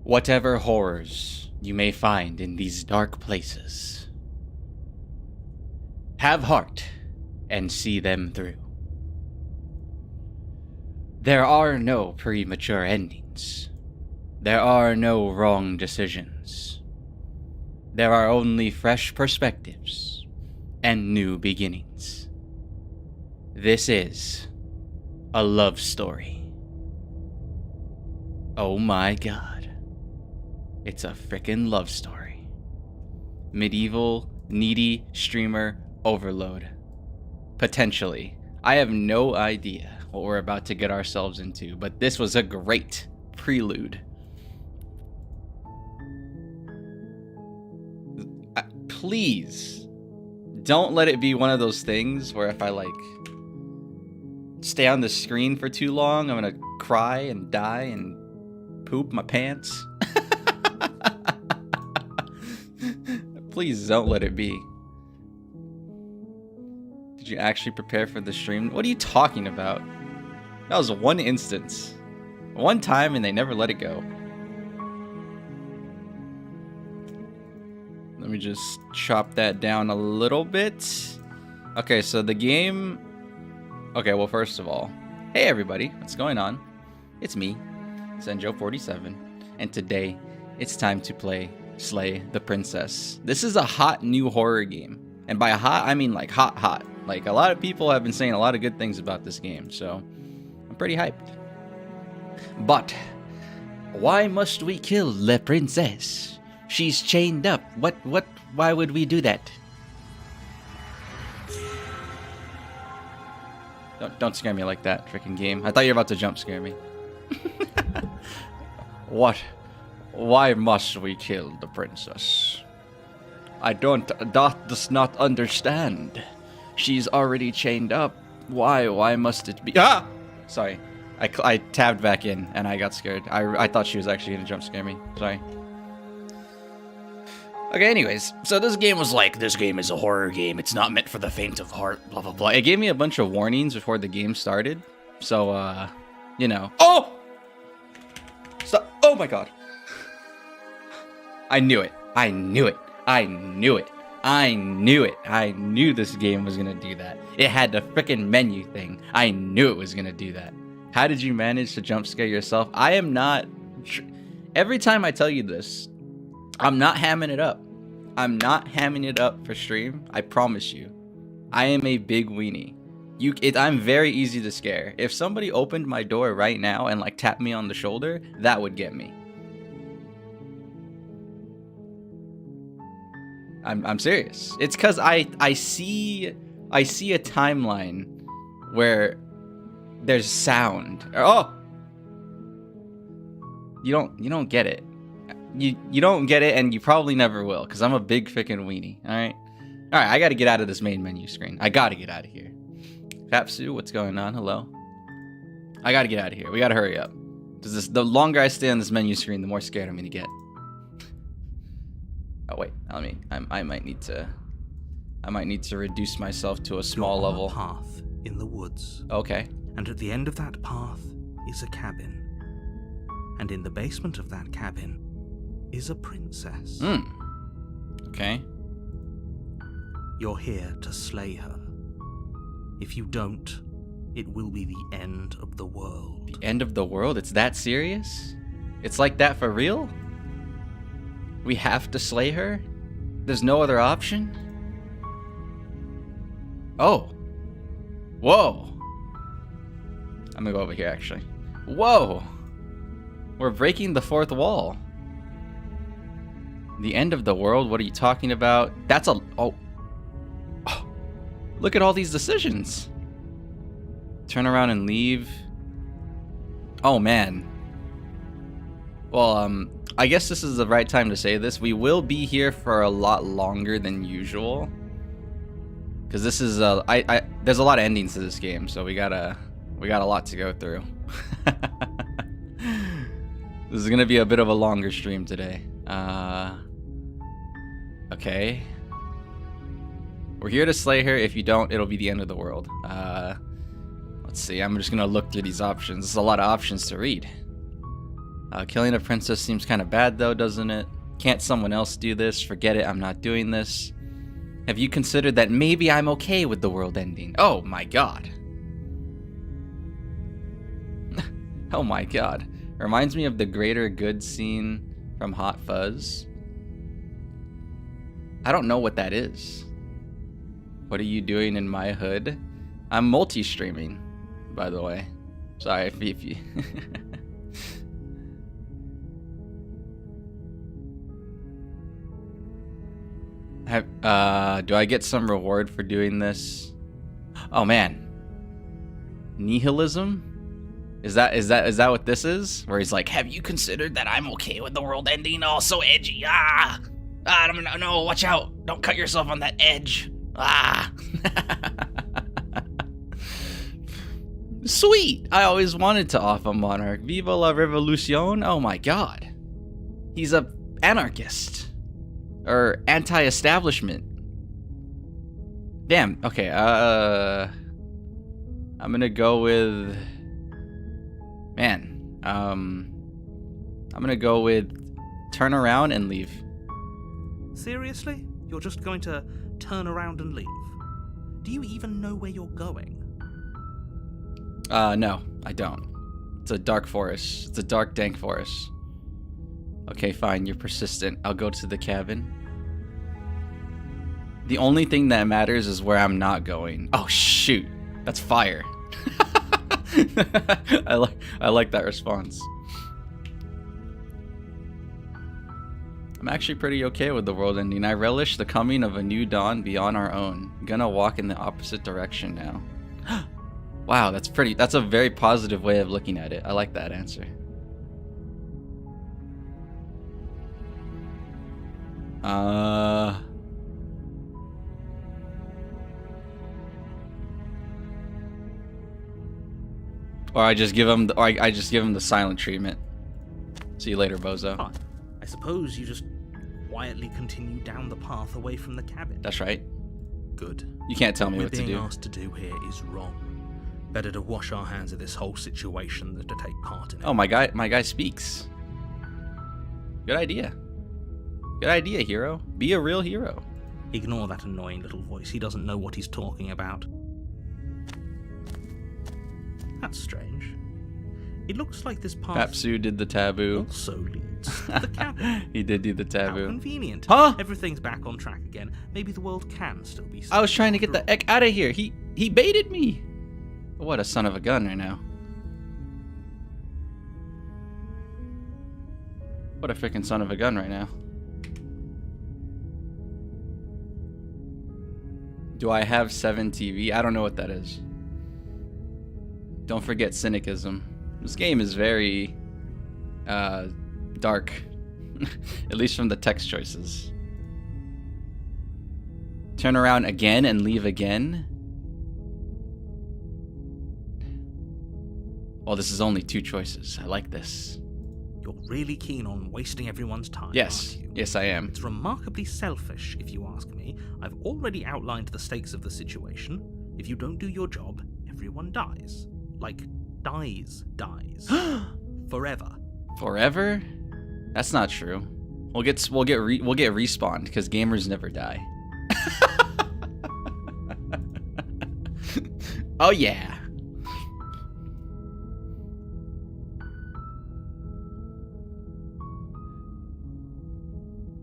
Whatever horrors you may find in these dark places, have heart and see them through. There are no premature endings. There are no wrong decisions. There are only fresh perspectives and new beginnings. This is a love story. Oh my god. It's a frickin' love story. Medieval, needy, streamer, overload. Potentially. I have no idea what we're about to get ourselves into, but this was a great prelude. Please, don't let it be one of those things where if I, like, stay on the screen for too long, I'm gonna cry and die and poop my pants. Please don't let it be. Did you actually prepare for the stream? What are you talking about? That was one instance. One time and they never let it go. Let me just chop that down a little bit. Okay, so the game... Okay, well, first of all, hey everybody, what's going on? It's me, Senjo47, and today it's time to play Slay the Princess. This is a hot new horror game, and by hot I mean like hot. Like, a lot of people have been saying a lot of good things about this game, so I'm pretty hyped. But why must we kill the princess? She's chained up. Why would we do that? Don't scare me like that, freaking game. I thought you were about to jump scare me. What? Why must we kill the princess? Dot does not understand. She's already chained up. Why must it be? Ah! Sorry. I tabbed back in and I got scared. I thought she was actually gonna jump scare me. Sorry. Okay, anyways, so this game was like, this game is a horror game. It's not meant for the faint of heart, blah, blah, blah. It gave me a bunch of warnings before the game started. So, you know. Oh! Stop. Oh my god. I knew it. I knew it. I knew it. I knew it. I knew this game was gonna do that. It had the frickin' menu thing. I knew it was gonna do that. How did you manage to jump scare yourself? I am not... Every time I tell you this, I'm not hamming it up. I'm not hamming it up for stream. I promise you. I am a big weenie. I'm very easy to scare. If somebody opened my door right now and like tapped me on the shoulder, that would get me. I'm serious. It's because I see a timeline where there's sound. Oh, you don't get it. You don't get it, and you probably never will, because I'm a big freaking weenie. All right, I got to get out of this main menu screen. I got to get out of here. Papsu, what's going on? Hello. I got to get out of here. We got to hurry up. Because the longer I stay on this menu screen, the more scared I'm gonna get. Oh wait, I might need to reduce myself to a small level. Path in the woods. Okay. And at the end of that path is a cabin. And in the basement of that cabin is a princess. Okay. You're here to slay her. If you don't, it will be the end of the world. The end of the world? It's that serious? It's like that for real? We have to slay her? There's no other option? Oh. Whoa. I'm gonna go over here, actually. Whoa. We're breaking the fourth wall. The end of the world? What are you talking about? That's a... Oh. Look at all these decisions. Turn around and leave. Oh, man. Well, I guess this is the right time to say this. We will be here for a lot longer than usual. Because this is... there's a lot of endings to this game, so we got a lot to go through. This is going to be a bit of a longer stream today. Okay. We're here to slay her. If you don't, it'll be the end of the world. Let's see. I'm just going to look through these options. There's a lot of options to read. Killing a princess seems kind of bad though, doesn't it? Can't someone else do this? Forget it, I'm not doing this. Have you considered that maybe I'm okay with the world ending? Oh my god. Oh my god. Reminds me of the greater good scene from Hot Fuzz. I don't know what that is. What are you doing in my hood? I'm multi-streaming, by the way. Sorry if you... do I get some reward for doing this? Oh man. Nihilism? Is that what this is? Where he's like, have you considered that I'm okay with the world ending? Oh, so edgy. No, watch out. Don't cut yourself on that edge. Sweet. I always wanted to off a monarch. Viva la revolution. Oh my god. He's a anarchist. Or anti-establishment. Damn. Okay. I'm gonna go with... Man. I'm gonna go with turn around and leave. Seriously? You're just going to turn around and leave? Do you even know where you're going? No, I don't. It's a dark forest. It's a dark, dank forest. Okay, fine. You're persistent. I'll go to the cabin. The only thing that matters is where I'm not going. Oh, shoot. That's fire. I like that response. I'm actually pretty okay with the world ending. I relish the coming of a new dawn beyond our own. I'm gonna walk in the opposite direction now. Wow, that's a very positive way of looking at it. I like that answer. Or I just give him the silent treatment. See you later, bozo. Fine. I suppose you just quietly continue down the path away from the cabin. That's right. Good. You can't tell me what to do. What we're being asked to do here is wrong. Better to wash our hands of this whole situation than to take part in it. Oh, my guy speaks. Good idea. Good idea, hero. Be a real hero. Ignore that annoying little voice. He doesn't know what he's talking about. That's strange. It looks like this path Papsu did the taboo. also leads to the cabin. He did do the taboo. How convenient. Huh? Everything's back on track again. Maybe the world can still be saved. I was trying to get the heck out of here. He baited me. What a son of a gun right now. What a freaking son of a gun right now. Do I have 7 TV? I don't know what that is. Don't forget cynicism. This game is very dark. At least from the text choices. Turn around again and leave again? Well, this is only 2 choices. I like this. You're really keen on wasting everyone's time, Yes. aren't you? Yes, I am. It's remarkably selfish, if you ask me. I've already outlined the stakes of the situation. If you don't do your job, everyone dies. Like, dies. Forever. Forever? That's not true. We'll get respawned because gamers never die. Oh yeah.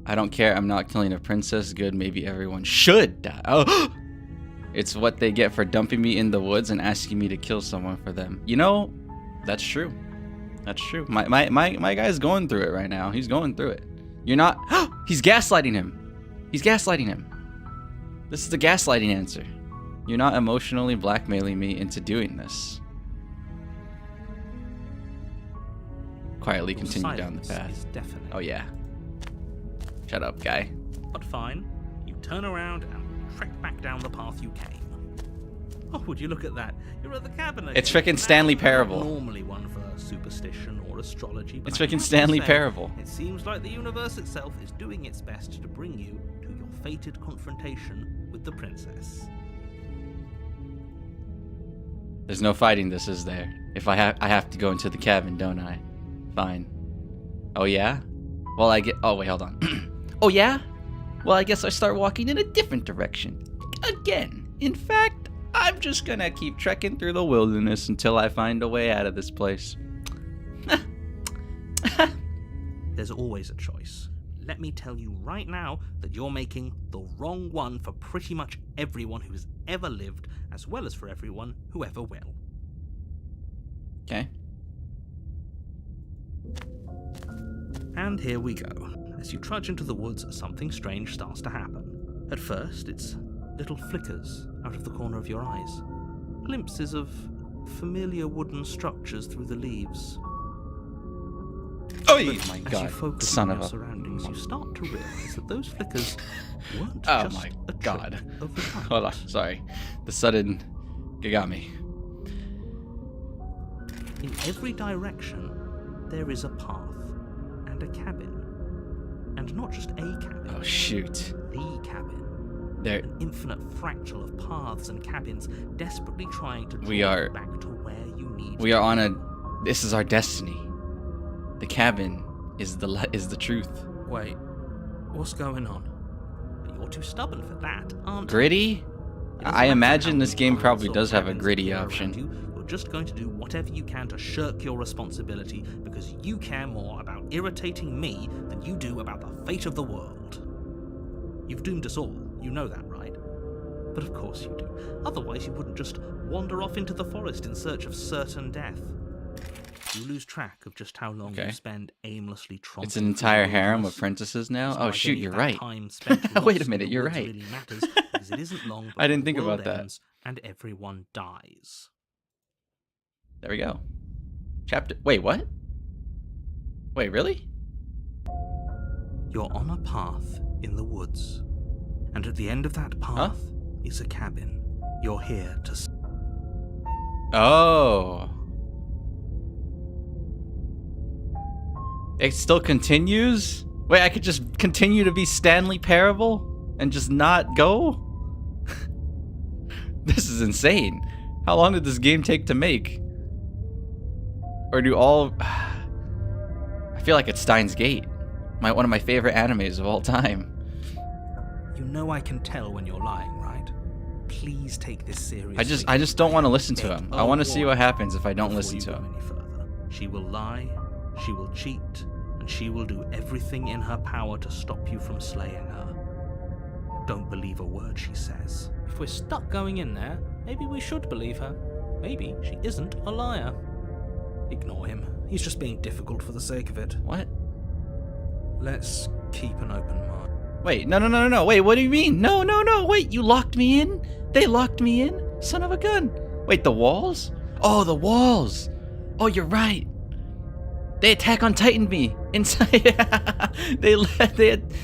I don't care. I'm not killing a princess. Good. Maybe everyone should die. Oh. It's what they get for dumping me in the woods and asking me to kill someone for them. You know, that's true. That's true. My guy's going through it right now. He's going through it. You're not... He's gaslighting him. He's gaslighting him. This is the gaslighting answer. You're not emotionally blackmailing me into doing this. Quietly continue down the path. Oh, yeah. Shut up, guy. But fine. You turn around and trek back down the path you came. Oh, would you look at that? You're at the cabin again. It's frickin' Stanley Parable. Normally one for superstition or astrology, but It's frickin' Stanley Parable. It seems like the universe itself is doing its best to bring you to your fated confrontation with the princess. There's no fighting this, is there? If I have to go into the cabin, don't I? Fine. Oh, yeah? Well, oh, wait, hold on. Oh, yeah? Well, I guess I start walking in a different direction. Again. In fact, I'm just gonna keep trekking through the wilderness until I find a way out of this place. There's always a choice. Let me tell you right now that you're making the wrong one for pretty much everyone who's ever lived, as well as for everyone who ever will. Okay. And here we go. As you trudge into the woods, something strange starts to happen. At first, it's little flickers out of the corner of your eyes. Glimpses of familiar wooden structures through the leaves. Oh my As god, you focus son on of your a... surroundings, you start to realize that those flickers weren't Oh just my a god. trick of the light. Hold on, sorry. The sudden... You got me. In every direction, there is a path and a cabin. And not just a cabin. Oh shoot. The cabin. There... An infinite fractal of paths and cabins, desperately trying to draw We are... you back to where you need We to are on be. a... This is our destiny. The cabin is the truth. Wait, what's going on? You're too stubborn for that, aren't you? Gritty? It doesn't I matter imagine how this many game paths probably or does have a cabins gritty appear around option. You're just going to do whatever you can to shirk your responsibility because you care more about irritating me than you do about the fate of the world. You've doomed us all, you know that, right? But of course you do. Otherwise you wouldn't just wander off into the forest in search of certain death. You lose track of just how long you spend aimlessly tromping. It's an entire through the harem of wilderness. apprentices now? It's Oh like shoot, any you're of that right. time spent Wait a lost in minute, the you're woods right. really matters, because it isn't long I didn't before think the about world that. ends and everyone dies. There we go. Chapter... Wait, what? Wait, really? You're on a path in the woods, and at the end of that path is a cabin. You're here to... Oh. It still continues? Wait, I could just continue to be Stanley Parable and just not go? This is insane. How long did this game take to make? Or do all... I feel like it's Steins Gate. One of my favorite animes of all time. You know I can tell when you're lying, right? Please take this seriously. I just don't want to listen to him. I want to see what happens if I don't listen to him. Any further. She will lie, she will cheat, and she will do everything in her power to stop you from slaying her. Don't believe a word she says. If we're stuck going in there, maybe we should believe her. Maybe she isn't a liar. Ignore him. He's just being difficult for the sake of it. What? Let's keep an open mind. Wait, no. Wait, what do you mean? No. Wait, you locked me in? They locked me in? Son of a gun. Wait, the walls? Oh, the walls. Oh, you're right. They Attack on Titan me inside.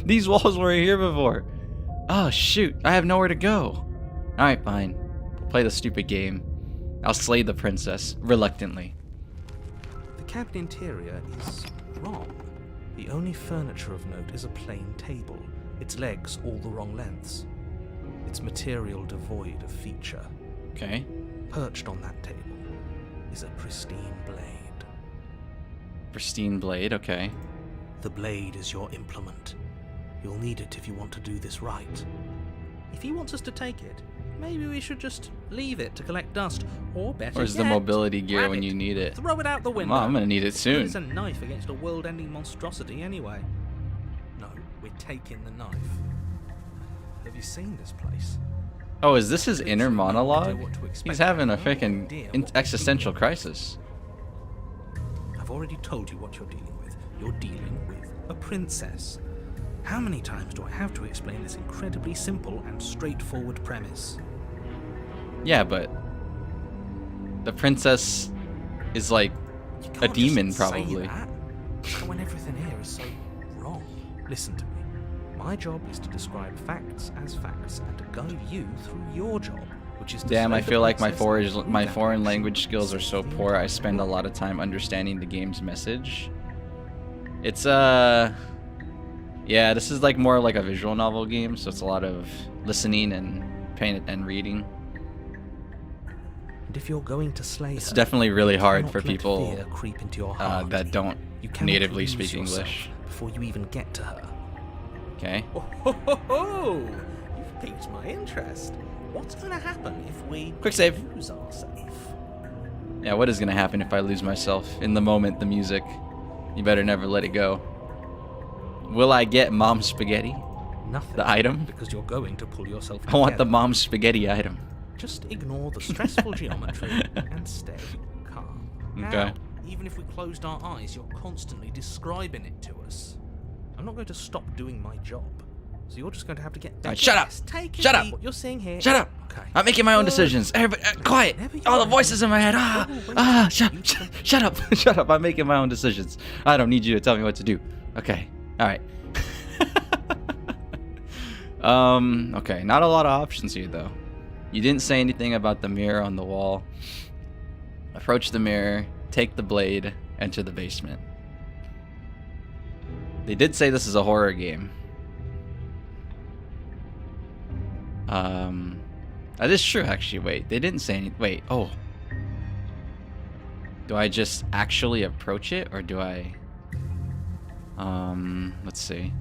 These walls were here before. Oh, shoot. I have nowhere to go. All right, fine. We'll play the stupid game. I'll slay the princess, reluctantly. The cabin interior is wrong. The only furniture of note is a plain table, its legs all the wrong lengths. Its material devoid of feature. Okay. Perched on that table is a pristine blade. Pristine blade, okay. The blade is your implement. You'll need it if you want to do this right. If he wants us to take it, maybe we should just leave it to collect dust, or better Where's the yet, mobility gear grab when it, you need it? throw it out the window. Well, I'm gonna need it It's soon. a knife against a world-ending monstrosity anyway. No, we're taking the knife. Have you seen this place? Oh, is this his Please, inner I don't know monologue? what to expect He's having a now. Oh, dear, freaking what existential crisis. I've already told you what you're dealing with. You're dealing with a princess. How many times do I have to explain this incredibly simple and straightforward premise? Yeah, but the princess is like You a can't demon, just say probably. that when everything here is so wrong. Listen to me. My job is to describe facts as facts and to guide you through your job, which is to Damn, slay I the feel like my princess through that foreign action. language skills are so Save the poor. I entire spend a world. lot of time understanding the game's message. It's yeah, this is like more like a visual novel game, so it's a lot of listening and paying and reading. And if you're going to slay It's her, definitely really you hard cannot for let people fear creep into your heart. that don't You cannot natively lose speak yourself English. before you even get to her. Okay. Oh, ho, ho, ho. You've piqued my interest. What's going to happen if we Quick save. lose ourselves? Yeah, what is gonna happen if I lose myself in the moment? The music. You better never let it go. Will I get mom spaghetti? Nothing. The item? Because you're going to pull yourself I together. want the mom spaghetti item. Just ignore the stressful geometry and stay calm. Okay. Now, even if we closed our eyes, you're constantly describing it to us. I'm not going to stop doing my job. So you're just going to have to get... Alright, shut up! Take it Shut up! easy. What you're seeing here... Shut up! Okay. I'm making my own Good. decisions. Everybody, quiet! Whenever you're All the ready. voices in my head. Shut up! Shut up! I'm making my own decisions. I don't need you to tell me what to do. Okay. All right. Okay. Not a lot of options here, though. You didn't say anything about the mirror on the wall. Approach the mirror. Take the blade. Enter the basement. They did say this is a horror game. That is true, actually. Wait, they didn't say anything. Wait, oh. Do I just actually approach it, or do I... let's see.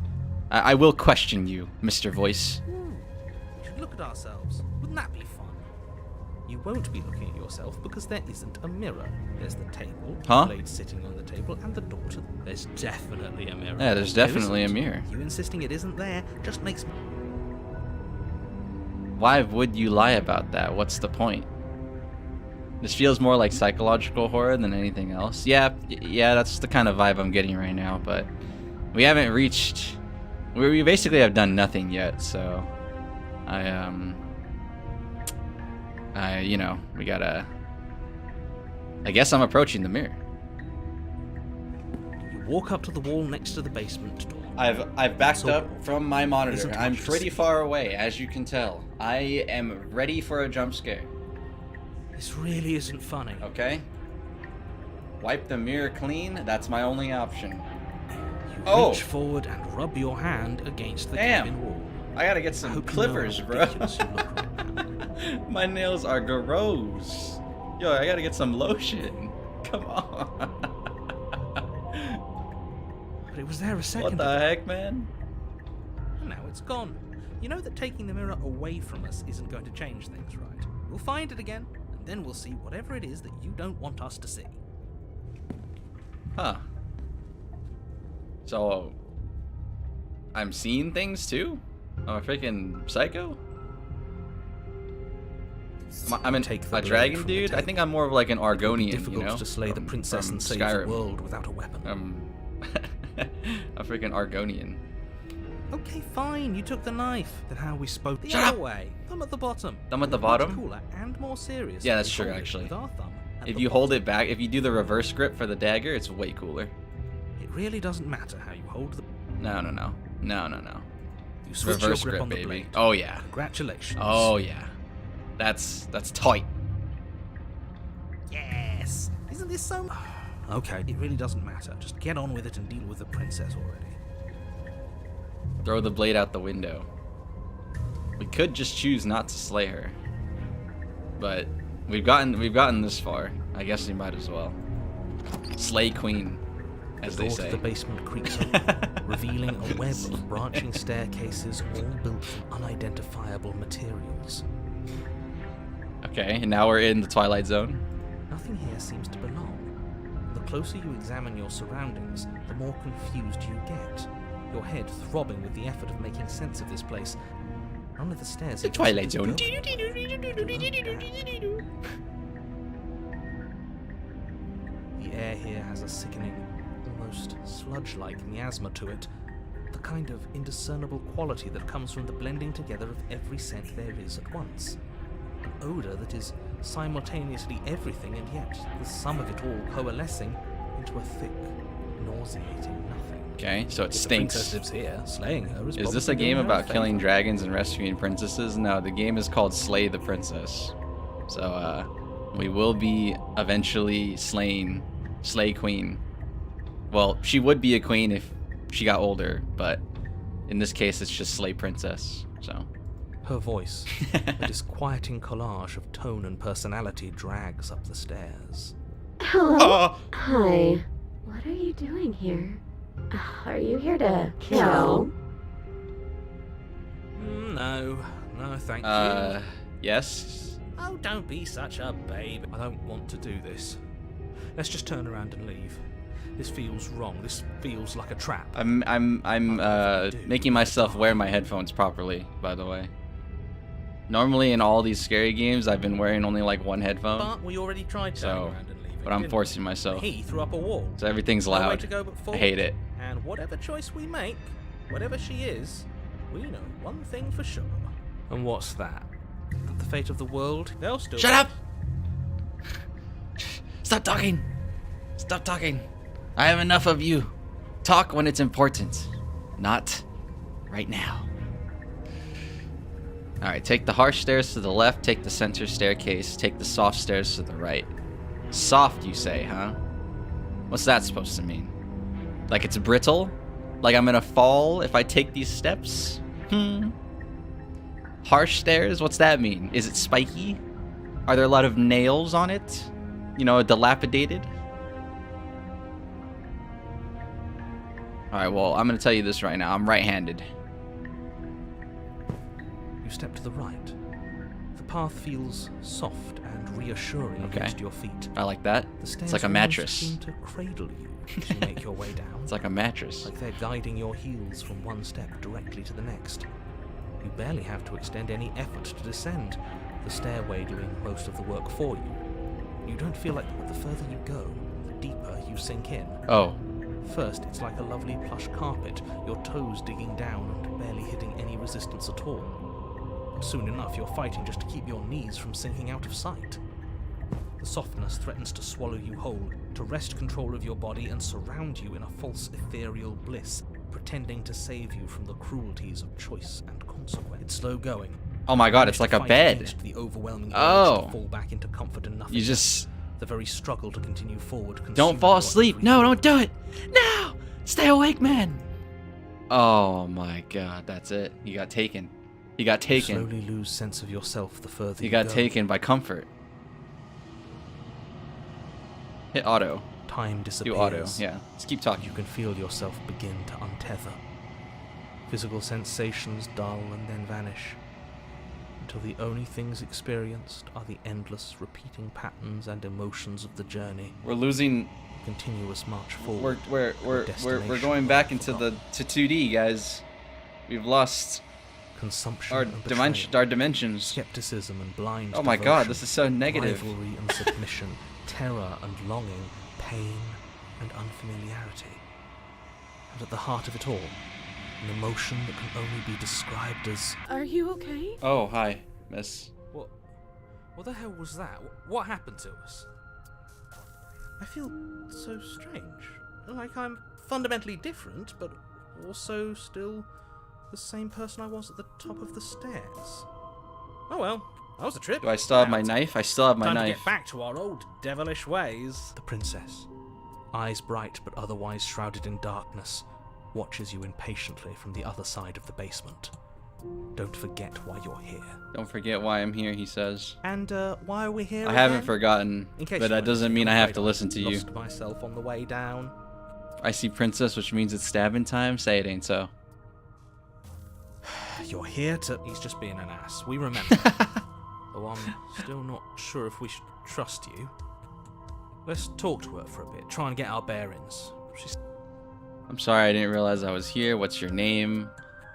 I will question you, Mr. Voice. We should look at ourselves. Wouldn't that be fun? You won't be looking at yourself because there isn't a mirror. There's the table, Huh? the blade sitting on the table, and the door to... There's definitely a mirror. Yeah, there's There definitely a isn't. mirror. You insisting it isn't there just makes me... Why would you lie about that? What's the point? This feels more like psychological horror than anything else. Yeah, that's the kind of vibe I'm getting right now, but we haven't reached... We basically have done nothing yet, so... you know, we gotta... I guess I'm approaching the mirror. You walk up to the wall next to the basement door. I've backed So, up from my monitor. isn't I'm much to pretty see. far away, as you can tell. I am ready for a jump scare. This really isn't funny. Okay? Wipe the mirror clean. That's my only option. You Oh. reach forward and rub your hand against the Damn. cabin wall. I gotta get I some hope you know clippers, how bro. ridiculous you look right now. My nails are gross. Yo, I gotta get some lotion. Come on. But it was there a second What the ago. heck, man? And now it's gone. You know that taking the mirror away from us isn't going to change things, right? We'll find it again, and then we'll see whatever it is that you don't want us to see. Huh. So, I'm seeing things too? I'm a freaking psycho? I'm a blade dragon from the dude? I table. think I'm more of like an Argonian, Difficult you know? to slay the from- princess from and save Skyrim. the world without a weapon. A freaking Argonian. Okay, fine. You took the knife. Then how we spoke the Shut other up! way. Thumb at the bottom. Thumb at the Much bottom? cooler and more serious. Yeah, if that's we true, hold it actually. with our thumb at If the you hold bottom. it back, if you do the reverse grip for the dagger, it's way cooler. It really doesn't matter how you hold the. No. You switch Reverse your grip grip, on the baby. blade. Oh yeah. Congratulations. Oh yeah. That's tight. Yes. Isn't this so? Okay, it really doesn't matter. Just get on with it and deal with the princess already. Throw the blade out the window. We could just choose not to slay her. But we've gotten this far. I guess we might as well. Slay queen, as The they door to say. the basement creaks open, revealing a web of branching staircases, all built from unidentifiable materials. Okay, and now we're in the Twilight Zone. Nothing here seems to belong. The closer you examine your surroundings, the more confused you get. Your head throbbing with the effort of making sense of this place. None of the stairs. The seem to Twilight go- Zone. The air here has a sickening, almost sludge-like miasma to it. The kind of indiscernible quality that comes from the blending together of every scent there is at once. An odour that is simultaneously everything and yet the sum of it all coalescing into a thick, nauseating nothing. Okay, so it If the princess stinks. lives here, slaying her Is this a probably game doing her about a killing favour. dragons and rescuing princesses? No, the game is called Slay the Princess. So, we will be eventually slaying Slay Queen. Well, she would be a queen if she got older, but in this case, it's just Slay Princess. So, Her voice, a disquieting collage of tone and personality, drags up the stairs. Hello. oh, Hi. What are you doing here? Are you here to kill? No, thank you. Yes? Oh, don't be such a babe. I don't want to do this. Let's just turn around and leave. This feels wrong. This feels like a trap. I'm making myself wear my headphones properly, by the way. Normally in all these scary games, I've been wearing only like one headphone. But we already tried turning around and leaving. But I'm didn't forcing we? myself. He threw up a wall. So everything's No way loud. to go but I forward. hate it. And whatever choice we make, whatever she is, we know one thing for sure. And what's that? That the fate of the world, they'll still... Shut up! Stop talking! Stop talking! I have enough of you. Talk when it's important. Not right now. Alright, take the harsh stairs to the left, take the center staircase, take the soft stairs to the right. Soft, you say, huh? What's that supposed to mean? Like it's brittle? Like I'm gonna fall if I take these steps? Harsh stairs? What's that mean? Is it spiky? Are there a lot of nails on it? You know, dilapidated? Alright, well, I'm gonna tell you this right now. I'm right-handed. You step to the right. The path feels soft and reassuring against your feet. I like that. The stairs It's like a almost mattress. seem to cradle you as you make your way down. It's like a mattress. Like they're guiding your heels from one step directly to the next. You barely have to extend any effort to descend, the stairway doing most of the work for you. You don't feel like the further you go, the deeper you sink in. Oh. First, it's like a lovely plush carpet, your toes digging down and barely hitting any resistance at all. But soon enough, you're fighting just to keep your knees from sinking out of sight. The softness threatens to swallow you whole, to wrest control of your body and surround you in a false ethereal bliss, pretending to save you from the cruelties of choice and consequence. It's slow going. Oh my god, it's like a bed. The overwhelming urge Oh. to fall back into comfort and nothing. You just... The very struggle to continue forward. Don't fall asleep. No, don't do it. No! Stay awake, man. Oh my god, that's it. You got taken. You got taken. You slowly lose sense of yourself the further You you got go. taken by comfort. Hit auto. Time Do disappears. auto. Yeah. Just keep talking. You can feel yourself begin to untether. Physical sensations dull and then vanish, until the only things experienced are the endless repeating patterns and emotions of the journey. We're losing. Continuous march forward. We're going back into the 2D, guys. We've lost Consumption our and betrayal, dimensions. skepticism and blind Oh my devotion, god, this is so negative. rivalry and submission, terror and longing, pain and unfamiliarity. And at the heart of it all, an emotion that can only be described as... Are you okay? Oh, hi, miss. What the hell was that? What happened to us? I feel so strange. Like I'm fundamentally different, but also still the same person I was at the top of the stairs. Oh well, that was a trip. Do I still have my knife? I still have my Time to knife. get back to our old devilish ways. The princess, eyes bright but otherwise shrouded in darkness, watches you impatiently from the other side of the basement. Don't forget why you're here. Don't forget why I'm here, he says. And why are we here I haven't again? forgotten, In case but you that weren't doesn't mean I have afraid to listen to you. Lost myself on the way down. I see princess, which means it's stabbing time. Say it ain't so. You're here to... He's just being an ass. We remember. Though I'm still not sure if we should trust you. Let's talk to her for a bit. Try and get our bearings. I'm sorry, I didn't realize I was here. What's your name?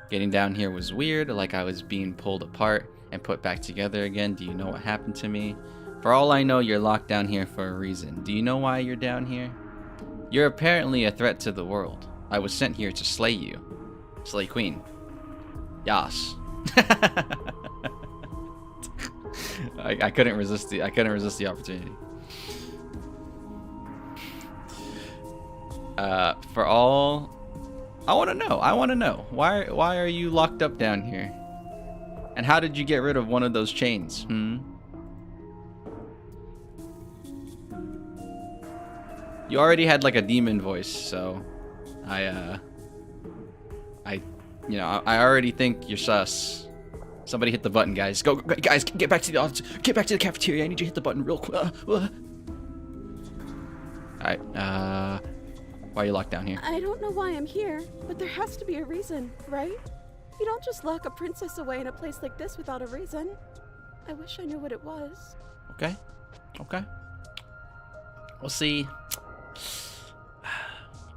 Getting down here was weird, like I was being pulled apart and put back together again. Do you know what happened to me? For all I know, you're locked down here for a reason. Do you know why you're down here? You're apparently a threat to the world. I was sent here to slay you. Slay Queen. Yas. I couldn't resist the opportunity. For all I want to know why are you locked up down here? And how did you get rid of one of those chains? You already had like a demon voice, so I already think you're sus. Somebody hit the button, guys. Go, guys, get back to the office. Get back to the cafeteria. I need you to hit the button real quick. Alright, Why are you locked down here? I don't know why I'm here, but there has to be a reason, right? You don't just lock a princess away in a place like this without a reason. I wish I knew what it was. Okay. Okay. We'll see.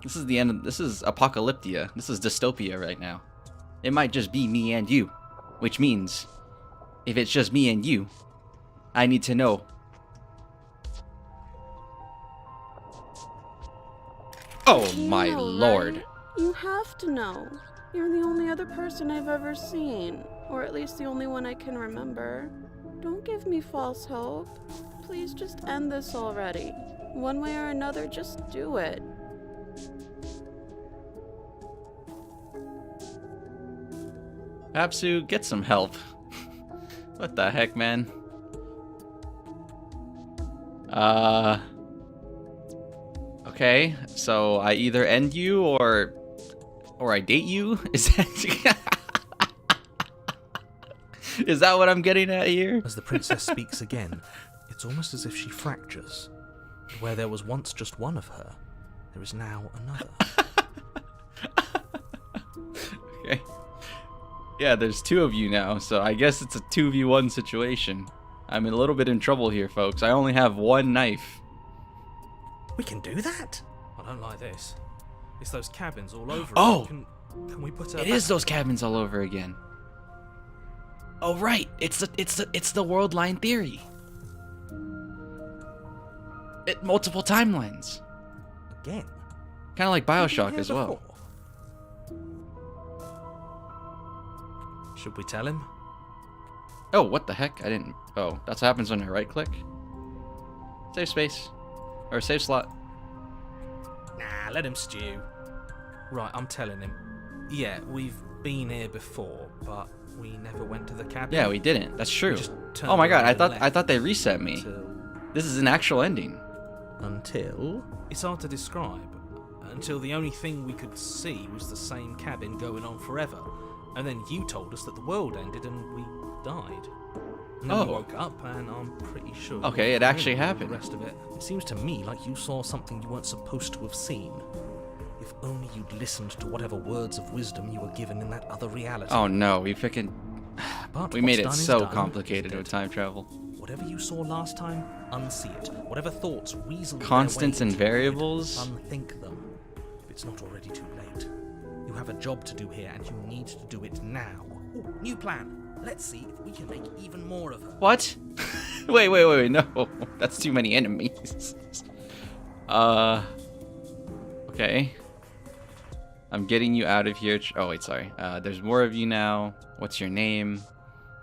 This is the end of, this is apocalyptia. This is dystopia right now. It might just be me and you. Which means, if it's just me and you, I need to know. Oh my know, lord. right? You have to know. You're the only other person I've ever seen. Or at least the only one I can remember. Don't give me false hope. Please just end this already. One way or another, just do it. Apsu, get some help. What the heck, man? Okay, so I either end you or I date you? Is that is that what I'm getting at here? As the princess speaks again, it's almost as if she fractures. Where there was once just one of her, there is now another. Okay. Yeah, there's two of you now, so I guess it's a 2v1 situation. I'm a little bit in trouble here, folks. I only have one knife. We can do that? I don't like this. It's those cabins all over. Oh! Can we put her It is those cabins all over again. Oh right, it's the world line theory. Multiple timelines. again? Kind of like BioShock as well. Should we tell him? Oh, what the heck? I didn't. Oh, that's what happens when I right click. Save space. Or save slot. Nah, let him stew. Right, I'm telling him. Yeah, we've been here before, but we never went to the cabin. Yeah, we didn't. That's true. just turned Oh my god, around and I thought they reset me. This is an actual ending. Until? It's hard to describe. Until the only thing we could see was the same cabin going on forever. And then you told us that the world ended and we died. And then we woke up and I'm pretty sure... Okay, it actually happened. The rest of it. It seems to me like you saw something you weren't supposed to have seen. If only you'd listened to whatever words of wisdom you were given in that other reality. Oh no, we freaking... But we made it what's done is so done. complicated with time travel. Whatever you saw last time, unsee it. Whatever thoughts weasel Constants their way and into your head, variables? unthink them. If it's not already too late. You have a job to do here, and you need to do it now. Ooh, new plan. Let's see if we can make even more of her. What? wait, no. That's too many enemies. Okay. I'm getting you out of here. Oh, wait, sorry. There's more of you now. What's your name?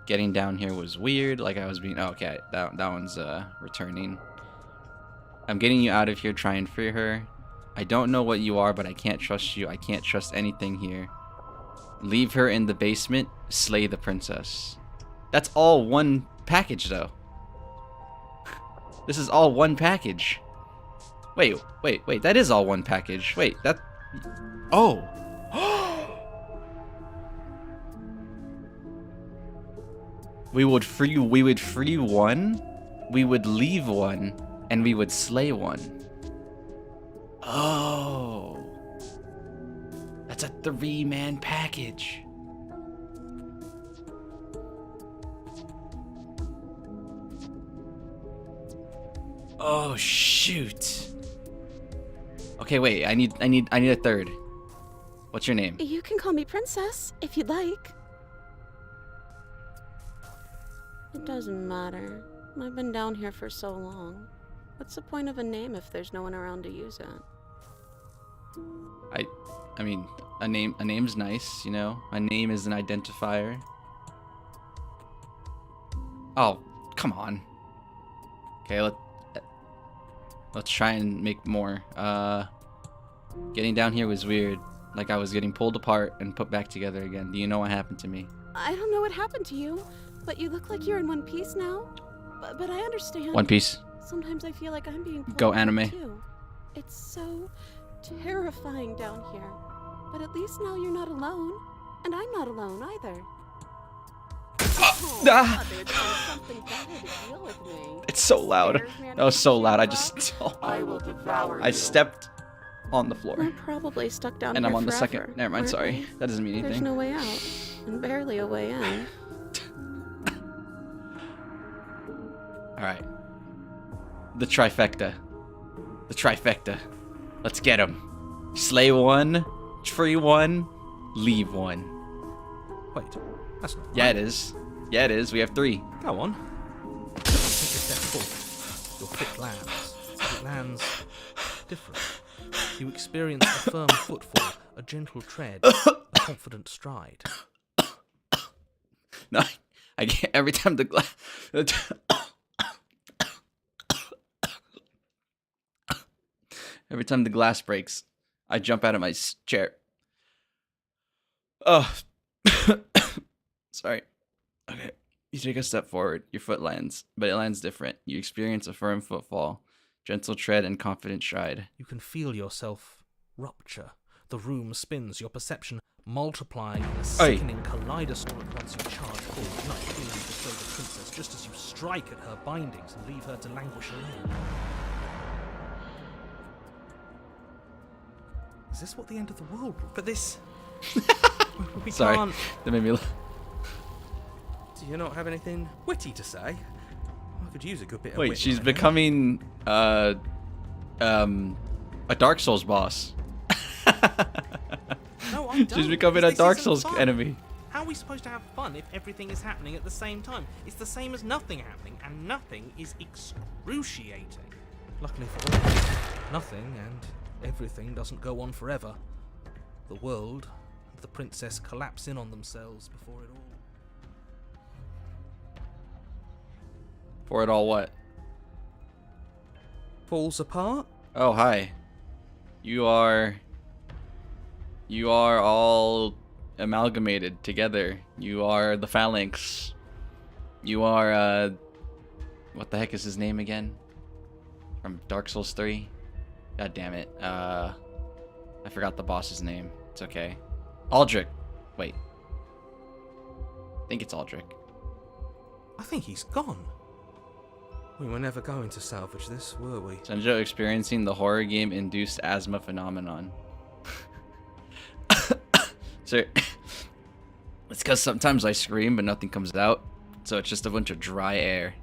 Getting down here was weird. Like I was being... Oh, okay, that one's returning. I'm getting you out of here. Try and free her. I don't know what you are, but I can't trust you. I can't trust anything here. Leave her in the basement. Slay the princess. That's all one package, though. This is all one package. Wait. That is all one package. Wait, that... Oh. We would free one, we would leave one, and we would slay one. Oh. That's a 3-man package. Oh shoot. Okay, wait. I need a third. What's your name? You can call me Princess, if you'd like. It doesn't matter. I've been down here for so long. What's the point of a name if there's no one around to use it? I mean, a name's nice, you know? A name is an identifier. Oh, come on. Okay, let's try and make more. Getting down here was weird. Like I was getting pulled apart and put back together again. Do you know what happened to me? I don't know what happened to you, but you look like you're in one piece now. But I understand. One Piece. Sometimes I feel like I'm being pulled Go apart anime. too. It's so terrifying down here. But at least now you're not alone. And I'm not alone either. Something better to deal with me. It's so loud. That was so loud. I just... I will devour I stepped on the floor. We're probably stuck down And here I'm on the forever, second. Never mind, aren't sorry. we? That doesn't mean There's anything. no way out, and barely a way in. Alright. The trifecta. The trifecta. Let's get him. Slay one, free one, leave one. Wait, that's not Yeah, right. it is. Yeah, it is. We have 3. Go on. Take a step forward. Your foot lands. It lands different. You experience a firm footfall, a gentle tread, a confident stride. No, I can't. Every time the glass. Every time the glass breaks, I jump out of my chair. Oh. Sorry. Okay. You take a step forward, your foot lands, but it lands different. You experience a firm footfall, gentle tread, and confident stride. You can feel yourself rupture. The room spins, your perception multiplying in a sickening kaleidoscope once you charge forward, not clean to show the princess, just as you strike at her bindings and leave her to languish alone. Is this what the end of the world will be? But this... we Sorry, can't... that made me laugh. Do you not have anything witty to say? I could use a good bit of Wait, wit she's right now. becoming a Dark Souls boss. No, I don't. She's becoming because a this Dark isn't Souls fun. enemy. How are we supposed to have fun if everything is happening at the same time? It's the same as nothing happening, and nothing is excruciating. Luckily for all, nothing and everything doesn't go on forever. The world and the princess collapse in on themselves before it all. For it all what? Falls apart? Oh, hi. You are all amalgamated together. You are the phalanx. You are, what the heck is his name again? From Dark Souls 3? God damn it. I forgot the boss's name. It's okay. Aldrich. Wait. I think it's Aldrich. I think he's gone. We were never going to salvage this, were we? Sanjo experiencing the horror game-induced asthma phenomenon. So, it's because sometimes I scream but nothing comes out, so it's just a bunch of dry air.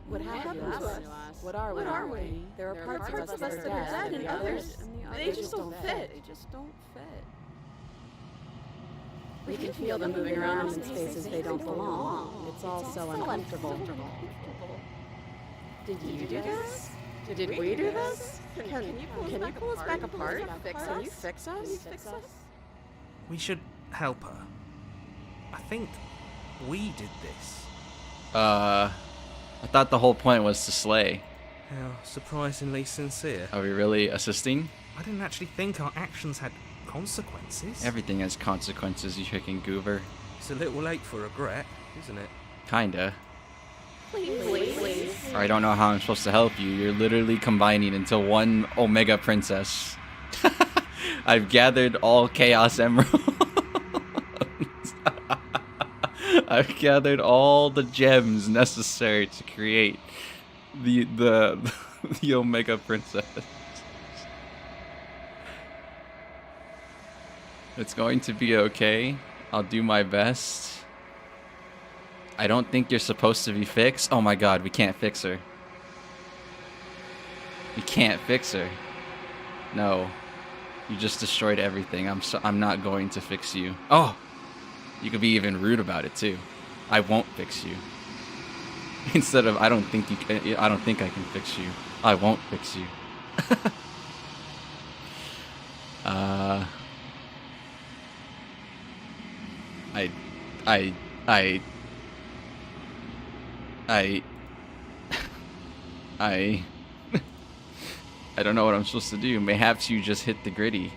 What happened to us? What are we? There are parts of us that are dead, and others, They just don't fit. They just don't fit. we can feel them moving around in spaces they don't belong. It's all so uncomfortable. Did you do this? Did we do this? Can you pull us back apart? Can you fix us? We should help her. I think we did this. I thought the whole point was to slay. How surprisingly sincere. Are we really assisting? I didn't actually think our actions had consequences. Everything has consequences, you freaking goober. It's a little late for regret, isn't it? Kinda. Please. Or I don't know how I'm supposed to help you. You're literally combining into one Omega Princess. I've gathered all Chaos Emeralds. I've gathered all the gems necessary to create the Omega Princess. It's going to be okay. I'll do my best. I don't think you're supposed to be fixed. Oh my god, we can't fix her. We can't fix her. No. You just destroyed everything. I'm not going to fix you. Oh! You could be even rude about it too. I won't fix you. Instead of I don't think I can fix you. I won't fix you. I don't know what I'm supposed to do. Mayhaps you just hit the gritty.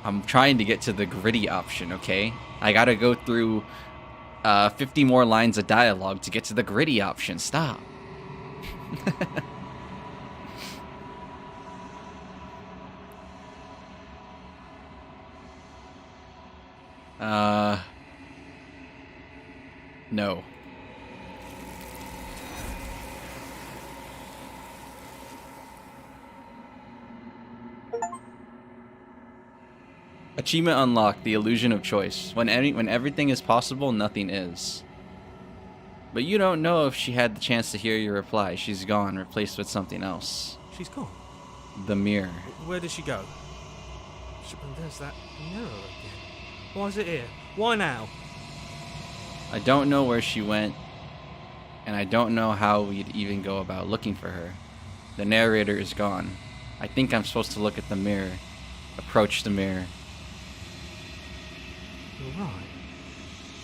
I'm trying to get to the gritty option, okay? I gotta go through 50 more lines of dialogue to get to the gritty option. Stop. No. Achievement unlocked, the illusion of choice. When everything is possible, nothing is. But you don't know if she had the chance to hear your reply. She's gone, replaced with something else. She's gone. The mirror. Where did she go? There's that mirror again. Why is it here? Why now? I don't know where she went, and I don't know how we'd even go about looking for her. The narrator is gone. I think I'm supposed to look at the mirror. Approach the mirror. You're right.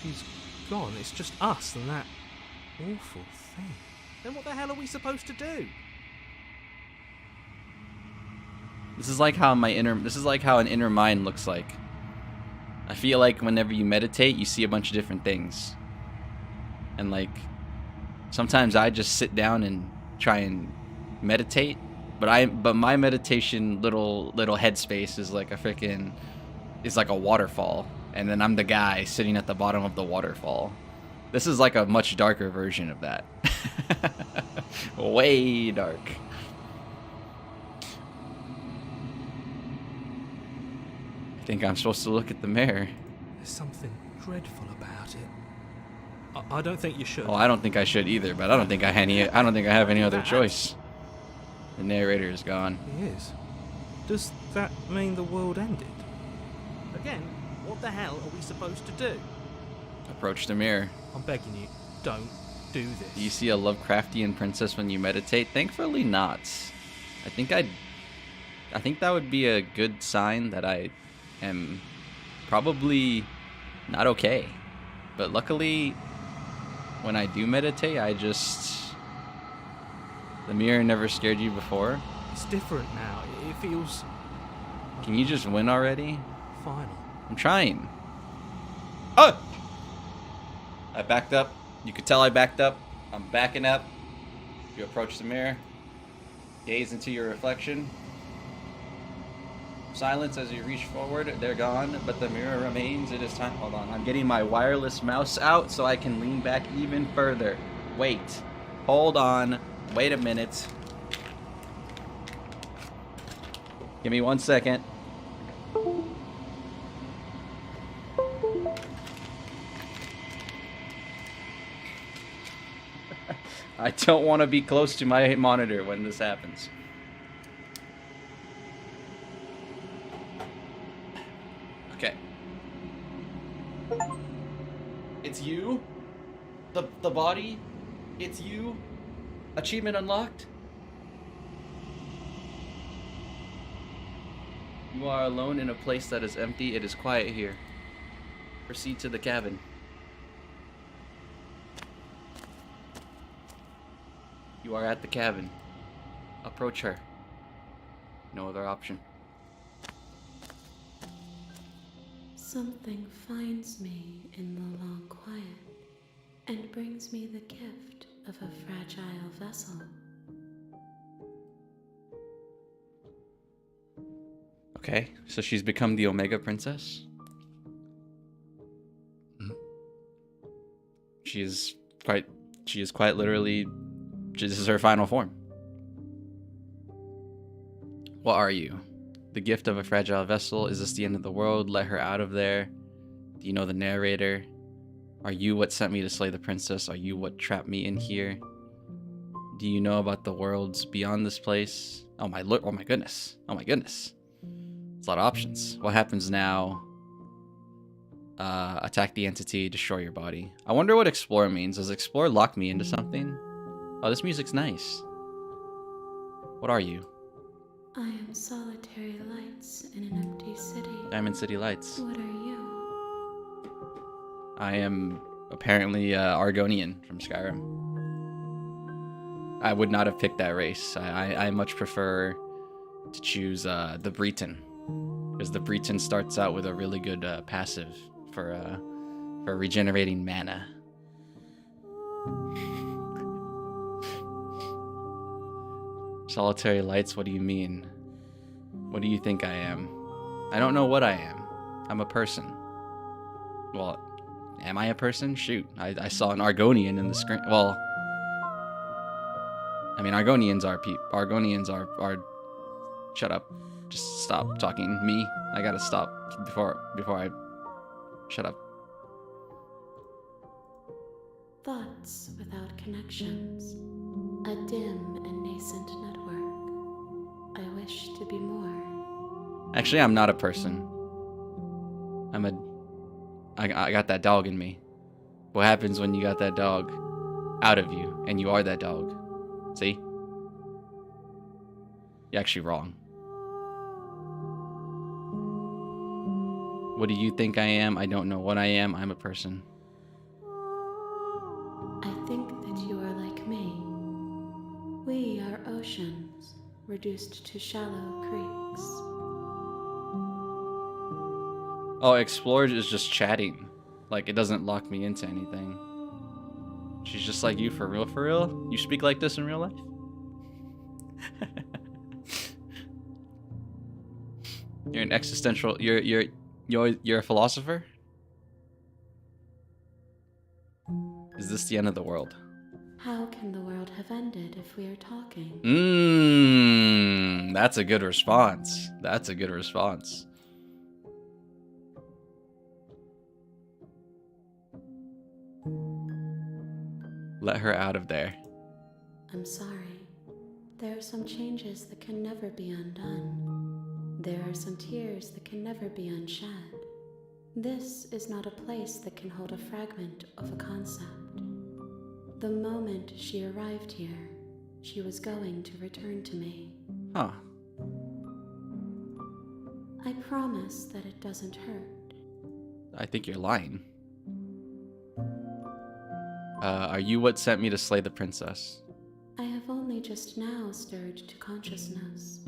She's gone. It's just us and that awful thing. Then what the hell are we supposed to do? This is like how an inner mind looks like. I feel like whenever you meditate, you see a bunch of different things. And like sometimes I just sit down and try and meditate, but my meditation little headspace is like a waterfall, and then I'm the guy sitting at the bottom of the waterfall. This is like a much darker version of that. Way dark. I think I'm supposed to look at the mirror. There's something dreadful about it. I don't think you should. Well, I don't think I should either, but I don't think I have any other choice. The narrator is gone. He is. Does that mean the world ended? Again, what the hell are we supposed to do? Approach the mirror. I'm begging you, don't do this. Do you see a Lovecraftian princess when you meditate? Thankfully not. I think that would be a good sign that I am probably not okay. But luckily, when I do meditate, the mirror never scared you before? It's different now. It feels... Can you just win already? final. I'm trying. Oh! I backed up. You could tell I backed up. I'm backing up. You approach the mirror. Gaze into your reflection. Silence as you reach forward. They're gone, but the mirror remains. It is time. Hold on. I'm getting my wireless mouse out so I can lean back even further. Wait. Hold on. Wait a minute. Give me 1 second. I don't want to be close to my monitor when this happens. Okay. It's you? The body? It's you? Achievement unlocked? You are alone in a place that is empty. It is quiet here. Proceed to the cabin. You are at the cabin. Approach her. No other option. Something finds me in the long quiet and brings me the gift of a fragile vessel. Okay, so she's become the Omega Princess? She is quite literally, this is her final form. What are you? The gift of a fragile vessel? Is this the end of the world? Let her out of there. Do you know the narrator? Are you what sent me to slay the princess? Are you what trapped me in here? Do you know about the worlds beyond this place? Oh my goodness. Oh my goodness. It's a lot of options. What happens now? Attack the entity, destroy your body. I wonder what explore means. Does explore lock me into something? Oh, this music's nice. What are you? I am solitary lights in an empty city. Diamond City Lights. What are you? I am apparently Argonian from Skyrim. I would not have picked that race. I much prefer to choose the Breton, because the Breton starts out with a really good passive for regenerating mana. Solitary lights, what do you mean? What do you think I am? I don't know what I am. I'm a person. Well, am I a person? Shoot, I saw an Argonian in the screen. Well, I mean, Argonians are shut up. Just stop talking me. I gotta stop before I shut up. Thoughts without connections. A dim and nascent network. I wish to be more. Actually, I'm not a person. I got that dog in me. What happens when you got that dog out of you and you are that dog? See? You're actually wrong. What do you think I am? I don't know what I am. I'm a person. I think that you are like me. We are oceans, reduced to shallow creeks. Oh, explore is just chatting. Like, it doesn't lock me into anything. She's just like you, for real, for real? You speak like this in real life? You're an existential, you're a philosopher? Is this the end of the world? How can the world have ended if we are talking? That's a good response. That's a good response. Let her out of there. I'm sorry. There are some changes that can never be undone. There are some tears that can never be unshed. This is not a place that can hold a fragment of a concept. The moment she arrived here, she was going to return to me. Huh. I promise that it doesn't hurt. I think you're lying. Are you what sent me to slay the princess? I have only just now stirred to consciousness.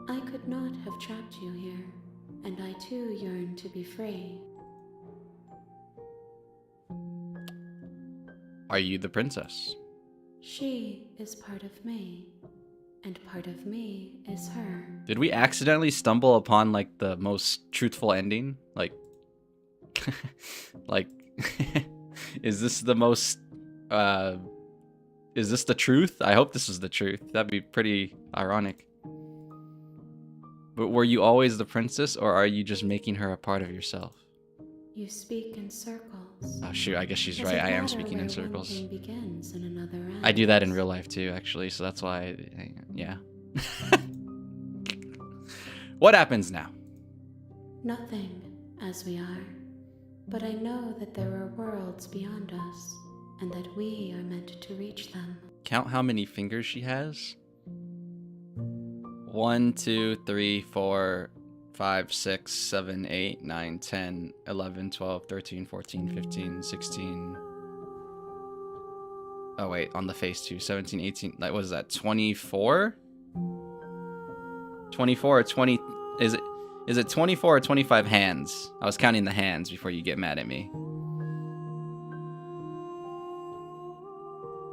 I could not have trapped you here, and I too yearn to be free. Are you the princess? She is part of me, and part of me is her. Did we accidentally stumble upon, like, the most truthful ending? Like, like, is this the most, is this the truth? I hope this is the truth. That'd be pretty ironic. But were you always the princess, or are you just making her a part of yourself? You speak in circles. Oh shoot, I guess she's Does right. it I am matter speaking where in one circles. thing begins and another ends? I do that in real life too, actually, so that's why, yeah. What happens now? Nothing, as we are. But I know that there are worlds beyond us, and that we are meant to reach them. Count how many fingers she has. 1, 2, 3, 4, 5, 6, 7, 8, 9, 10, 11, 12, 13, 14, 15, 16. Oh wait, on the face too. 17, 18, like what is that? 24? 24 or 20, is it 24 or 25 hands? I was counting the hands before you get mad at me.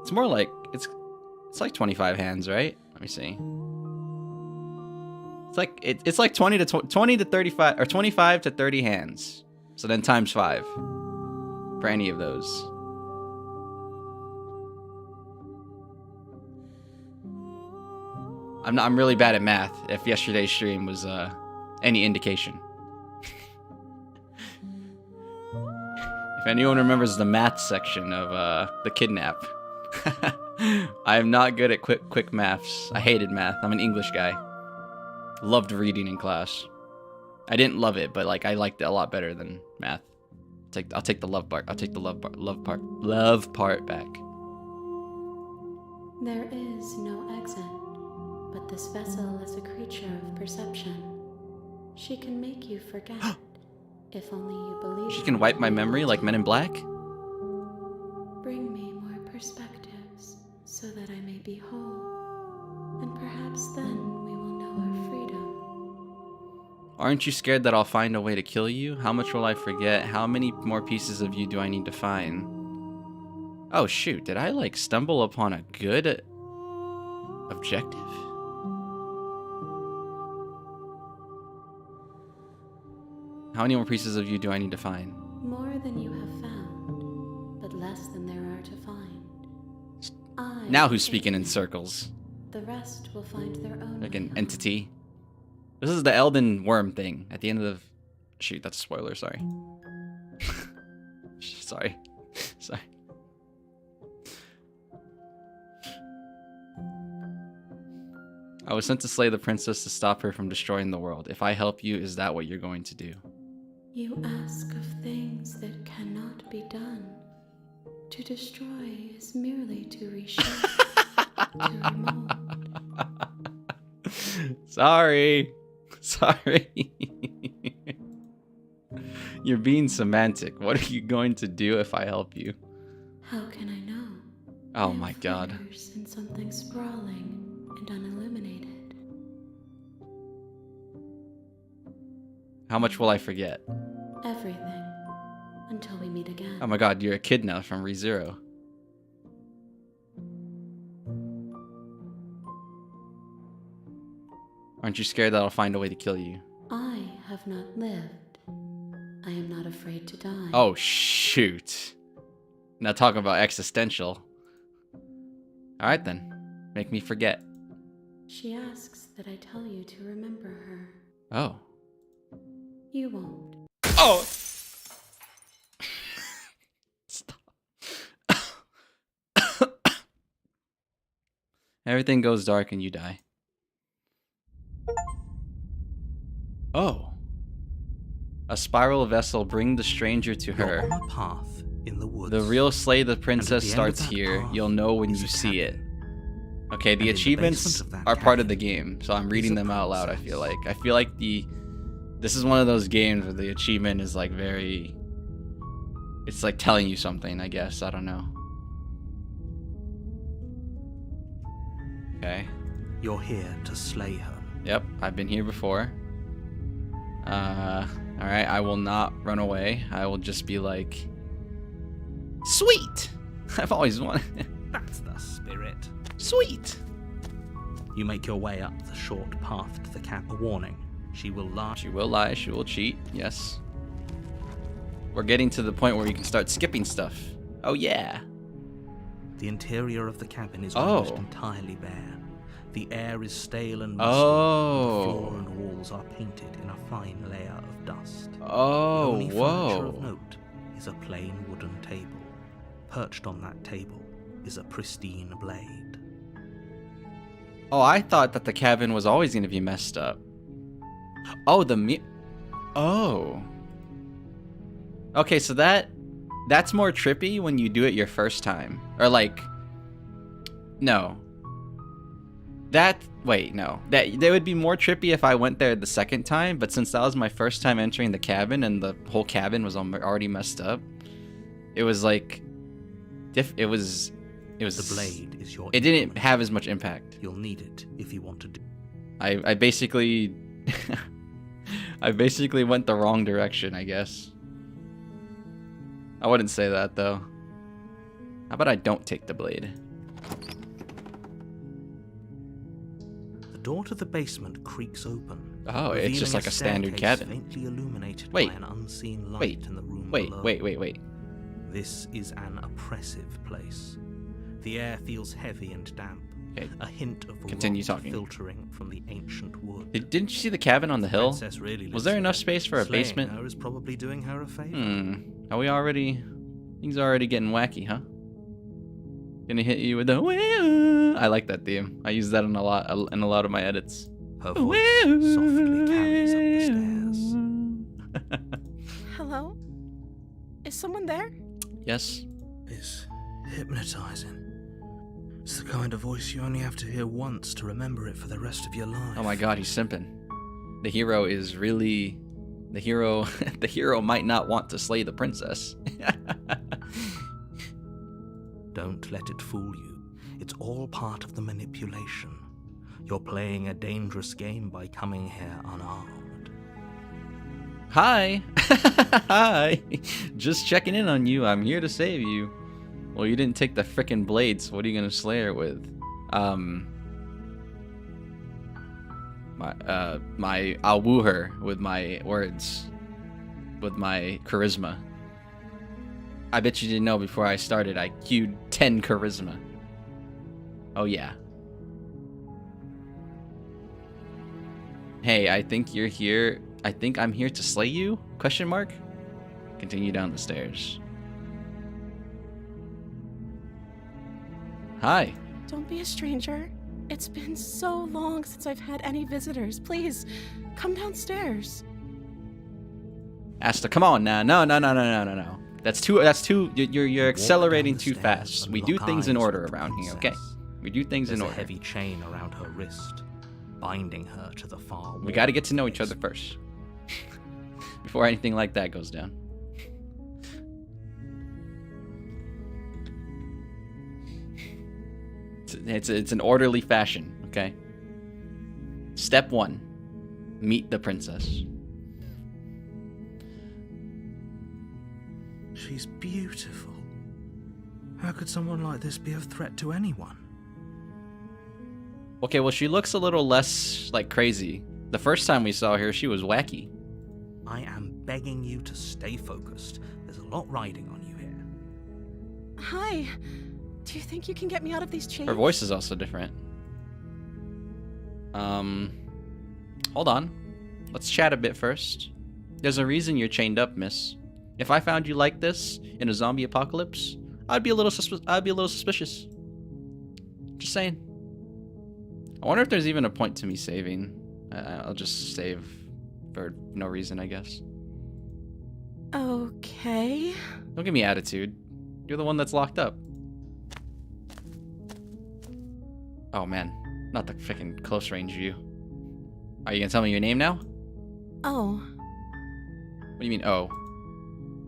It's more like it's like 25 hands, right? Let me see. It's like 20 to 35 or 25 to 30 hands. So then times 5 for any of those. I'm really bad at math. If yesterday's stream was any indication. If anyone remembers the math section of the kidnap. I am not good at quick maths. I hated math. I'm an English guy. Loved reading in class. I didn't love it, but like I liked it a lot better than math. I'll take the love part. I'll take the love part back. There is no exit, but this vessel is a creature of perception. She can make you forget, if only you believe. She can wipe my memory like Men in Black? Bring me more perspectives, so that I may be whole, and perhaps then we will know our freedom. Aren't you scared that I'll find a way to kill you? How much will I forget? How many more pieces of you do I need to find? Oh shoot, did I like stumble upon a good objective? How many more pieces of you do I need to find? More than you have found, but less than there are to find. Now who's speaking in circles? The rest will find their own Like way an home. entity? This is the Elden worm thing at the end of the... Shoot, that's a spoiler, sorry. Sorry. Sorry. I was sent to slay the princess to stop her from destroying the world. If I help you, is that what you're going to do? You ask of things that cannot be done. To destroy is merely to reshape, to remold. Sorry. Sorry. You're being semantic. What are you going to do if I help you? How can I know? Oh my god. Flickers in something sprawling and unilluminated. How much will I forget? Everything. Until we meet again. Oh my god, you're a kid now from ReZero. Aren't you scared that I'll find a way to kill you? I have not lived. I am not afraid to die. Oh shoot. Now talking about existential. Alright then. Make me forget. She asks that I tell you to remember her. Oh. You won't. Oh! Stop. Everything goes dark and you die. Oh. A spiral vessel, bring the stranger to her. You're on a path in the woods. The real slay the princess the end starts of that here. path You'll know when is you a see it. cabin. Okay, the And in the achievements basement of that are part of the cabin game, so I'm reading is a them out loud, I princess. feel like. I feel like this is one of those games where the achievement is like very... It's like telling you something, I guess. I don't know. Okay. You're here to slay her. Yep, I've been here before. Alright, I will not run away. I will just be like... Sweet! I've always wanted... That's the spirit. Sweet! You make your way up the short path to the camp. A warning. She will lie. She will lie, she will cheat, yes. We're getting to the point where we can start skipping stuff. Oh yeah! The interior of the cabin is Oh. almost entirely bare. The air is stale and musty. Oh. The floor and walls are painted in a fine layer of dust. Oh, the only furniture of whoa. note is a plain wooden table. Perched on that table is a pristine blade. Oh, I thought that the cabin was always going to be messed up. Oh, Oh. Okay, so that's more trippy when you do it your first time. Or like... No. Wait, no. That would be more trippy if I went there the second time, but since that was my first time entering the cabin and the whole cabin was already messed up, it was like... It was... The blade is your It didn't implement. have as much impact. You'll need it if you want to do. I basically... I basically went the wrong direction, I guess. I wouldn't say that, though. How about I don't take the blade? The door to the basement creaks open. Oh, it's revealing just like a standard staircase cabin. faintly illuminated Wait. by an unseen light Wait. in the room Wait, below. wait. This is an oppressive place. The air feels heavy and damp. Okay. A hint of Continue rot talking. filtering from the ancient wood. Didn't you see the cabin on the hill? Princess really Was there lives enough here. space for a Slaying basement? her is probably doing her a favor. Are we already... Things are already getting wacky, huh? Gonna hit you with the... I like that theme. I use that in a lot of my edits. Her voice softly carries up the stairs. Hello? Is someone there? Yes. It's hypnotizing. It's the kind of voice you only have to hear once to remember it for the rest of your life. Oh my god, he's simping. The hero is really... The hero... the hero might not want to slay the princess. Don't let it fool you. It's all part of the manipulation. You're playing a dangerous game by coming here unarmed. Hi! Hi! Just checking in on you. I'm here to save you. Well, you didn't take the frickin' blade, so what are you gonna slay her with? I'll woo her with my words. With my charisma. I bet you didn't know before I started, I queued 10 charisma. Oh yeah. Hey, I think you're here. I think I'm here to slay you? Question mark? Continue down the stairs. Hi. Don't be a stranger. It's been so long since I've had any visitors. Please, come downstairs. Asta, come on now. No. That's too, you're accelerating too fast. We do things in order around here, okay? We do things in order. There's a heavy chain around her wrist, binding her to the far wall. We gotta get to know each other first. Before anything like that goes down. It's an orderly fashion, okay? Step 1. Meet the princess. She's beautiful. How could someone like this be a threat to anyone? Okay, well, she looks a little less, like, crazy. The first time we saw her, she was wacky. I am begging you to stay focused. There's a lot riding on you here. Hi. Do you think you can get me out of these chains? Her voice is also different. Hold on. Let's chat a bit first. There's a reason you're chained up, miss. If I found you like this in a zombie apocalypse, I'd be a little suspicious. Just saying. I wonder if there's even a point to me saving. I'll just save for no reason, I guess. Okay. Don't give me attitude. You're the one that's locked up. Oh man, not the freaking close range view. Are you gonna tell me your name now? Oh. What do you mean, oh?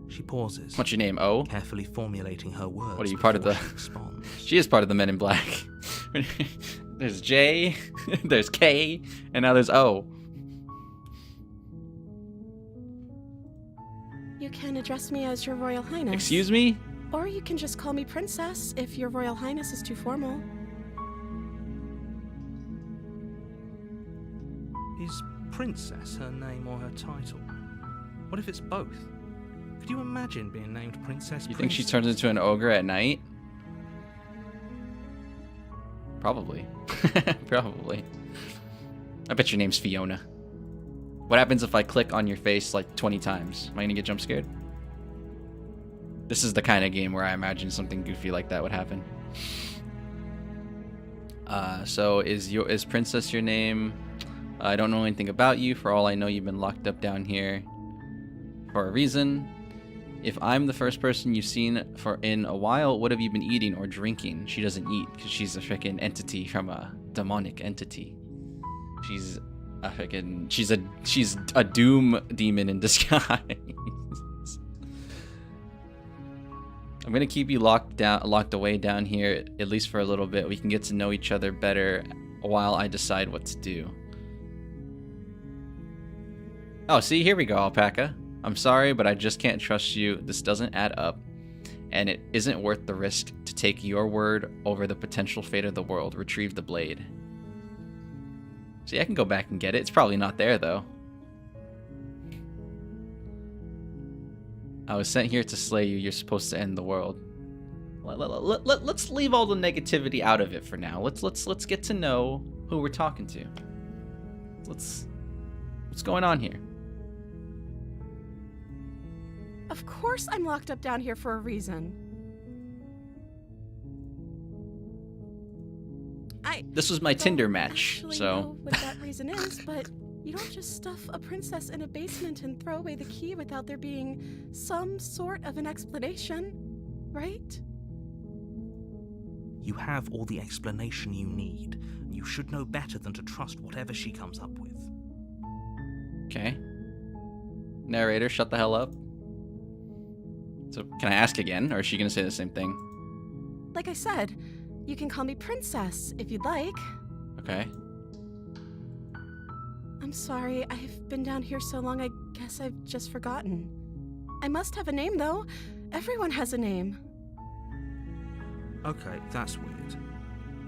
She pauses. What's your name, oh? Carefully formulating her words. What are you, part of the... She responds. She is part of the Men in Black. There's J, there's K, and now there's O. You can address me as Your Royal Highness. Excuse me? Or you can just call me Princess if Your Royal Highness is too formal. Is Princess her name or her title? What if it's both? Could you imagine being named Princess? You think she turns into an ogre at night? Probably. Probably. I bet your name's Fiona. What happens if I click on your face like 20 times? Am I gonna get jump scared? This is the kind of game where I imagine something goofy like that would happen. So is Princess your name? I don't know anything about you. For all I know, you've been locked up down here for a reason. If I'm the first person you've seen in a while, what have you been eating or drinking? She doesn't eat because she's a freaking entity from a demonic entity. She's a doom demon in disguise. I'm gonna keep you locked away down here at least for a little bit. We can get to know each other better while I decide what to do. Oh, see, here we go, Alpaca. I'm sorry, but I just can't trust you. This doesn't add up, and it isn't worth the risk to take your word over the potential fate of the world. Retrieve the blade. See, I can go back and get it. It's probably not there, though. I was sent here to slay you. You're supposed to end the world. Let's leave all the negativity out of it for now. Let's get to know who we're talking to. What's going on here? Of course I'm locked up down here for a reason. This was my Tinder match, so... I so... know what that reason is, but you don't just stuff a princess in a basement and throw away the key without there being some sort of an explanation, right? You have all the explanation you need. You should know better than to trust whatever she comes up with. Okay. Narrator, shut the hell up. So, can I ask again, or is she gonna say the same thing? Like I said, you can call me Princess if you'd like. Okay. I'm sorry, I've been down here so long I guess I've just forgotten. I must have a name, though. Everyone has a name. Okay, that's weird.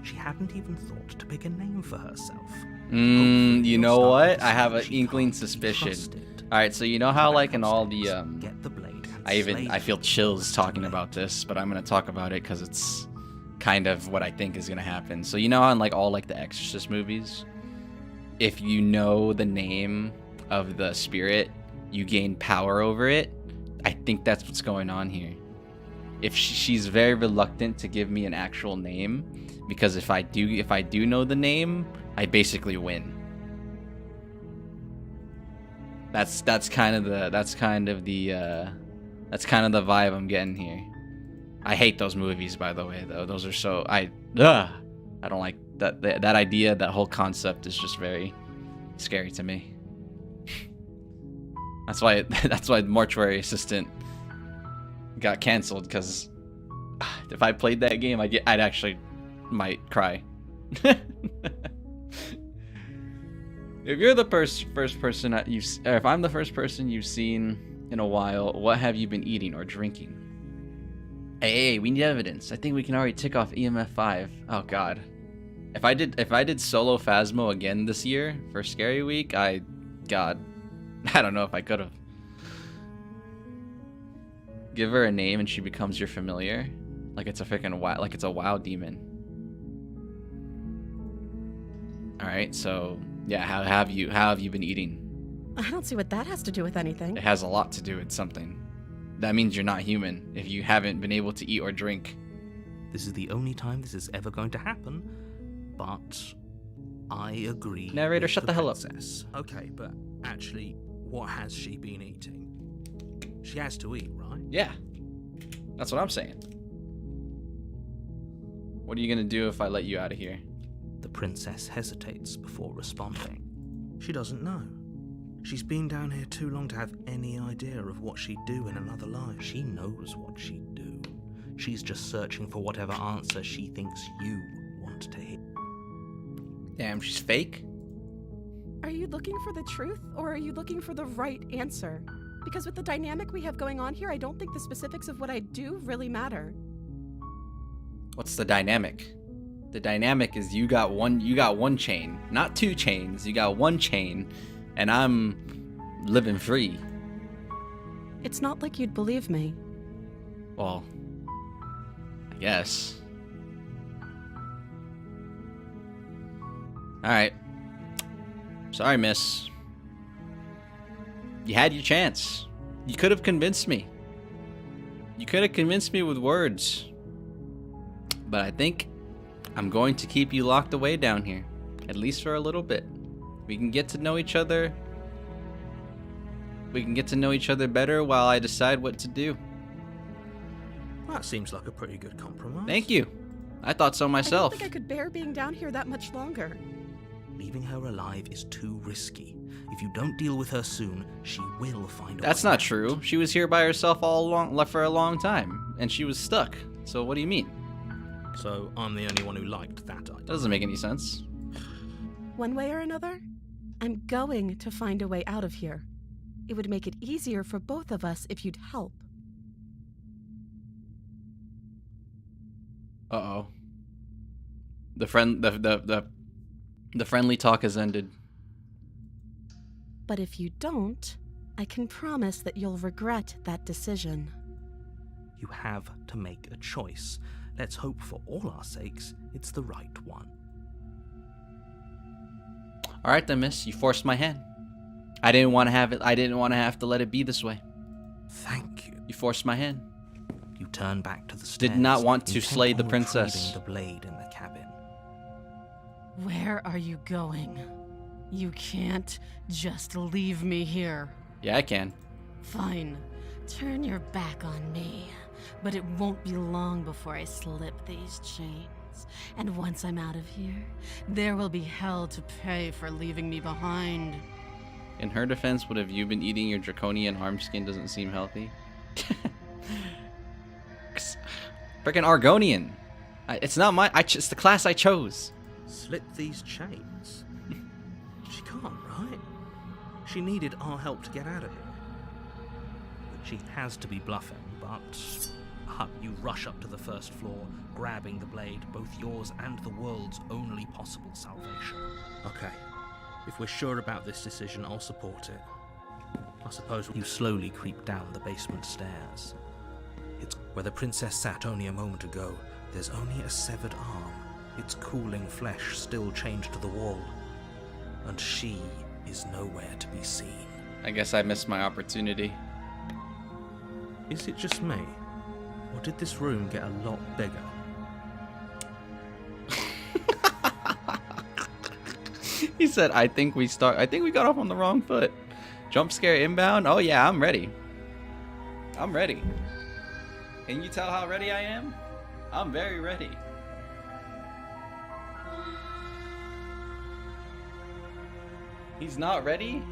She hadn't even thought to pick a name for herself. You know what? I have an inkling suspicion. Alright, so you know how like in all the Get the blade. I feel chills talking about this, but I'm gonna talk about it because it's kind of what I think is gonna happen. So you know on like all like the Exorcist movies, if you know the name of the spirit, you gain power over it. I think that's what's going on here. If she's very reluctant to give me an actual name, because if I do know the name, I basically win. That's kind of the vibe I'm getting here. I hate those movies, by the way, though. Those are so I don't like that idea. That whole concept is just very scary to me. That's why Mortuary Assistant got canceled, because if I played that game, I'd actually might cry. If you're the first person that if I'm the first person you've seen in a while, what have you been eating or drinking? Hey, we need evidence. I think we can already tick off EMF 5. Oh God. If I did solo Phasmo again this year for Scary Week, I don't know if I could have. Give her a name and she becomes your familiar, like it's a freaking like it's a WoW demon. All right, so yeah, how have you been eating? I don't see what that has to do with anything. It has a lot to do with something. That means you're not human if you haven't been able to eat or drink. This is the only time this is ever going to happen, but I agree. Narrator, with shut the hell up. princess. Okay, but actually, what has she been eating? She has to eat, right? Yeah, that's what I'm saying. What are you gonna do if I let you out of here? The princess hesitates before responding. She doesn't know. She's been down here too long to have any idea of what she'd do in another life. She knows what she'd do. She's just searching for whatever answer she thinks you want to hear. Damn, she's fake? Are you looking for the truth, or are you looking for the right answer? Because with the dynamic we have going on here, I don't think the specifics of what I do really matter. What's the dynamic? The dynamic is you got one chain, not two chains. You got one chain, and I'm living free. It's not like you'd believe me. Well, I guess. Alright. Sorry, miss. You had your chance. You could have convinced me. You could have convinced me with words. But I think I'm going to keep you locked away down here. At least for a little bit. We can get to know each other. We can get to know each other better while I decide what to do. That seems like a pretty good compromise. Thank you. I thought so myself. I don't think I could bear being down here that much longer. Leaving her alive is too risky. If you don't deal with her soon, she will find a way That's not out. true. She was here by herself all along, left for a long time, and she was stuck. So what do you mean? So I'm the only one who liked that idea. That doesn't make any sense. One way or another, I'm going to find a way out of here. It would make it easier for both of us if you'd help. Uh-oh. The friendly talk has ended. But if you don't, I can promise that you'll regret that decision. You have to make a choice. Let's hope for all our sakes it's the right one. All right then, miss. You forced my hand. I didn't want to have it. I didn't want to have to let it be this way. Thank you. You forced my hand. You turn back to the stairs. Did not want to intent slay the on princess. retrieving the blade in the cabin. Where are you going? You can't just leave me here. Yeah, I can. Fine. Turn your back on me. But it won't be long before I slip these chains. And once I'm out of here, there will be hell to pay for leaving me behind. In her defense, what have you been eating? Your draconian arm skin doesn't seem healthy. Freaking Argonian. It's not my. It's the class I chose. Slip these chains? She can't, right? She needed our help to get out of here. She has to be bluffing, but you rush up to the first floor, grabbing the blade, both yours and the world's only possible salvation. Okay, if we're sure about this decision, I'll support it. I suppose you slowly creep down the basement stairs. It's where the princess sat only a moment ago. There's only a severed arm, its cooling flesh still chained to the wall. and she is nowhere to be seen. I guess I missed my opportunity. Is it just me, or did this room get a lot bigger? He said, I think we got off on the wrong foot. Jump scare inbound? Oh yeah, I'm ready. I'm ready. Can you tell how ready I am? I'm very ready. He's not ready?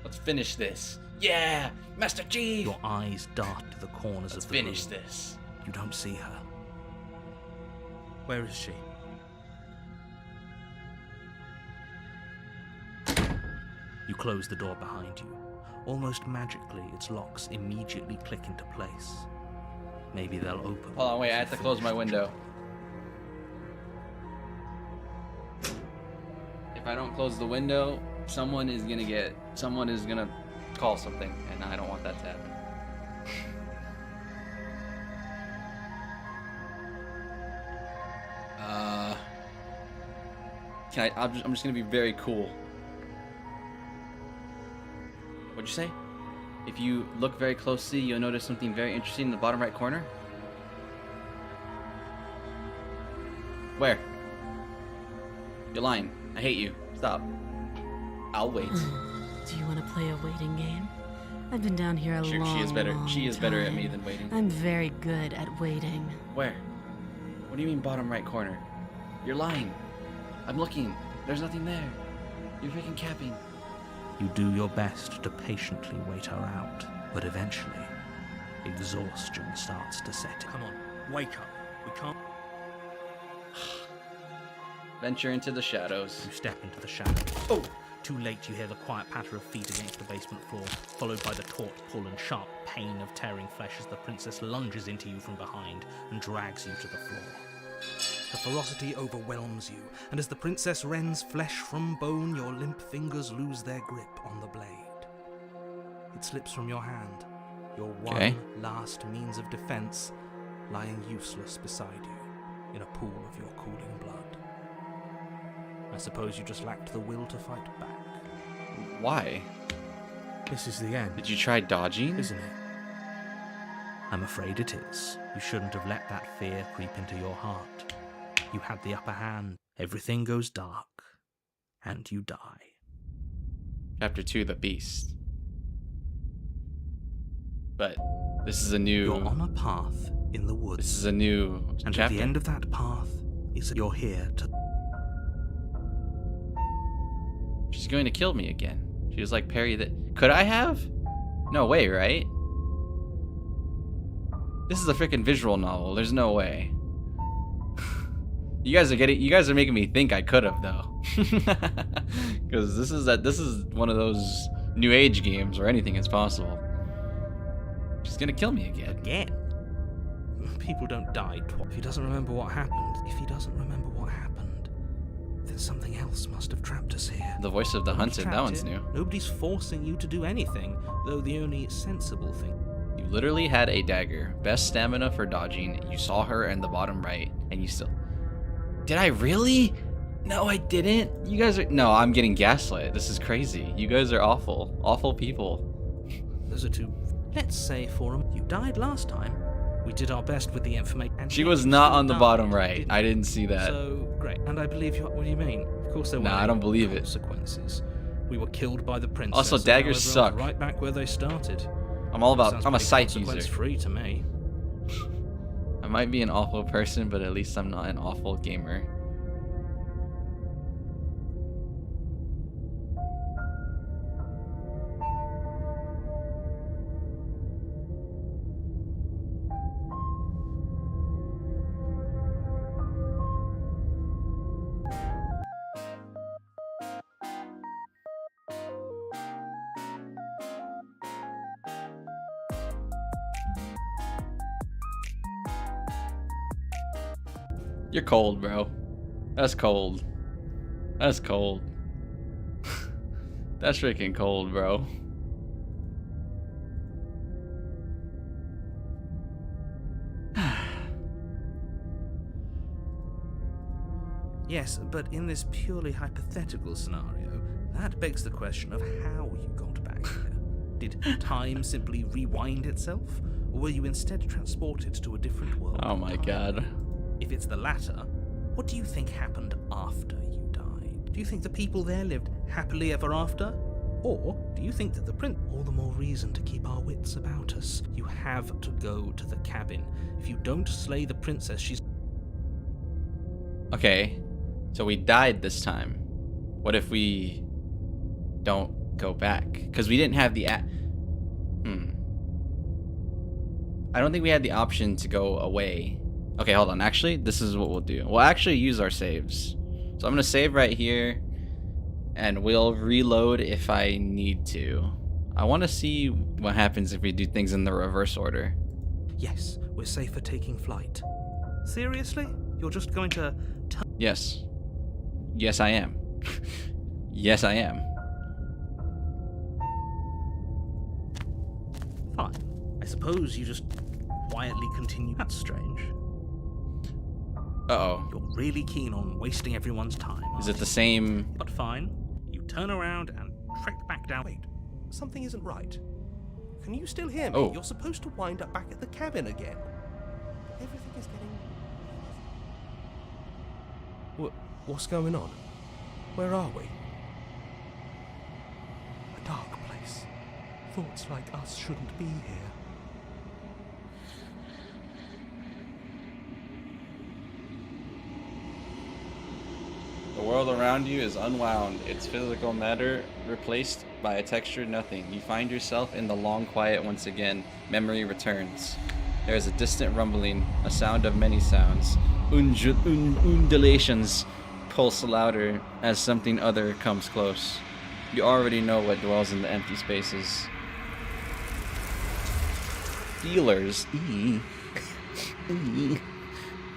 Let's finish this. Yeah! Master Chief! Your eyes dart to the corners Let's of the room. finish this. You don't see her. Where is she? You close the door behind you. Almost magically, its locks immediately click into place. Maybe they'll open. Hold on, wait, I have to close my window. If I don't close the window, someone is gonna call something, and I don't want that to happen. I'm just gonna be very cool. What'd you say? If you look very closely, you'll notice something very interesting in the bottom right corner. Where? You're lying. I hate you. Stop. I'll wait. Do you want to play a waiting game? I've been down here a Sure, long, she is better. long She is better at time. me than waiting. I'm very good at waiting. Where? What do you mean bottom right corner? You're lying. I'm looking. There's nothing there. You're freaking capping. You do your best to patiently wait her out, but eventually, exhaustion starts to set in. Come on, wake up. We can't. Venture into the shadows. You step into the shadows. Oh! Too late, you hear the quiet patter of feet against the basement floor, followed by the taut pull and sharp pain of tearing flesh as the princess lunges into you from behind and drags you to the floor. The ferocity overwhelms you, and as the princess rends flesh from bone, your limp fingers lose their grip on the blade. It slips from your hand, your one last means of defense lying useless beside you in a pool of your cooling blood. I suppose you just lacked the will to fight back. Why? This is the end, Did you try dodging? isn't it? I'm afraid it is. You shouldn't have let that fear creep into your heart. You had the upper hand. Everything goes dark, and you die. Chapter 2, The Beast. But this is a new... You're on a path in the woods. This is a new and chapter. at the end of that path is you're here to... She's going to kill me again. She was like, Perry, that... Could I have? No way, right? This is a freaking visual novel. There's no way. You guys are making me think I could have, though. Because this is one of those new age games where anything is possible. She's gonna kill me again. Again? People don't die twice. If he doesn't remember what happened, then something else must have trapped us here. The voice of the Nobody's hunted, that trapped one's here. new. Nobody's forcing you to do anything, though the only sensible thing... You literally had a dagger. Best stamina for dodging. You saw her in the bottom right, and you still... Did I really? No, I didn't. You guys are... No, I'm getting gaslit. This is crazy. You guys are awful. Awful people. Those are two... Let's say for him, you died last time. We did our best with the information. And She yet was you not still on the died, bottom right. didn't I you? didn't see that. So, great. And I believe you... What do you mean? Of course there were Nah, I don't believe it. consequences. We were killed by the princess. Also, and now daggers everyone's suck. Right back where they started. I'm all about... Sounds I'm a pretty scythe user. consequence-free to me. I might be an awful person, but at least I'm not an awful gamer. You're cold, bro. That's cold. That's cold. That's freaking cold, bro. Yes, but in this purely hypothetical scenario, that begs the question of how you got back here. Did time simply rewind itself, or were you instead transported to a different world? Oh my god. If it's the latter, what do you think happened after you died? Do you think the people there lived happily ever after? Or do you think that the prince... All the more reason to keep our wits about us. You have to go to the cabin. If you don't slay the princess, she's... Okay, so we died this time. What if we don't go back? Because we didn't have the... I don't think we had the option to go away. Okay, hold on. Actually, this is what we'll do. We'll actually use our saves. So I'm going to save right here. And we'll reload if I need to. I want to see what happens if we do things in the reverse order. Yes, we're safe for taking flight. Seriously? You're just going to... Yes. Yes, I am. Yes, I am. Fine. I suppose you just quietly continue. That's strange. Uh-oh. You're really keen on wasting everyone's time. Is it the same... But fine. You turn around and trek back down. Wait, something isn't right. Can you still hear me? Oh. You're supposed to wind up back at the cabin again. Everything is getting... What's going on? Where are we? A dark place. Thoughts like us shouldn't be here. The world around you is unwound, its physical matter replaced by a textured nothing. You find yourself in the long quiet once again. Memory returns. There is a distant rumbling, a sound of many sounds. Undulations pulse louder as something other comes close. You already know what dwells in the empty spaces. Feelers.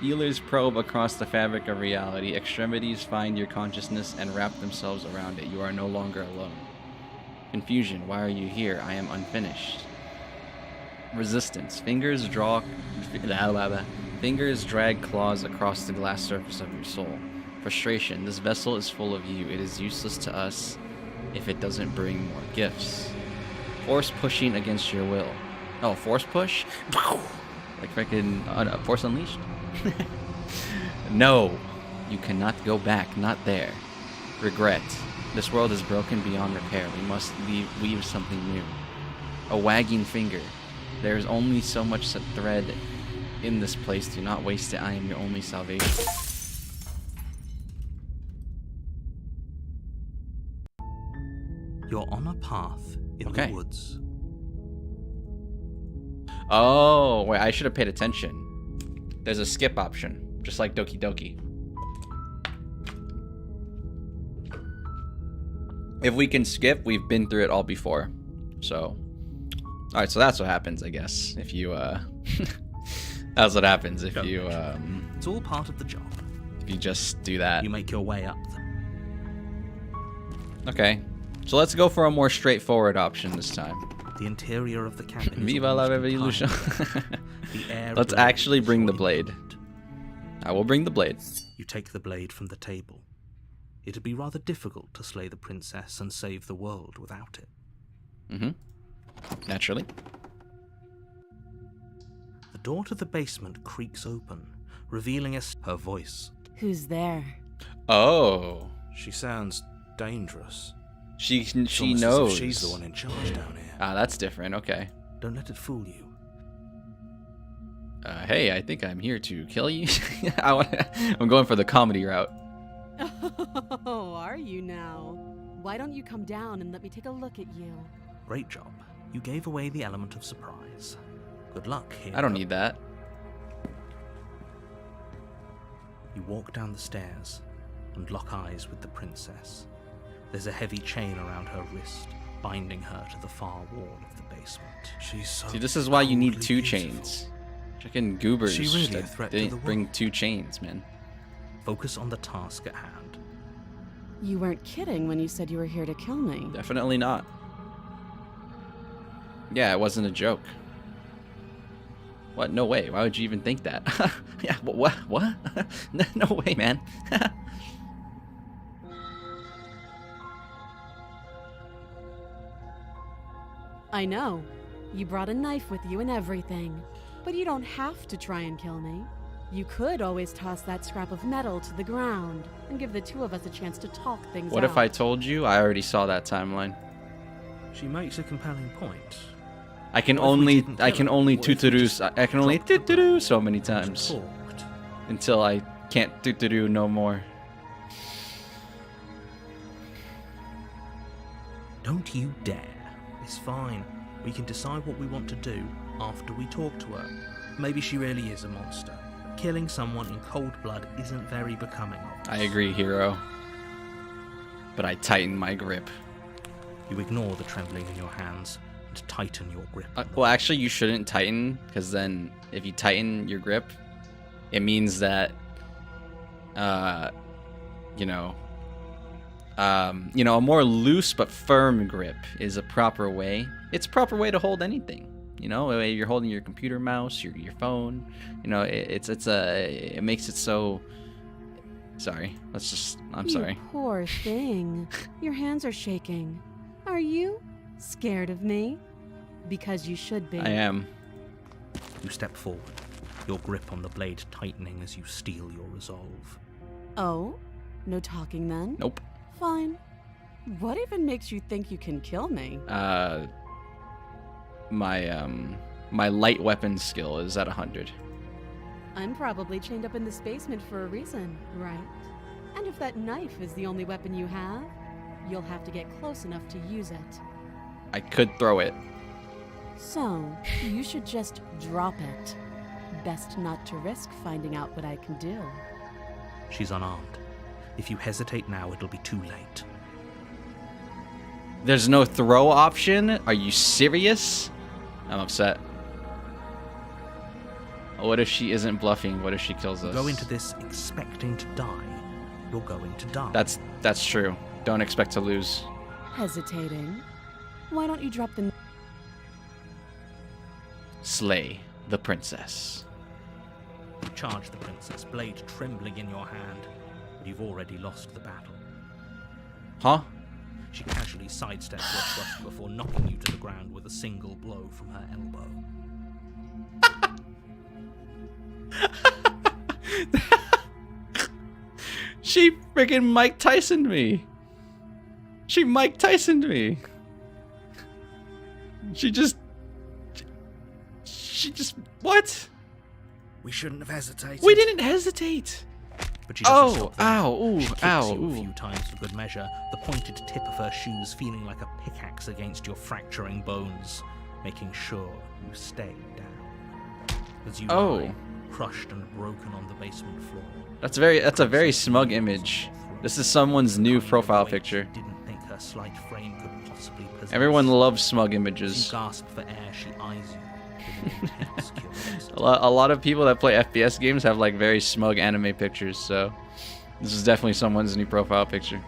Feelers probe across the fabric of reality. Extremities find your consciousness and wrap themselves around it. You are no longer alone. Confusion. Why are you here? I am unfinished. Resistance. Fingers drag claws across the glass surface of your soul. Frustration. This vessel is full of you. It is useless to us if it doesn't bring more gifts. Force pushing against your will. Oh, force push? Like freaking Force Unleashed? No, you cannot go back, not there. Regret. This world is broken beyond repair. We must weave something new. A wagging finger. There is only so much thread in this place. Do not waste it. I am your only salvation. You're on a path in the woods. Oh, wait, I should have paid attention. There's a skip option, just like Doki Doki. If we can skip, we've been through it all before. So, alright, so that's what happens, I guess. If you, that's what happens if you, It's all part of the job. If you just do that. You make your way up. Okay, so let's go for a more straightforward option this time. The interior of the cabin. Viva la revolution. Let's actually bring the blade. I will bring the blade. You take the blade from the table. It'd be rather difficult to slay the princess and save the world without it. Naturally. The door to the basement creaks open, revealing her voice. Who's there? Oh. She sounds dangerous. She It's knows. as if she's the one in charge down here. Ah, that's different. Okay. Don't let it fool you. Hey, I think I'm here to kill you. I'm going for the comedy route. Oh, are you now? Why don't you come down and let me take a look at you? Great job. You gave away the element of surprise. Good luck here. I don't need that. You walk down the stairs and lock eyes with the princess. There's a heavy chain around her wrist, binding her to the far wall of the basement. She's so See, this is why you need two beautiful. chains. Chicken goobers She really a that threat to didn't the bring world. 2 chains, man. Focus on the task at hand. You weren't kidding when you said you were here to kill me. Definitely not. Yeah, it wasn't a joke. What? No way. Why would you even think that? Yeah, what? What? No way, man. I know. You brought a knife with you and everything. But you don't have to try and kill me. You could always toss that scrap of metal to the ground and give the two of us a chance to talk things out. What if I told you I already saw that timeline? She makes a compelling point. I can only tuturoo so many times Talked. until I can't tuturoo no more. Don't you dare. It's fine. We can decide what we want to do after we talk to her. Maybe she really is a monster. Killing someone in cold blood isn't very becoming of us. I agree, hero. But I tighten my grip. You ignore the trembling in your hands and tighten your grip. Well, actually, you shouldn't tighten, because then if you tighten your grip, it means that, a more loose but firm grip is a proper way. It's a proper way to hold anything. You know, you're holding your computer mouse, your phone. You know, it makes it so. Sorry, I'm sorry. You poor thing. Your hands are shaking. Are you scared of me? Because you should be. I am. You step forward, your grip on the blade tightening as you steel your resolve. Oh? No talking then? Nope. Fine. What even makes you think you can kill me? My light weapon skill is at 100. I'm probably chained up in this basement for a reason, right? And if that knife is the only weapon you have, you'll have to get close enough to use it. I could throw it. So, you should just drop it. Best not to risk finding out what I can do. She's unarmed. If you hesitate now, it'll be too late. There's no throw option? Are you serious? I'm upset. What if she isn't bluffing? What if she kills us? Go into this expecting to die. You're going to die. That's true. Don't expect to lose. Hesitating? Why don't you drop the... Slay the princess. You charge the princess, blade trembling in your hand, but you've already lost the battle. Huh? She casually sidesteps your thrust before knocking you to the ground with a single blow from her elbow. She freaking Mike Tyson'd me. She Mike Tyson'd me. She just what? We shouldn't have hesitated. We didn't hesitate. But she doesn't stop there. Ow, ooh, She kicks ow, you a ooh. few times for good measure, the pointed tip of her shoes feeling like a pickaxe against your fracturing bones, making sure you stay down. As you lie, crushed and broken on the basement floor. That's a very smug image. This is someone's new profile picture. Didn't think her slight frame could possibly possess. Everyone loves smug As images. you gasp for air, she eyes you with an intense curiosity. A lot of people that play FPS games have like very smug anime pictures, so this is definitely someone's new profile picture.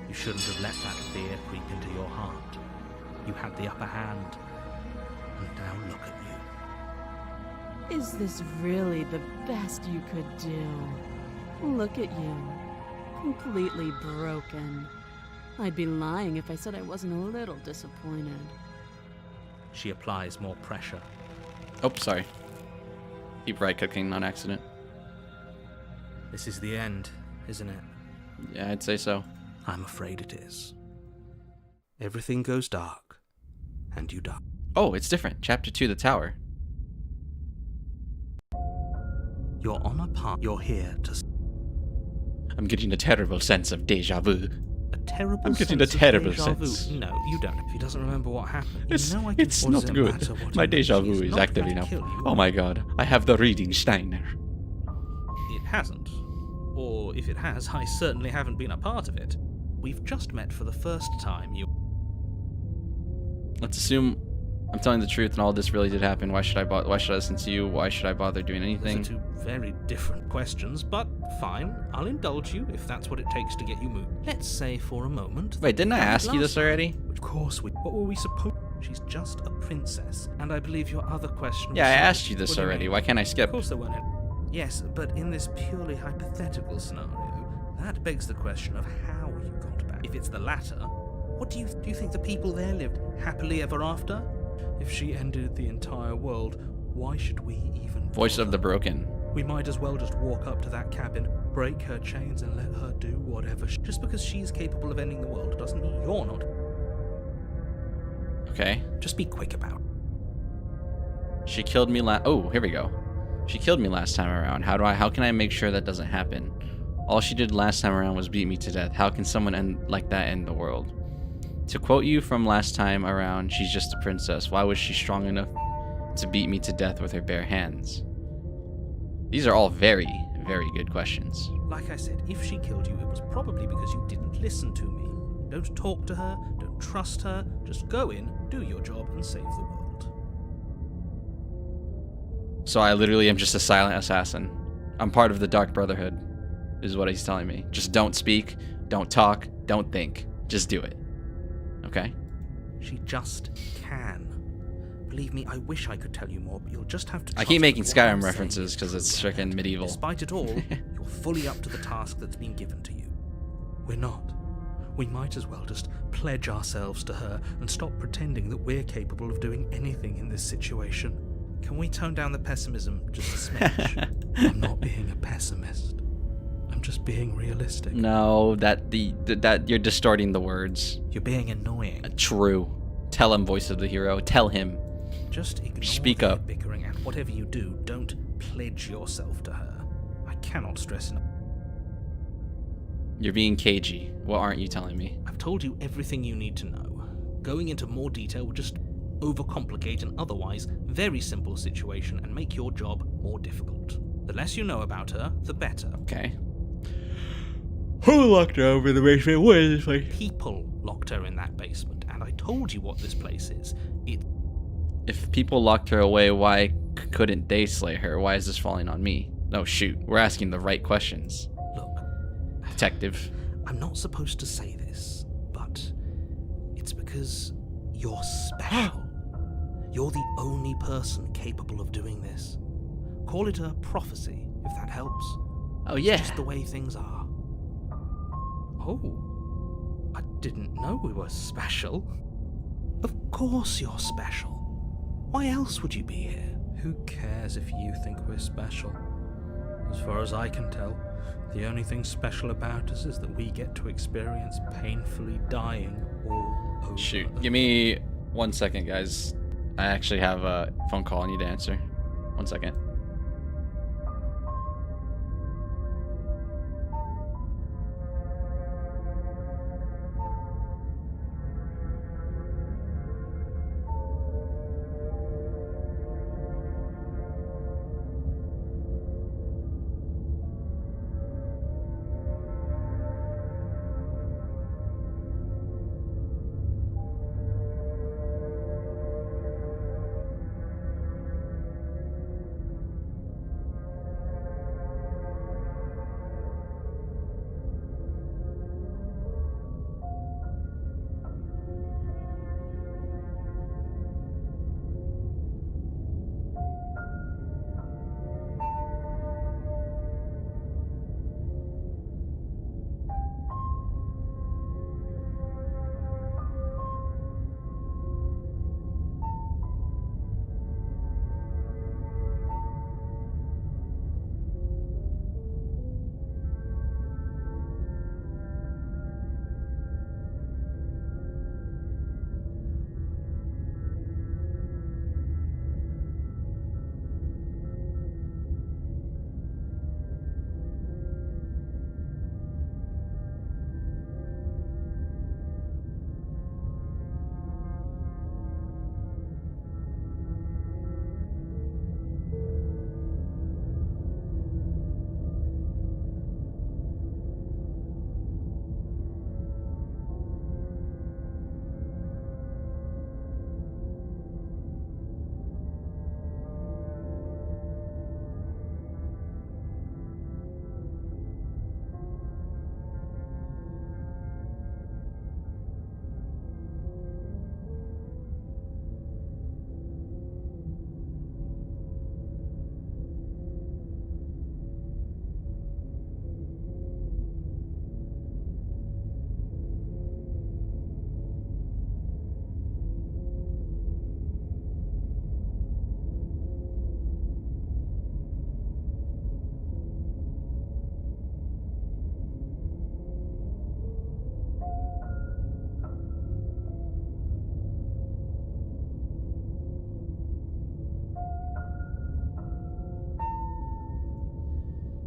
You shouldn't have let that fear creep into your heart. You had the upper hand. And now look at you. Is this really the best you could do? Look at you. Completely broken. I'd be lying if I said I wasn't a little disappointed. She applies more pressure. Oh, sorry. Keep right clicking on accident. This is the end, isn't it? Yeah, I'd say so. I'm afraid it is. Everything goes dark, and you die. Oh, it's different. Chapter 2, the tower. You're on a path. You're here to... I'm getting a terrible sense of deja vu. A terrible I'm getting sense a terrible of deja vu. sense. No, you don't. If he doesn't remember what happened, It's you know I can... it's What not does it good. matter what My it deja is? vu He's is not activating going to now. kill you. Oh my god, I have the reading Steiner. It hasn't. Or if it has, I certainly haven't been a part of it. We've just met for the first time. Let's assume I'm telling the truth and all this really did happen. Why should I listen to you? Why should I bother doing Those anything? are two very different questions, but fine. I'll indulge you if that's what it takes to get you moved. Let's say for a moment... Wait, didn't I that ask you last this already? time, of course we... What were we supposed... She's just a princess. And I believe your other question Yeah, I was... asked you this What do you already. mean? Why can't I Of skip? course there weren't any. Yes, but in this purely hypothetical scenario, that begs the question of how you got back. If it's the latter, what do you think the people there lived happily ever after? If she ended the entire world, why should we even Voice of bother? the broken. We might as well just walk up to that cabin, break her chains, and let her do whatever she... Just because she's capable of ending the world doesn't mean you're not. Okay. Just be quick about it. She killed me Oh, here we go. She killed me last time around. How can I make sure that doesn't happen? All she did last time around was beat me to death. How can someone end like that in the world? To quote you from last time around, she's just a princess. Why was she strong enough to beat me to death with her bare hands? These are all very, very good questions. Like I said, if she killed you, it was probably because you didn't listen to me. Don't talk to her, don't trust her, just go in, do your job, and save the world. So I literally am just a silent assassin. I'm part of the Dark Brotherhood, is what he's telling me. Just don't speak, don't talk, don't think. Just do it. Okay? She just can. Believe me, I wish I could tell you more, but you'll just have to I trust keep making that what I'm Skyrim saying references is because true, it's and freaking medieval. Despite it all, you're fully up to the task that's been given to you. We're not. We might as well just pledge ourselves to her and stop pretending that we're capable of doing anything in this situation. Can we tone down the pessimism just a smidge? I'm not being a pessimist. I'm just being realistic. No, that you're distorting the words. You're being annoying. True. Tell him, voice of the hero. Tell him. Just ignore Speak their up. bickering, and whatever you do, don't pledge yourself to her. I cannot stress enough. You're being cagey. What aren't you telling me? I've told you everything you need to know. Going into more detail would just overcomplicate an otherwise very simple situation and make your job more difficult. The less you know about her, the better. Okay. Who locked her over in the basement? What is this place? People locked her in that basement, and I told you what this place is. If people locked her away, why couldn't they slay her? Why is this falling on me? No, shoot. We're asking the right questions. Look, Detective. I'm not supposed to say this, but it's because you're special. You're the only person capable of doing this. Call it a prophecy, if that helps. Oh, yeah. It's just the way things are. Oh, I didn't know we were special. Of course you're special. Why else would you be here? Who cares if you think we're special? As far as I can tell, the only thing special about us is that we get to experience painfully dying all over. Shoot. Give me 1 second, guys. I actually have a phone call I need to answer. 1 second.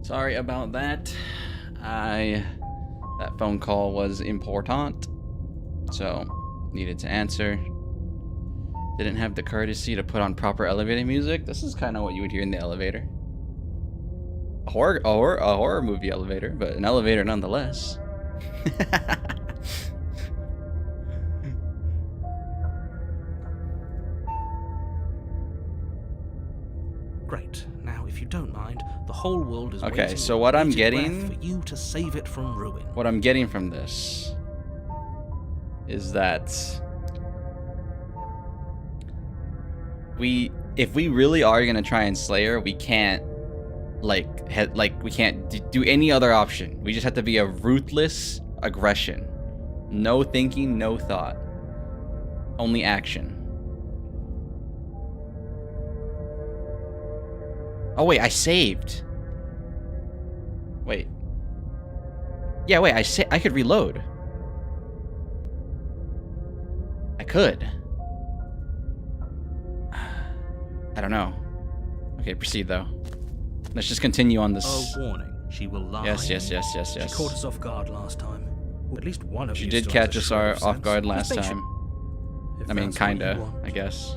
Sorry about that. That phone call was important, so needed to answer. Didn't have the courtesy to put on proper elevator music. This is kind of what you would hear in the elevator. A horror movie elevator, but an elevator nonetheless. Great. Now, if you don't mind, the whole world is Okay, waiting so with what I'm bated getting- breath for you to save it from ruin. What I'm getting from this is that if we really are gonna try and slay her, we can't we can't do any other option. We just have to be a ruthless aggression. No thinking, no thought. Only action. Oh wait, I saved. Wait. Yeah, wait, I could reload. I could. I don't know. Okay, proceed though. Let's just continue on this. A warning. She will lie. Yes. She caught us off guard last time. At least one of She you did still catch has a us shred of off sense. guard Just last make sure- time. if I mean, that's what you kinda, want. I guess.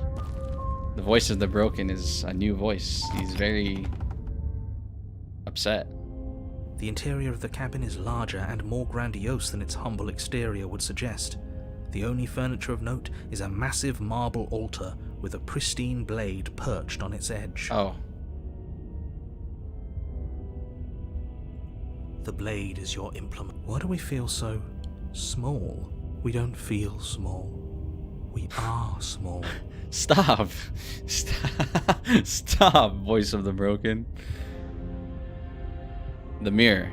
The voice of the broken is a new voice. He's very upset. The interior of the cabin is larger and more grandiose than its humble exterior would suggest. The only furniture of note is a massive marble altar with a pristine blade perched on its edge. Oh. The blade is your implement. Why do we feel so small? We don't feel small. We are small. Stop. Stop, voice of the broken. The mirror.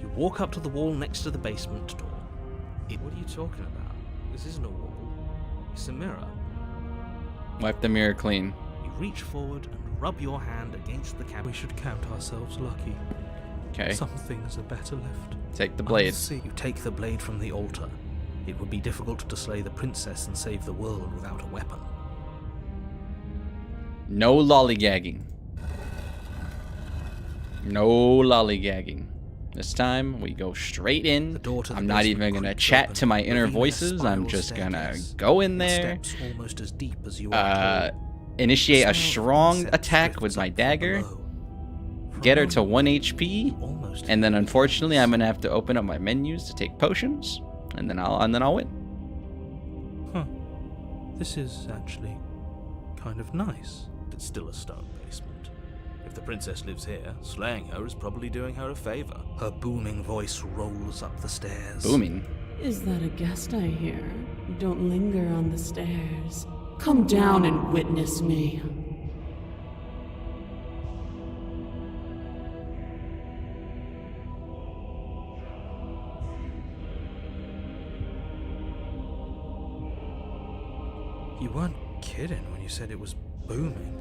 You walk up to the wall next to the basement door. What are you talking about? This isn't a wall. It's a mirror. Wipe the mirror clean. You reach forward and rub your hand against the cabin. We should count ourselves lucky. Okay. Some things are better left. Take the blade. See, you take the blade from the altar. It would be difficult to slay the princess and save the world without a weapon. No lollygagging. No lollygagging. This time we go straight in. The door to the I'm not even basement gonna creaks chat open, to my inner revealing a voices. I'm spiral just gonna staircase. go in With there. Steps almost as deep as you are tall. Initiate a Sound strong insects attack drifts with my up from dagger. below. For Get a her to moment, 1 HP. you almost And then feel unfortunately peace. I'm gonna have to open up my menus to take potions. And then I'll win. Huh. This is actually kind of nice. It's still a stone basement. If the princess lives here, slaying her is probably doing her a favor. Her booming voice rolls up the stairs. Booming. Is that a guest I hear? Don't linger on the stairs. Come down and witness me. You weren't kidding when you said it was booming.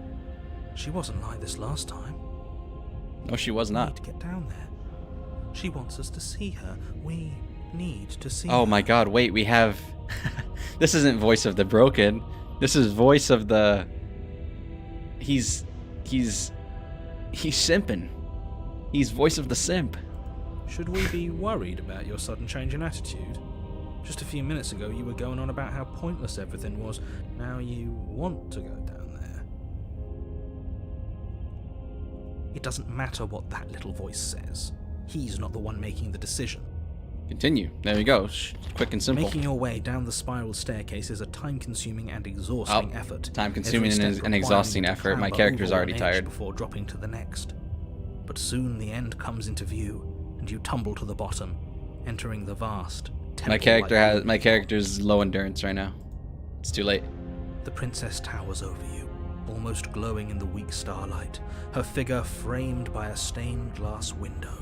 She wasn't like this last time. No, she was We not. need to get down there. She wants us to see her. We need to see Oh her. my god, wait, we have... This isn't voice of the broken. This is voice of the... He's simping. He's voice of the simp. Should we be worried about your sudden change in attitude? Just a few minutes ago you were going on about how pointless everything was. Now you want to go down there. It doesn't matter what that little voice says. He's not the one making the decision. Continue. There we go. Quick and simple. Making your way down the spiral staircase is a time-consuming and exhausting effort. Time-consuming Every and step an requiring exhausting you to effort. My clamber character's over already an edge tired. before dropping to the next. But soon the end comes into view, and you tumble to the bottom, entering the vast My temple-like character's low endurance right now. It's too late. The princess towers over you, almost glowing in the weak starlight, her figure framed by a stained glass window.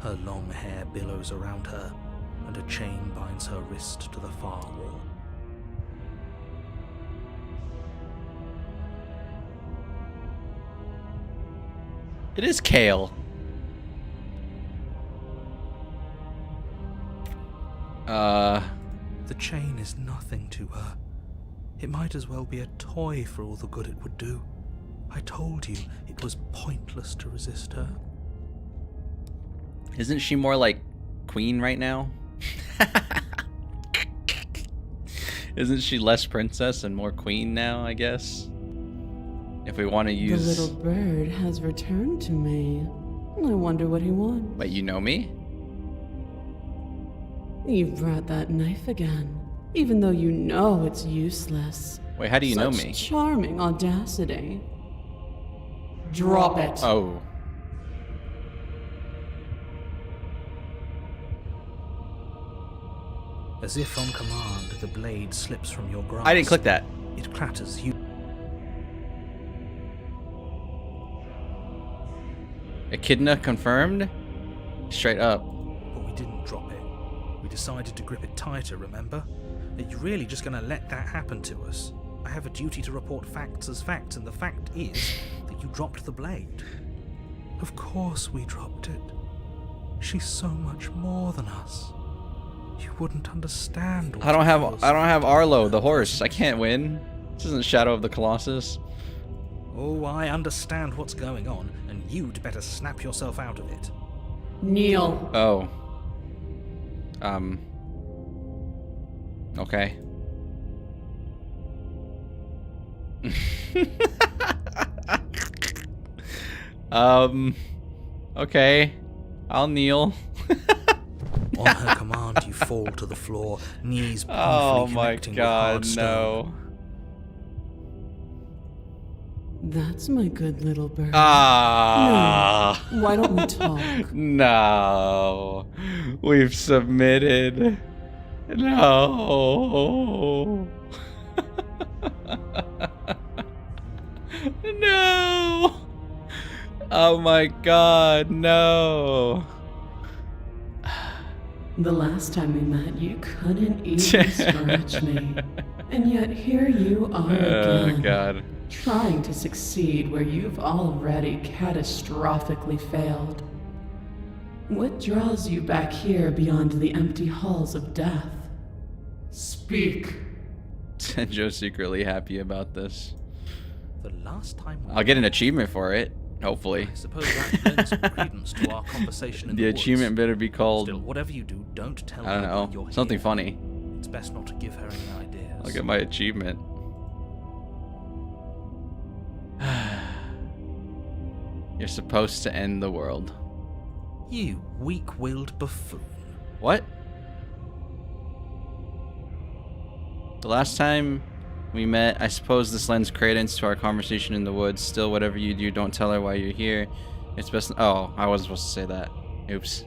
Her long hair billows around her, and a chain binds her wrist to the far wall. It is Kale. The chain is nothing to her. It might as well be a toy for all the good it would do. I told you it was pointless to resist her. Isn't she more like queen right now? Isn't she less princess and more queen now, I guess? If we want to use... The little bird has returned to me. I wonder what he wants. Wait, you know me? You brought that knife again, even though you know it's useless. Wait, how do you know Such me? Charming audacity. Drop it. Oh. As if on command, the blade slips from your grasp. I didn't click that. It clatters you. Echidna confirmed? Straight up. But we didn't drop it. We decided to grip it tighter, remember? Are you really just going to let that happen to us? I have a duty to report facts as facts, and the fact is that you dropped the blade. Of course we dropped it. She's so much more than us. You wouldn't understand. I don't have Arlo, the horse. I can't win. This isn't Shadow of the Colossus. Oh, I understand what's going on, and you'd better snap yourself out of it. Kneel. Oh. Okay. Okay. I'll kneel. On her command, you fall to the floor, knees Oh painfully my connecting with god, hard stone. no. That's my good little bird. Ah. No. Why don't we talk? No. We've submitted. No. No. Oh my god, no. The last time we met, you couldn't even scratch me. And yet here you are Oh again. god. Trying to succeed where you've already catastrophically failed. What draws you back here beyond the empty halls of death? Speak. Senjo's secretly happy about this. The last time we I'll get an achievement for it, hopefully. I suppose that lends some credence to our conversation in The the achievement better be called, Still, whatever you do, don't tell I don't her know, why you're something here. funny. It's best not to give her any ideas. I'll get my achievement. You're supposed to end the world. You weak-willed buffoon. What? The last time we met, I suppose this lends credence to our conversation in the woods. Still, whatever you do, don't tell her why you're here. It's best. Oh, I wasn't supposed to say that. Oops.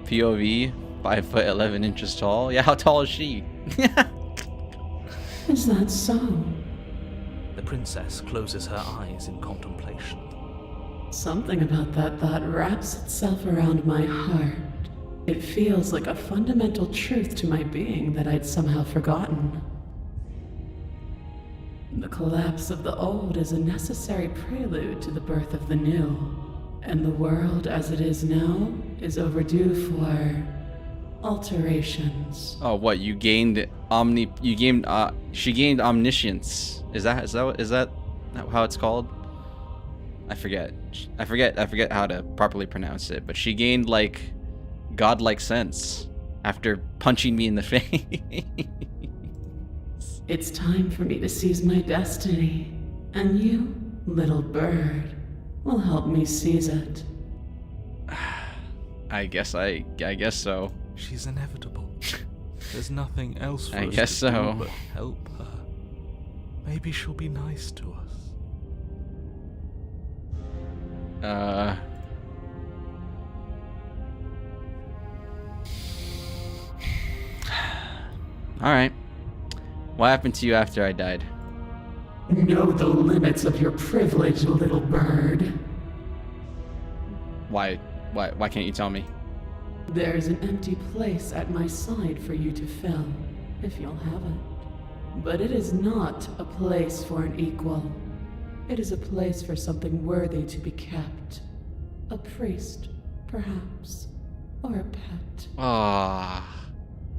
POV, 5'11" tall. Yeah, how tall is she? Is that so? The princess closes her eyes in contemplation. Something about that thought wraps itself around my heart. It feels like a fundamental truth to my being that I'd somehow forgotten. The collapse of the old is a necessary prelude to the birth of the new, and the world as it is now is overdue for alterations. Oh, what? You gained she gained omniscience. Is that how it's called? I forget how to properly pronounce it, but she gained like godlike sense after punching me in the face. It's time for me to seize my destiny, and you, little bird, will help me seize it. I guess so. She's inevitable. There's nothing else for I us guess to do so. but help her. Maybe she'll be nice to us. Alright. What happened to you after I died? Know the limits of your privilege, little bird. Why can't you tell me? There's an empty place at my side for you to fill, if you'll have it. But it is not a place for an equal. It is a place for something worthy to be kept. A priest, perhaps, or a pet.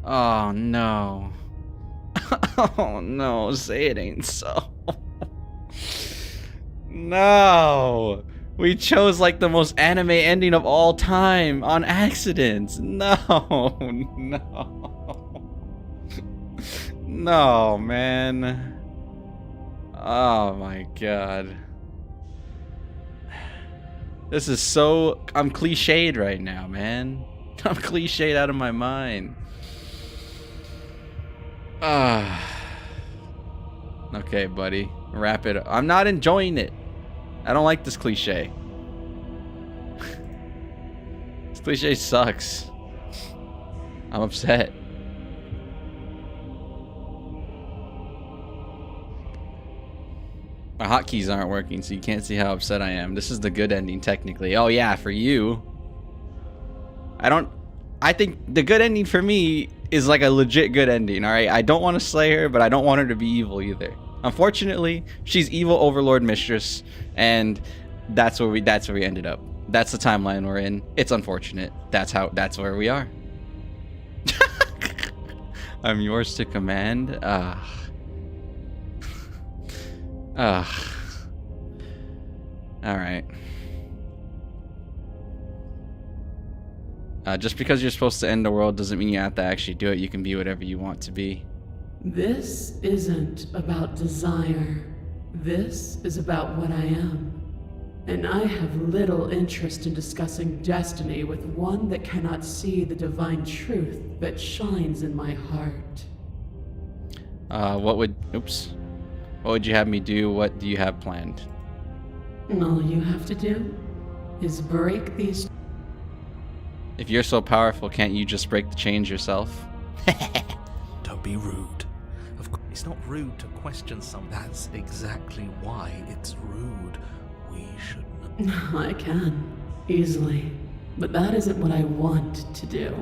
Oh no. Oh no, say it ain't so. No! We chose like the most anime ending of all time on accident. No, no. No, man. Oh my god. This is so... I'm cliched right now, man. I'm cliched out of my mind. Okay, buddy. Wrap it up. I'm not enjoying it. I don't like this cliche. This cliche sucks. I'm upset. My hotkeys aren't working, so you can't see how upset I am. This is the good ending, technically. Oh yeah, for you. I think the good ending for me is like a legit good ending, alright? I don't want to slay her, but I don't want her to be evil either. Unfortunately, she's evil overlord mistress, and that's where we ended up. That's the timeline we're in. It's unfortunate. That's where we are. I'm yours to command. Alright. Just because you're supposed to end the world doesn't mean you have to actually do it. You can be whatever you want to be. This isn't about desire. This is about what I am. And I have little interest in discussing destiny with one that cannot see the divine truth that shines in my heart. What would you have me do? What do you have planned? All you have to do is break these... If you're so powerful, can't you just break the chains yourself? Don't be rude. Of course, it's not rude to question something. That's exactly why it's rude. We shouldn't. I can, easily. But that isn't what I want to do.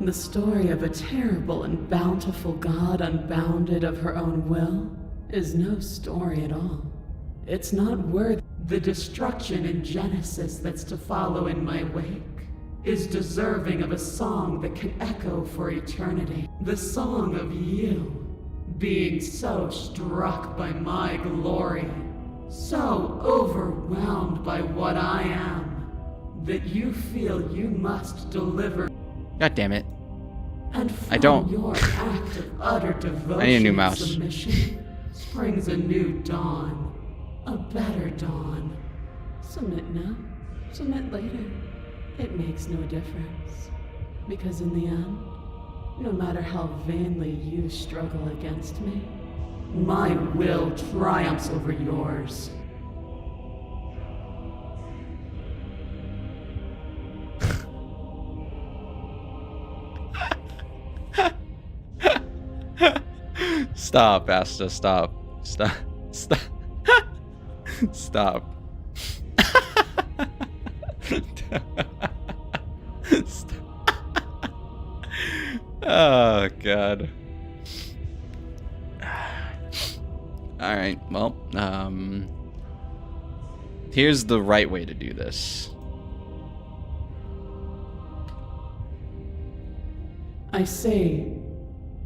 The story of a terrible and bountiful god unbounded of her own will is no story at all. It's not worth the destruction in Genesis that's to follow in my wake. Is deserving of a song that can echo for eternity. The song of you, being so struck by my glory, so overwhelmed by what I am, that you feel you must deliver. God damn it. And from I don't. your act of utter devotion I need a new and mouse. submission springs a new dawn, a better dawn. Submit now, submit later. It makes no difference, because in the end, no matter how vainly you struggle against me, my will triumphs over yours. Stop, Asta, stop. Stop. Stop. Stop. Oh god. Alright, well, here's the right way to do this. I say...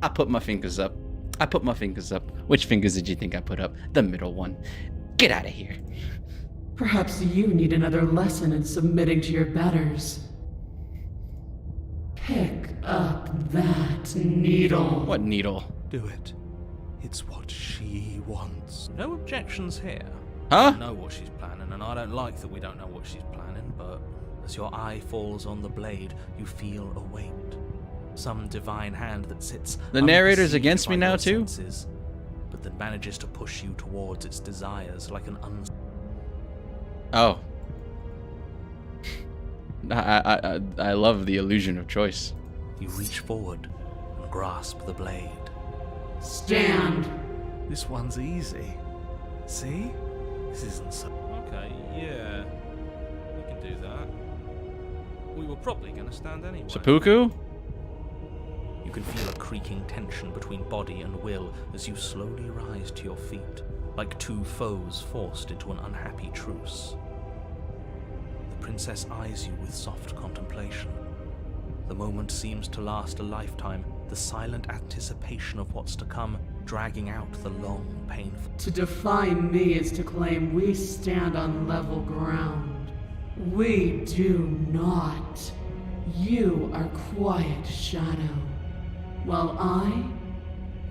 I put my fingers up. I put my fingers up. Which fingers did you think I put up? The middle one. Get out of here. Perhaps you need another lesson in submitting to your betters. Pick up that needle. What needle? Do it. It's what she wants. No objections here. Huh? I know what she's planning, and I don't like that we don't know what she's planning, but as your eye falls on the blade, you feel a weight. Some divine hand that sits... The narrator's unperceived against me by now, your too? senses, but that manages to push you towards its desires like an Oh. I love the illusion of choice. You reach forward and grasp the blade. Stand! This one's easy. See? This isn't so... Okay, yeah. We can do that. We were probably going to stand anyway. Seppuku? You can feel a creaking tension between body and will as you slowly rise to your feet, like two foes forced into an unhappy truce. The princess eyes you with soft contemplation. The moment seems to last a lifetime, the silent anticipation of what's to come dragging out the long, painful... To define me is to claim we stand on level ground. We do not. You are quiet shadow, while I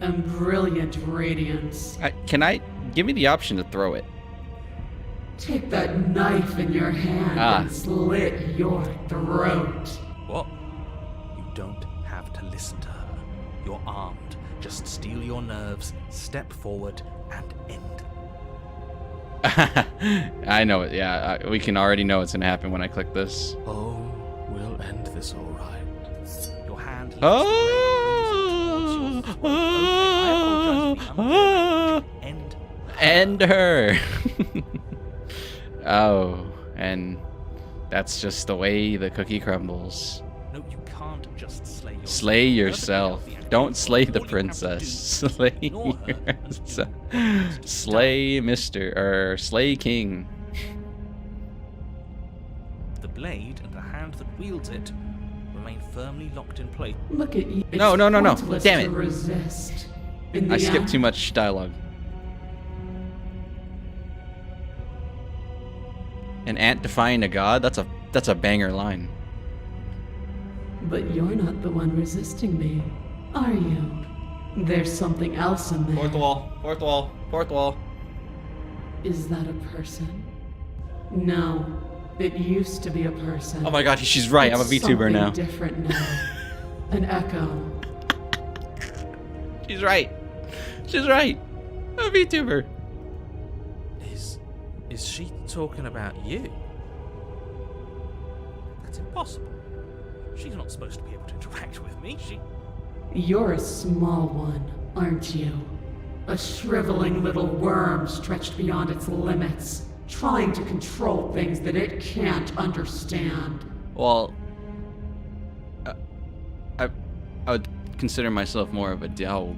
am brilliant radiance. Give me the option to throw it. Take that knife in your hand and slit your throat. What? You don't have to listen to her. You're armed. Just steel your nerves, step forward, and end. I know it, yeah. We can already know what's gonna happen when I click this. Oh, we'll end this all right. Your hand lifts Oh! the blade, brings it towards your throat. Okay, I apologize for the unfair. End her. Oh, and that's just the way the cookie crumbles. No, you can't just slay yourself. Slay yourself. Don't slay the princess. Slay yourself. Slay Slay King. The blade and the hand that wields it remain firmly locked in place. Look at you. No. Pointless Damn it. to resist. In the I skipped end, too much dialogue. An ant defying a god? That's a banger line. But you're not the one resisting me, are you? There's something else in there. Fourth wall. Is that a person? No, it used to be a person. Oh my god, she's right. I'm a It's VTuber now. something different now. An echo. She's right. I'm a VTuber. Is she talking about you? That's impossible. She's not supposed to be able to interact with me. You're a small one, aren't you? A shriveling little worm stretched beyond its limits, trying to control things that it can't understand. Well, I would consider myself more of a dog.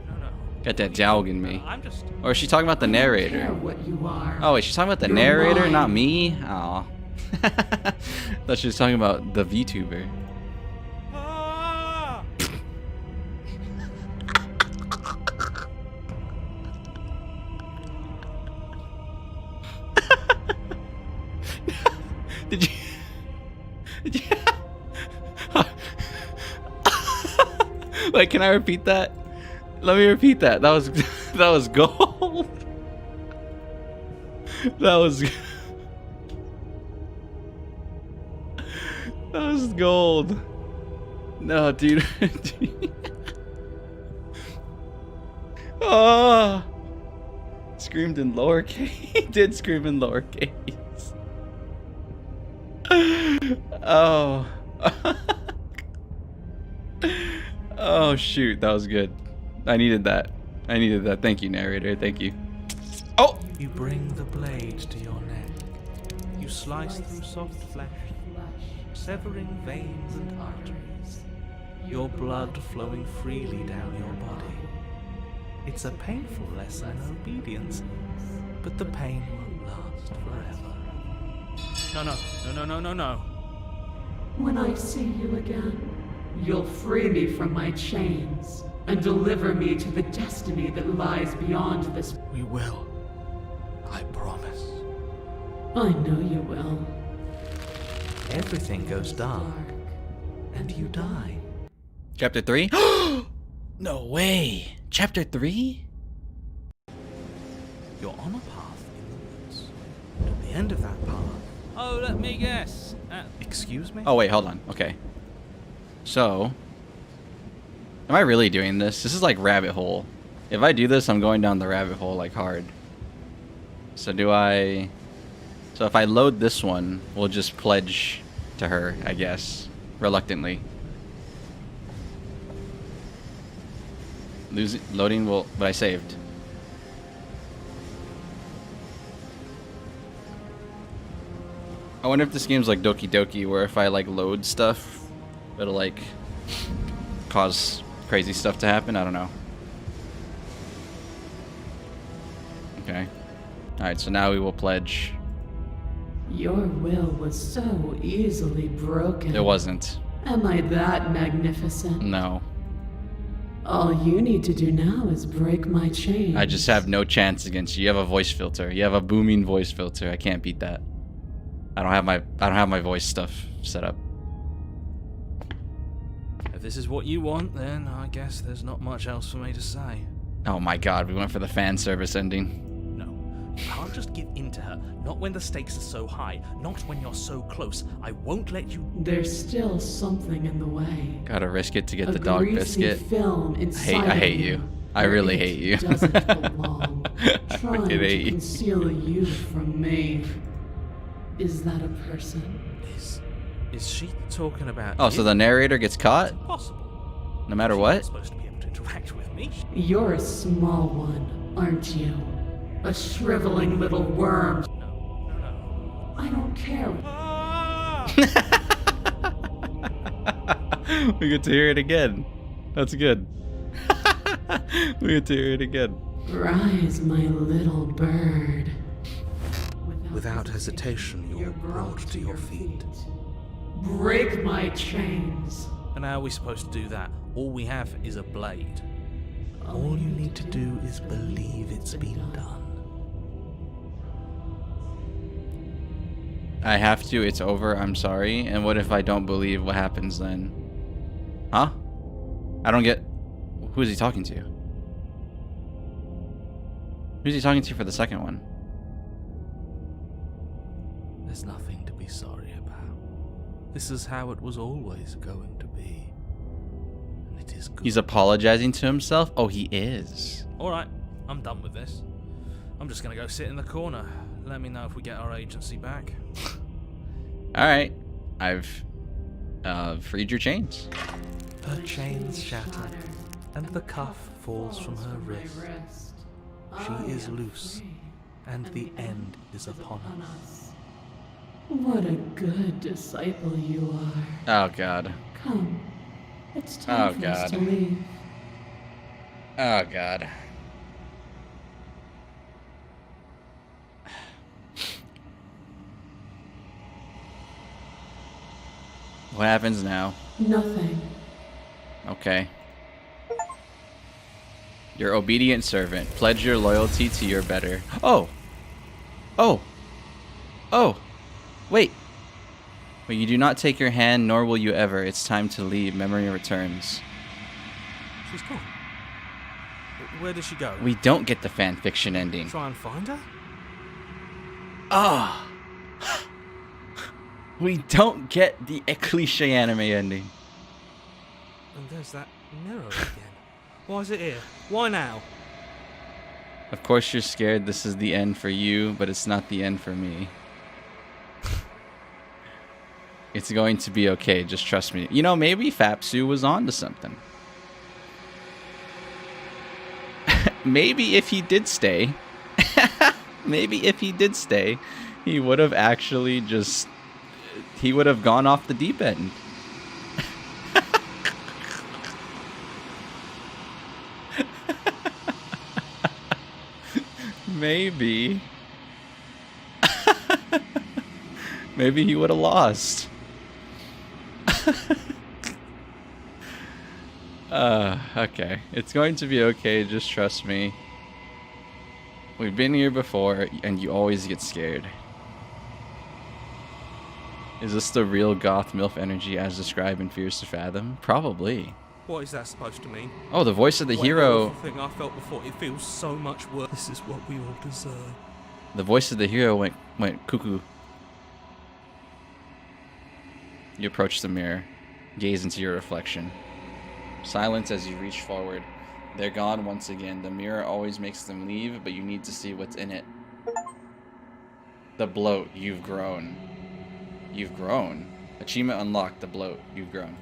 No. Got that dog in me. I'm just... Or is she talking about the I don't narrator? care what you are. Oh wait, she's talking about the You're narrator, mine. not me? Aw. Thought she was talking about the VTuber. Ah! Did you? Wait, can I repeat that? Let me repeat that. That was gold. That was gold. No, dude. Oh, screamed in lowercase. Did scream in lowercase. Oh. Oh shoot, that was good. I needed that. Thank you, narrator. Thank you. Oh! You bring the blade to your neck. You slice through soft flesh, severing veins and arteries. Your blood flowing freely down your body. It's a painful lesson in obedience, but the pain won't last forever. No. When I see you again, you'll free me from my chains and deliver me to the destiny that lies beyond this. We will. I promise. I know you will. Everything goes dark, and you die. Chapter 3? No way. Chapter 3? You're on a path in the woods. And at the end of that path... Oh, let me guess. Excuse me? Oh wait, hold on. Okay. So, am I really doing this? This is like rabbit hole. If I do this, I'm going down the rabbit hole like hard. So so if I load this one, we'll just pledge to her, I guess, reluctantly. Loading but I saved. I wonder if this game's like Doki Doki, where if I like load stuff, it'll like cause crazy stuff to happen. I don't know. Okay. Alright, so now we will pledge. Your will was so easily broken. It wasn't. Am I that magnificent? No. All you need to do now is break my chain. I just have no chance against you. You have a voice filter. You have a booming voice filter. I can't beat that. I don't have my voice stuff set up. If this is what you want, then I guess there's not much else for me to say. Oh my god, we went for the fan service ending. No, you can't just give in to her. Not when the stakes are so high. Not when you're so close. I won't let you. There's still something in the way. Gotta risk it to get A the dog greasy biscuit. film inside I hate of you. I really hate you. Doesn't belong. I Trying fucking to hate you. conceal you from me. Is that a person? Is she talking about? Oh, you? so the narrator gets caught? Impossible. No matter She's what? not supposed to be able to interact with me. You're a small one, aren't you? A shriveling little worm. No. I don't care. We get to hear it again. That's good. We get to hear it again. Rise, my little bird. Without hesitation, you're brought to your feet. Break my chains. And how are we supposed to do that? All we have is a blade. All you need to do is believe it's been done. I have to, it's over, I'm sorry. And what if I don't believe? What happens then? Huh? I don't get... Who is he talking to? Who's he talking to for the second one? There's nothing to be sorry about. This is how it was always going to be. And it is good. He's apologizing to himself? Oh, he is. Alright, I'm done with this. I'm just gonna go sit in the corner. Let me know if we get our agency back. Alright. I've freed your chains. Her chains shatter, and the cuff falls from her wrist. She is loose, and the end is upon us. What a good disciple you are. Oh, God. Come, it's time for us to leave. Oh, God. What happens now? Nothing. Okay. Your obedient servant. Pledge your loyalty to your better. Oh! Oh! Oh! Wait! But you do not take your hand, nor will you ever. It's time to leave. Memory returns. She's gone. Where did she go? We don't get the fanfiction ending. Try and find her? Ah! We don't get the cliche anime ending. And there's that mirror again. Why is it here? Why now? Of course you're scared this is the end for you, but it's not the end for me. It's going to be okay, just trust me. You know, maybe Fapsu was on to something. Maybe if he did stay, he would have actually just... He would have gone off the deep end. Maybe. Maybe he would have lost. Okay. It's going to be okay, just trust me. We've been here before, and you always get scared. Is this the real goth MILF energy as described in Fears to Fathom? Probably. What is that supposed to mean? Oh, the voice of the hero. The thing I felt before, it feels so much worse. This is what we all deserve. The voice of the hero went cuckoo. You approach the mirror. Gaze into your reflection. Silence as you reach forward. They're gone once again. The mirror always makes them leave, but you need to see what's in it. The bloat. You've grown. You've grown. Achievement unlocked. The bloat. You've grown.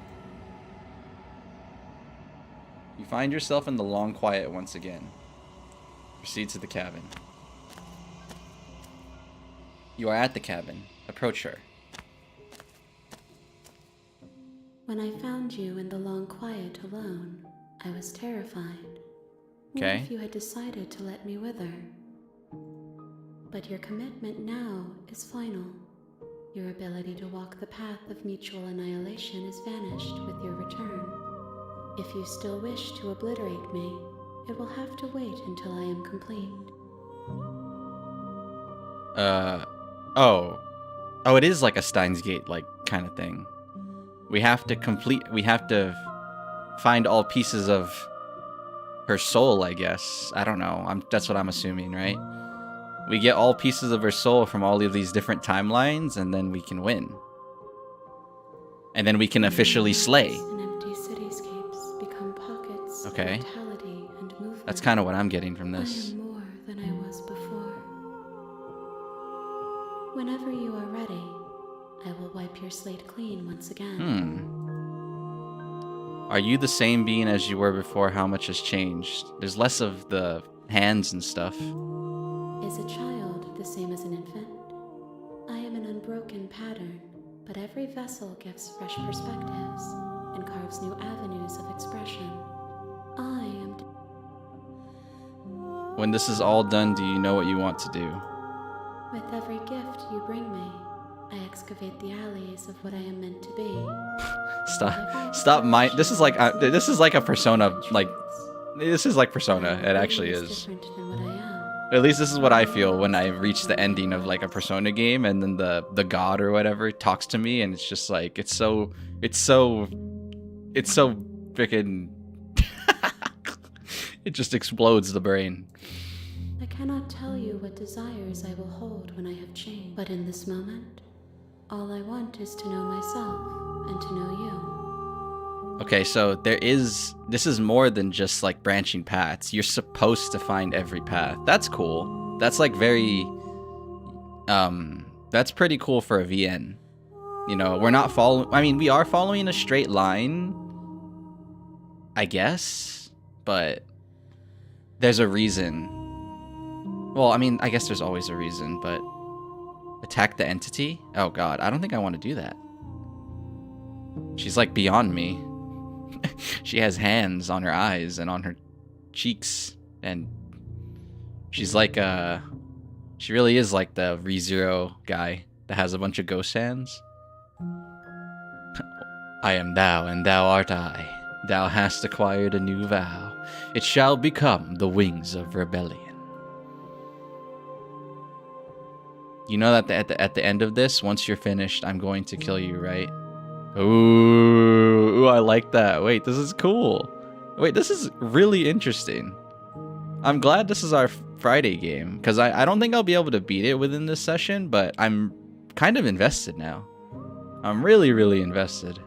You find yourself in the long quiet once again. Proceed to the cabin. You are at the cabin. Approach her. When I found you in the long quiet alone, I was terrified. Okay. What if you had decided to let me wither? But your commitment now is final. Your ability to walk the path of mutual annihilation is vanished with your return. If you still wish to obliterate me, it will have to wait until I am complete. Oh, it is like a Steins Gate like kind of thing. We have to find all pieces of her soul, I guess. I don't know. That's what I'm assuming, right? We get all pieces of her soul from all of these different timelines, and then we can win. And then we can officially slay. And empty cityscapes become pockets of Okay. vitality and movement. That's kind of what I'm getting from I this. am more than I was before. Whenever you are ready, I will wipe your slate clean once again. Are you the same being as you were before? How much has changed? There's less of the hands and stuff. Is a child the same as an infant? I am an unbroken pattern, but every vessel gives fresh perspectives and carves new avenues of expression. I am... When this is all done, do you know what you want to do? With every gift you bring me, I excavate the alleys of what I am meant to be. Stop this is like a Persona, like, this is like Persona. It actually is. Different than what I am. At least this is what I feel when I reach the ending of like a Persona game, and then the god or whatever talks to me, and it's just like it's so freaking it just explodes the brain. I cannot tell you what desires I will hold when I have changed, but in this moment, all I want is to know myself and to know you. Okay, so this is more than just like branching paths. You're supposed to find every path. That's cool. That's like very, that's pretty cool for a VN. You know, we're not following, I mean, we are following a straight line, I guess, but there's a reason. Well, I mean, I guess there's always a reason, but attack the entity? Oh god, I don't think I want to do that. She's like beyond me. She has hands on her eyes and on her cheeks, and she's like she really is like the ReZero guy that has a bunch of ghost hands. I am thou, and thou art I. Thou hast acquired a new vow. It shall become the wings of rebellion. You know that at the end of this, once you're finished, I'm going to kill you, right? Ooh, I like that. Wait, this is cool. Wait, this is really interesting. I'm glad this is our Friday game, because I don't think I'll be able to beat it within this session, but I'm kind of invested now. I'm really, really invested.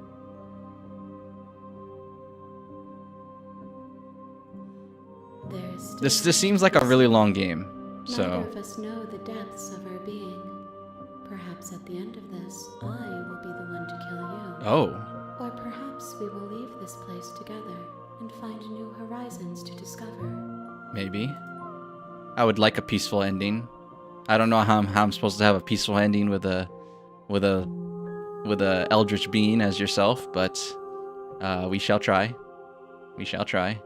This seems like a really long game, so... Neither of us know the depths of our being. Perhaps at the end of this, I will be the one to kill you. Oh. Or perhaps we will leave this place together and find new horizons to discover. Maybe. I would like a peaceful ending. I don't know how I'm supposed to have a peaceful ending with a eldritch being as yourself, but we shall try. We shall try.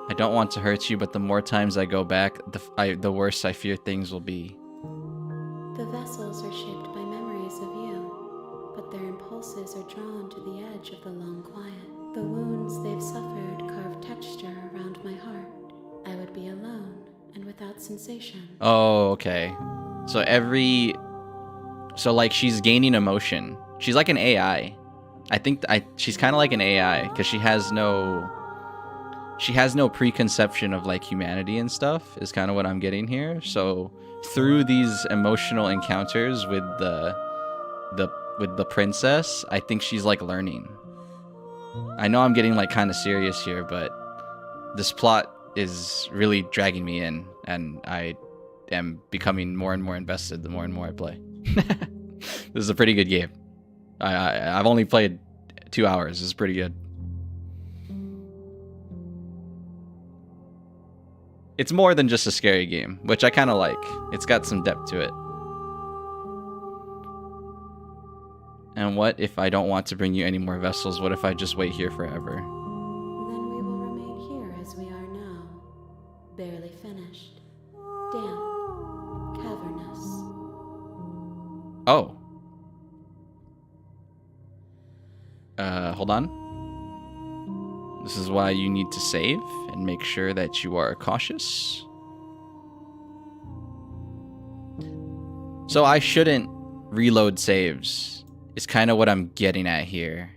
I don't want to hurt you, but the more times I go back, the worse I fear things will be. The vessels are shaped by memories of you, but their impulses are drawn to the edge of the long quiet. The wounds they've suffered carve texture around my heart. I would be alone and without sensation. Oh, okay. So like she's gaining emotion. She's like an AI. I think she's kind of like an AI because she has no preconception of like humanity and stuff is kind of what I'm getting here. So through these emotional encounters with the princess, I think she's like learning. I know I'm getting like kind of serious here, but this plot is really dragging me in, and I am becoming more and more invested the more and more I play. This is a pretty good game. I've only played 2 hours. This is pretty good. It's more than just a scary game, which I kind of like. It's got some depth to it. And what if I don't want to bring you any more vessels? What if I just wait here forever? Then we will remain here as we are now, barely finished, damp, cavernous. Oh. hold on. This is why you need to save and make sure that you are cautious. So I shouldn't reload saves, is kind of what I'm getting at here.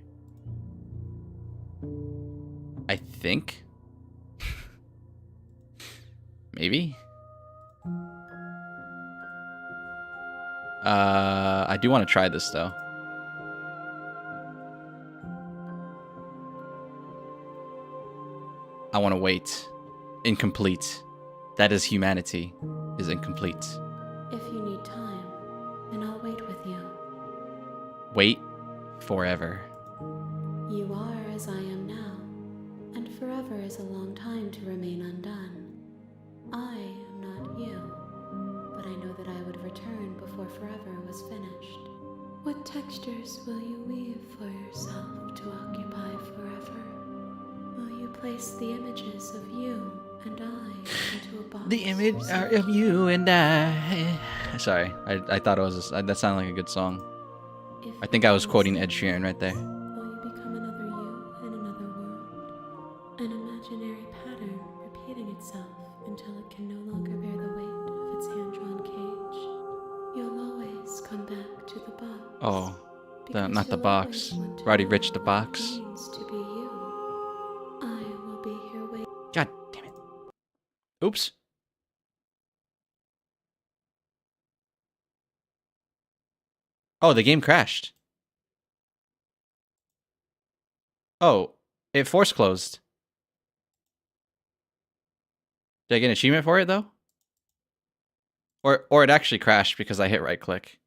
I think. Maybe. I do want to try this though. I want to wait. Incomplete. That is humanity. Is incomplete. If you need time, then I'll wait with you. Wait forever. You are as I am now, and forever is a long time to remain undone. I am not you, but I know that I would return before forever was finished. What textures will you weave for yourself to occupy forever? Will you place the images of you and I into a box? The image of you and I. Sorry, I thought it was that sounded like a good song. I think I was quoting Ed Sheeran right there. Will you become another you in another world? An imaginary pattern repeating itself until it can no longer bear the weight of its hand-drawn cage. You'll always come back to the box. Oh, because not the you'll box. always want to Roddy know Rich the what box. it means to be you. I will be here waiting. God damn it. Oops. Oh, the game crashed. Oh, it force closed. Did I get an achievement for it though? Or it actually crashed because I hit right click.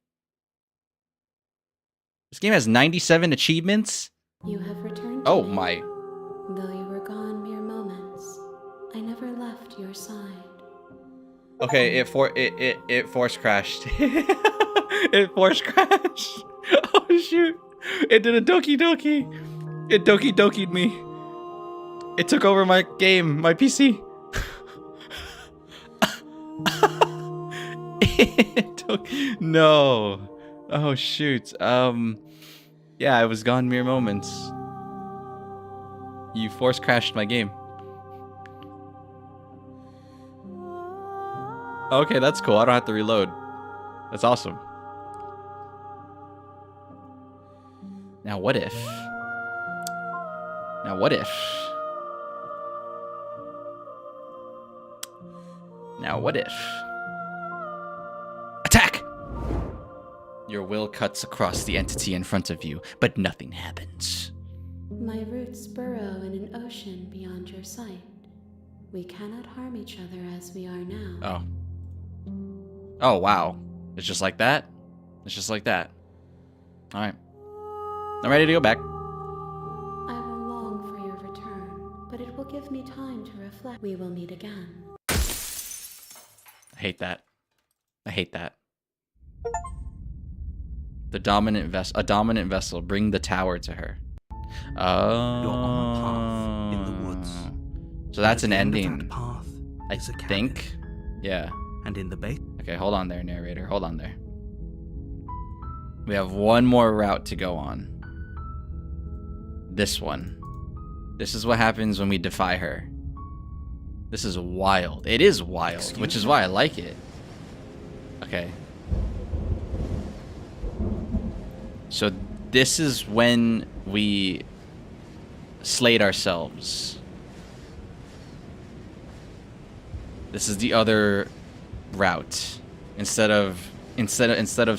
This game has 97 achievements? You have returned to Oh me. my. Though you were gone mere moments, I never left your side. Okay, it force crashed. It force crashed. Oh shoot. It did a doki doki. It doki doki'd me. It took over my game, my PC. No. Oh shoot. Yeah, I was gone mere moments. You force crashed my game. Okay, that's cool. I don't have to reload. That's awesome. Now what if? Now what if? Now what if? Attack! Your will cuts across the entity in front of you, but nothing happens. My roots burrow in an ocean beyond your sight. We cannot harm each other as we are now. Oh. Oh, wow. It's just like that? It's just like that. Alright. I'm ready to go back. I will long for your return, but it will give me time to reflect. We will meet again. I hate that. I hate that. The dominant vessel. A dominant vessel. Bring the tower to her. Oh. You're on a path in the woods. So that's an At the end of ending. that path I is a cabin, think. Yeah. and in the base. Okay, hold on there, narrator. Hold on there. We have one more route to go on. This one. This is what happens when we defy her. This is wild. It is wild, which is why I like it. Okay. So this is when we slayed ourselves. This is the other route. Instead of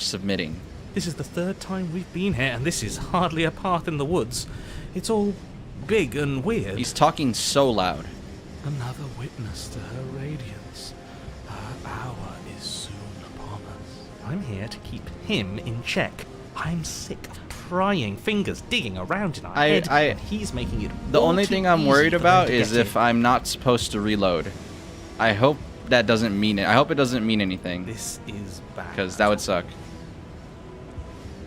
submitting. This is the third time we've been here, and this is hardly a path in the woods. It's all big and weird. He's talking so loud. Another witness to her radiance. Her hour is soon upon us. I'm here to keep him in check. I'm sick of prying fingers digging around in our head, and he's making it The all only too thing I'm easy worried for them about to is get if in. I'm not supposed to reload. I hope that doesn't mean it. I hope it doesn't mean anything. This is bad. Because that would suck.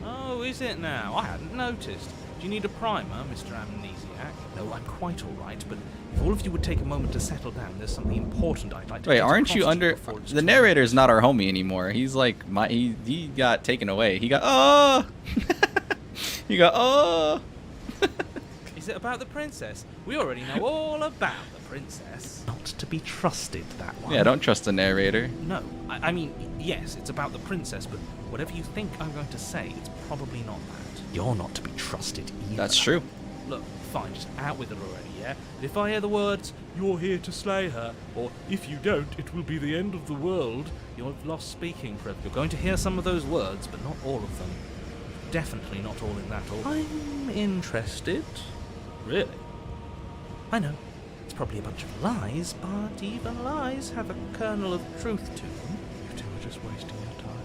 Oh, is it now? I hadn't noticed. Do you need a primer, Mr. Amnesiac? No, I'm quite all right, but if all of you would take a moment to settle down, there's something important I'd like to Wait, get aren't across you to under... before it's The too narrator late. is not our homie anymore. He's like... He got taken away. He got... Oh! He got... Oh! Is it about the princess? We already know all about the princess. Not to be trusted, that one. Yeah, don't trust the narrator. No, I mean, yes, it's about the princess, but whatever you think I'm going to say, it's probably not that. You're not to be trusted either. That's true. Look, fine, just out with it already, yeah? If I hear the words, "You're here to slay her," or "If you don't, it will be the end of the world," you've lost speaking forever. You're going to hear some of those words, but not all of them. Definitely not all in that order. I'm interested. Really? I know. It's probably a bunch of lies, but even lies have a kernel of truth to them. You two are just wasting your time.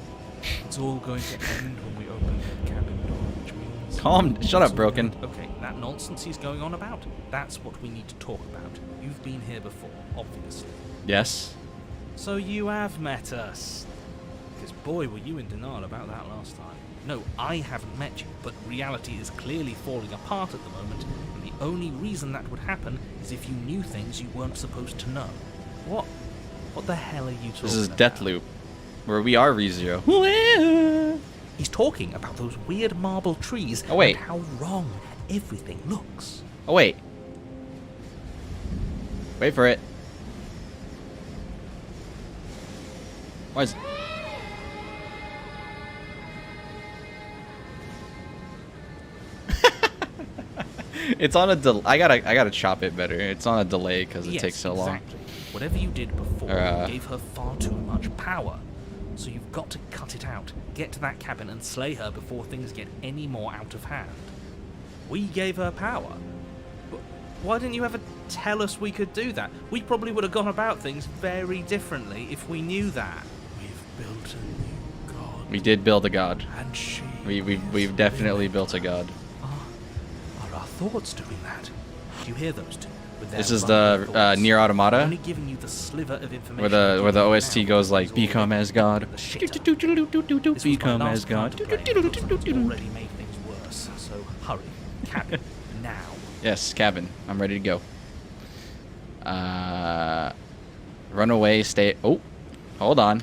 It's all going to end when we open the cabin door, which means... Shut up, Broken. Okay, that nonsense he's going on about, that's what we need to talk about. You've been here before, obviously. Yes. So you have met us. Because boy, were you in denial about that last time. No, I haven't met you, but reality is clearly falling apart at the moment, and the only reason that would happen is if you knew things you weren't supposed to know. What the hell are you talking about? This is Deathloop, where we are ReZero. He's talking about those weird marble trees Oh, wait. and how wrong everything looks. Oh, wait. Wait for it. Why is... It's on a I gotta chop it better. It's on a delay because it takes so long. Exactly. Whatever you did before gave her far too much power. So you've got to cut it out, get to that cabin and slay her before things get any more out of hand. We gave her power. But why didn't you ever tell us we could do that? We probably would have gone about things very differently if we knew that. We've built a new god. We did build a god. And she... We've definitely built a god. Are our thoughts doing that? Do you hear those two? With their This is running the thoughts? Nier Automata, Only giving you the sliver of information where the I'm OST giving you goes now like, is "Become already as God." the shitter. This was my Become last as God. card to play, and it looks like it's already made things worse. So hurry, cabin now. Yes, cabin. I'm ready to go. Run away, stay... Oh, hold on.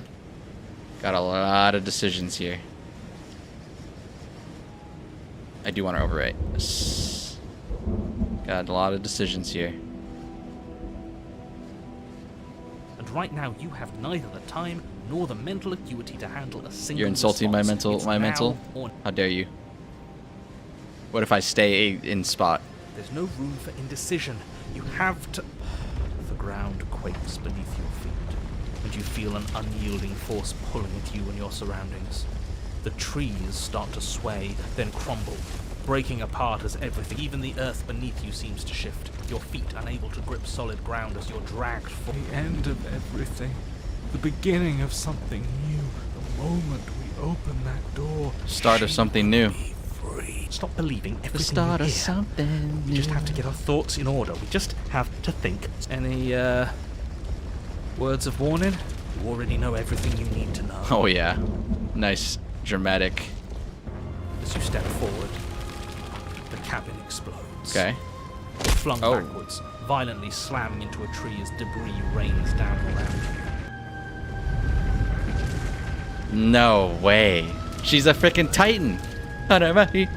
Got a lot of decisions here. I do want to overwrite. Yes. Got a lot of decisions here. And right now, you have neither the time nor the mental acuity to handle a single You're insulting my response. mental... It's My now mental? or How dare you? What if I stay in spot? There's no room for indecision. You have to... The ground quakes beneath your feet, and you feel an unyielding force pulling at you and your surroundings. The trees start to sway, then crumble, breaking apart as everything, even the earth beneath you, seems to shift. Your feet unable to grip solid ground as you're dragged forward. The end of everything. The beginning of something new. The moment we open that door. Start of something new. Free. Stop believing everything The start you of hear. something We just have to get our thoughts in order. We just have to think. Any, words of warning? You already know everything you need to know. Oh yeah. Nice. Dramatic. As you step forward, the cabin explodes. Okay. You're flung Oh. backwards, violently slamming into a tree as debris rains down around you. No way. She's a freaking Titan. Paralyzed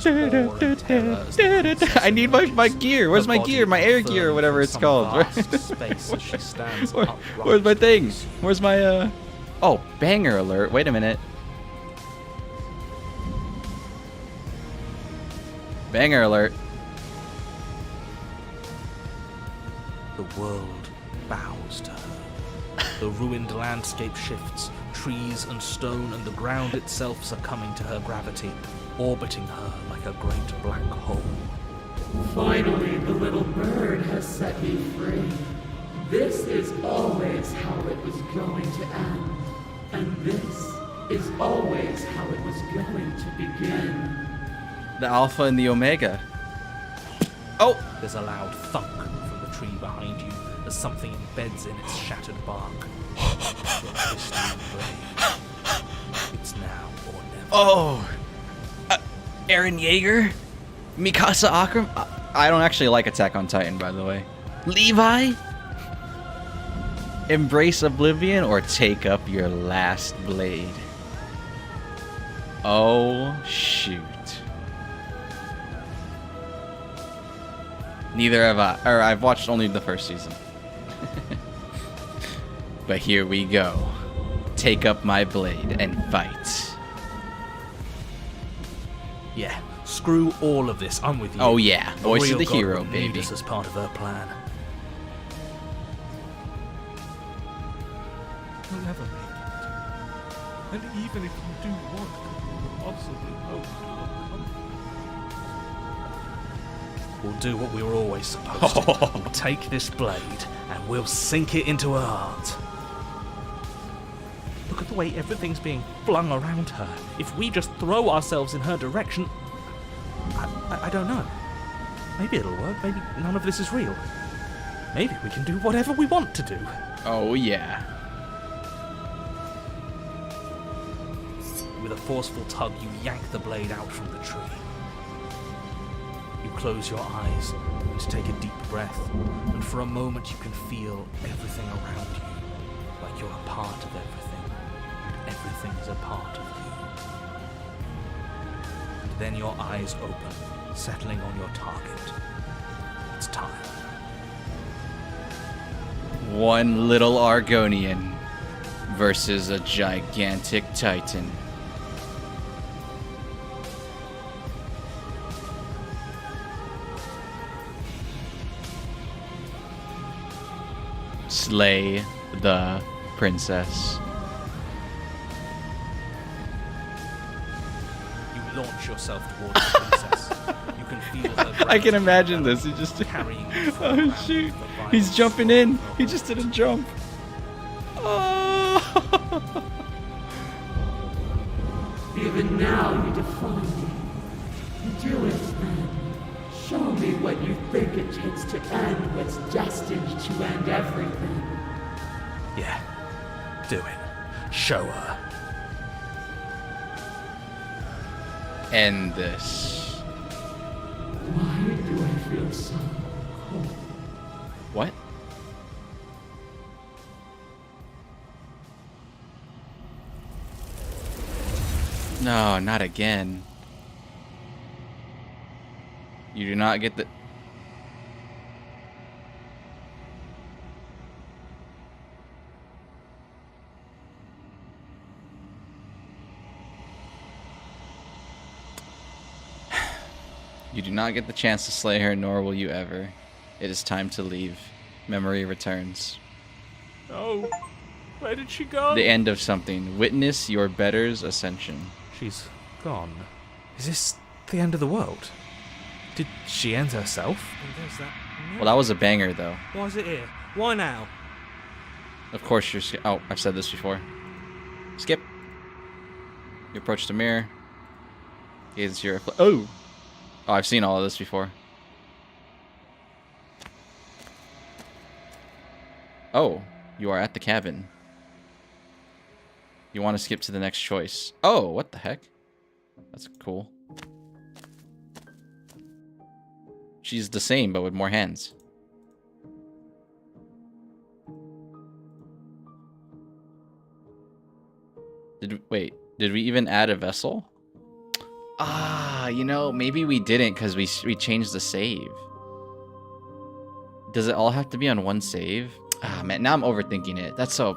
awe and terror as the princess I need my gear. Where's her my body gear? My air unfurled gear or whatever from it's some called. vast space as she stands Where- upright Where's my thing? to see. Where's my Oh, banger alert. Wait a minute. Banger alert. The world bows to her. The ruined landscape shifts. Trees and stone and the ground itself succumbing to her gravity, orbiting her like a great black hole. Finally, the little bird has set me free. This is always how it was going to end. And this is always how it was going to begin. The Alpha and the Omega. Oh! There's a loud thunk from the tree behind you as something embeds in its shattered bark. Your twisting blade. It's now or never. Oh! Eren Yeager? Mikasa Akram? I don't actually like Attack on Titan, by the way. Levi? Embrace oblivion or take up your last blade? Oh, shoot. Neither have I. Or I've watched only the first season. But here we go. Take up my blade and fight. Yeah, screw all of this. I'm with you. Oh yeah, voice of the God hero, wouldn't need baby. us as part of her plan. You'll never make it. And even if you do, what could you possibly hope to accomplish? We'll do what we were always supposed to. We'll take this blade and we'll sink it into her heart. Look at the way everything's being flung around her. If we just throw ourselves in her direction, I don't know. Maybe it'll work. Maybe none of this is real. Maybe we can do whatever we want to do. Oh yeah. With a forceful tug, you yank the blade out from the tree. You close your eyes and take a deep breath, and for a moment you can feel everything around you, like you're a part of everything, and everything is a part of you. And then your eyes open, settling on your target. It's time. One little Argonian versus a gigantic Titan. Slay the princess. You launch yourself towards the princess. You can feel her I can gravity imagine develop, this. He just carrying you oh around shoot! with the violence He's jumping in. of He just did a jump. Oh. Even now you defy me. Do it then. Show me what you think it takes to end what's destined to end everything. Yeah, do it. Show her. End this. Why do I feel so cold? What? No, not again. You do not get the... You do not get the chance to slay her, nor will you ever. It is time to leave. Memory returns. No. Where did she go? The end of something. Witness your better's ascension. She's gone. Is this the end of the world? Did she end herself? And there's that. Well, that was a banger, though. Why is it here? Why now? Of course you're... Oh, I've said this before. Skip. You approach the mirror. Gaze into your... Oh! Oh, I've seen all of this before. Oh, you are at the cabin. You want to skip to the next choice. Oh, what the heck? That's cool. She's the same, but with more hands. Wait, did we even add a vessel? Ah, you know, maybe we didn't because we changed the save. Does it all have to be on one save? Ah, man, now I'm overthinking it. That's so...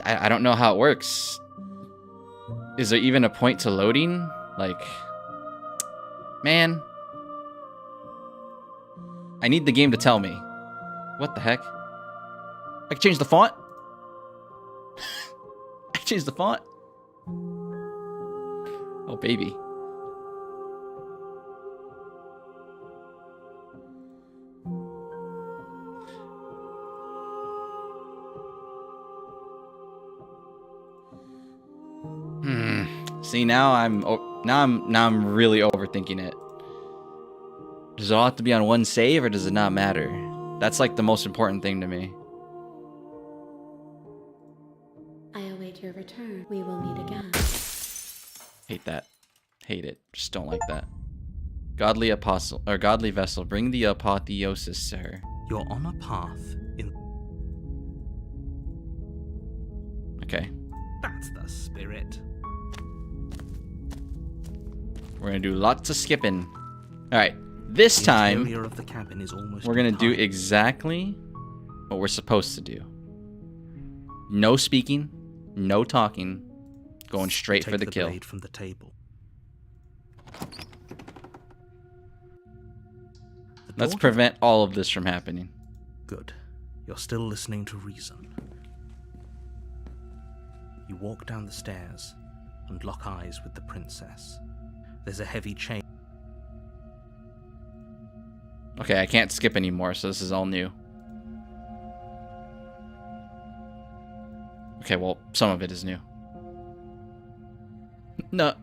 I don't know how it works. Is there even a point to loading? Like... Man. I need the game to tell me. What the heck? I can change the font? I can change the font? Oh, baby. See, now I'm really overthinking it. Does it all have to be on one save, or does it not matter? That's like the most important thing to me. I await your return. We will meet again. Hate that. Hate it. Just don't like that. Godly apostle or godly vessel, bring the apotheosis to her. You're on a path in... Okay. That's the spirit. We're gonna do lots of skipping. Alright, this The time, interior of the cabin is almost we're gonna do entirely- exactly what we're supposed to do. No speaking, no talking, going straight for Take the kill. blade from the table. The Let's door- prevent all of this from happening. Good. You're still listening to reason. You walk down the stairs and lock eyes with the princess. There's a heavy chain. Okay, I can't skip anymore, so this is all new. Okay, well, some of it is new. No.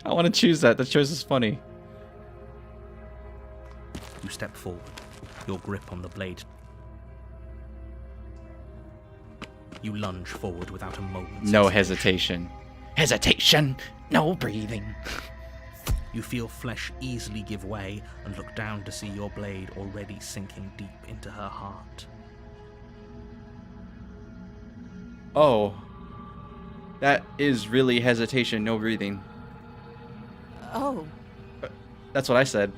I want to choose that. That choice is funny. You step forward, your grip on the blade. You lunge forward without a moment's No hesitation. hesitation. No breathing. You feel flesh easily give way and look down to see your blade already sinking deep into her heart. Oh. That is really hesitation, no breathing. Oh, That's what I said.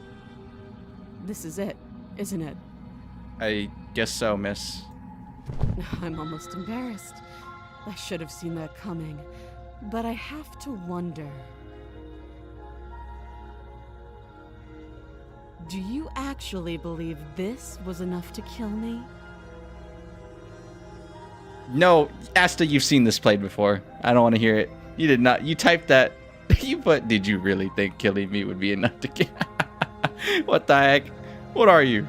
this is it, isn't it? I guess so, miss. I'm almost embarrassed. I should have seen that coming. But I have to wonder. Do you actually believe this was enough to kill me? No, Asta, you've seen this played before. I don't want to hear it. You did not. You typed that. You put, did you really think killing me would be enough to kill? What the heck? What are you?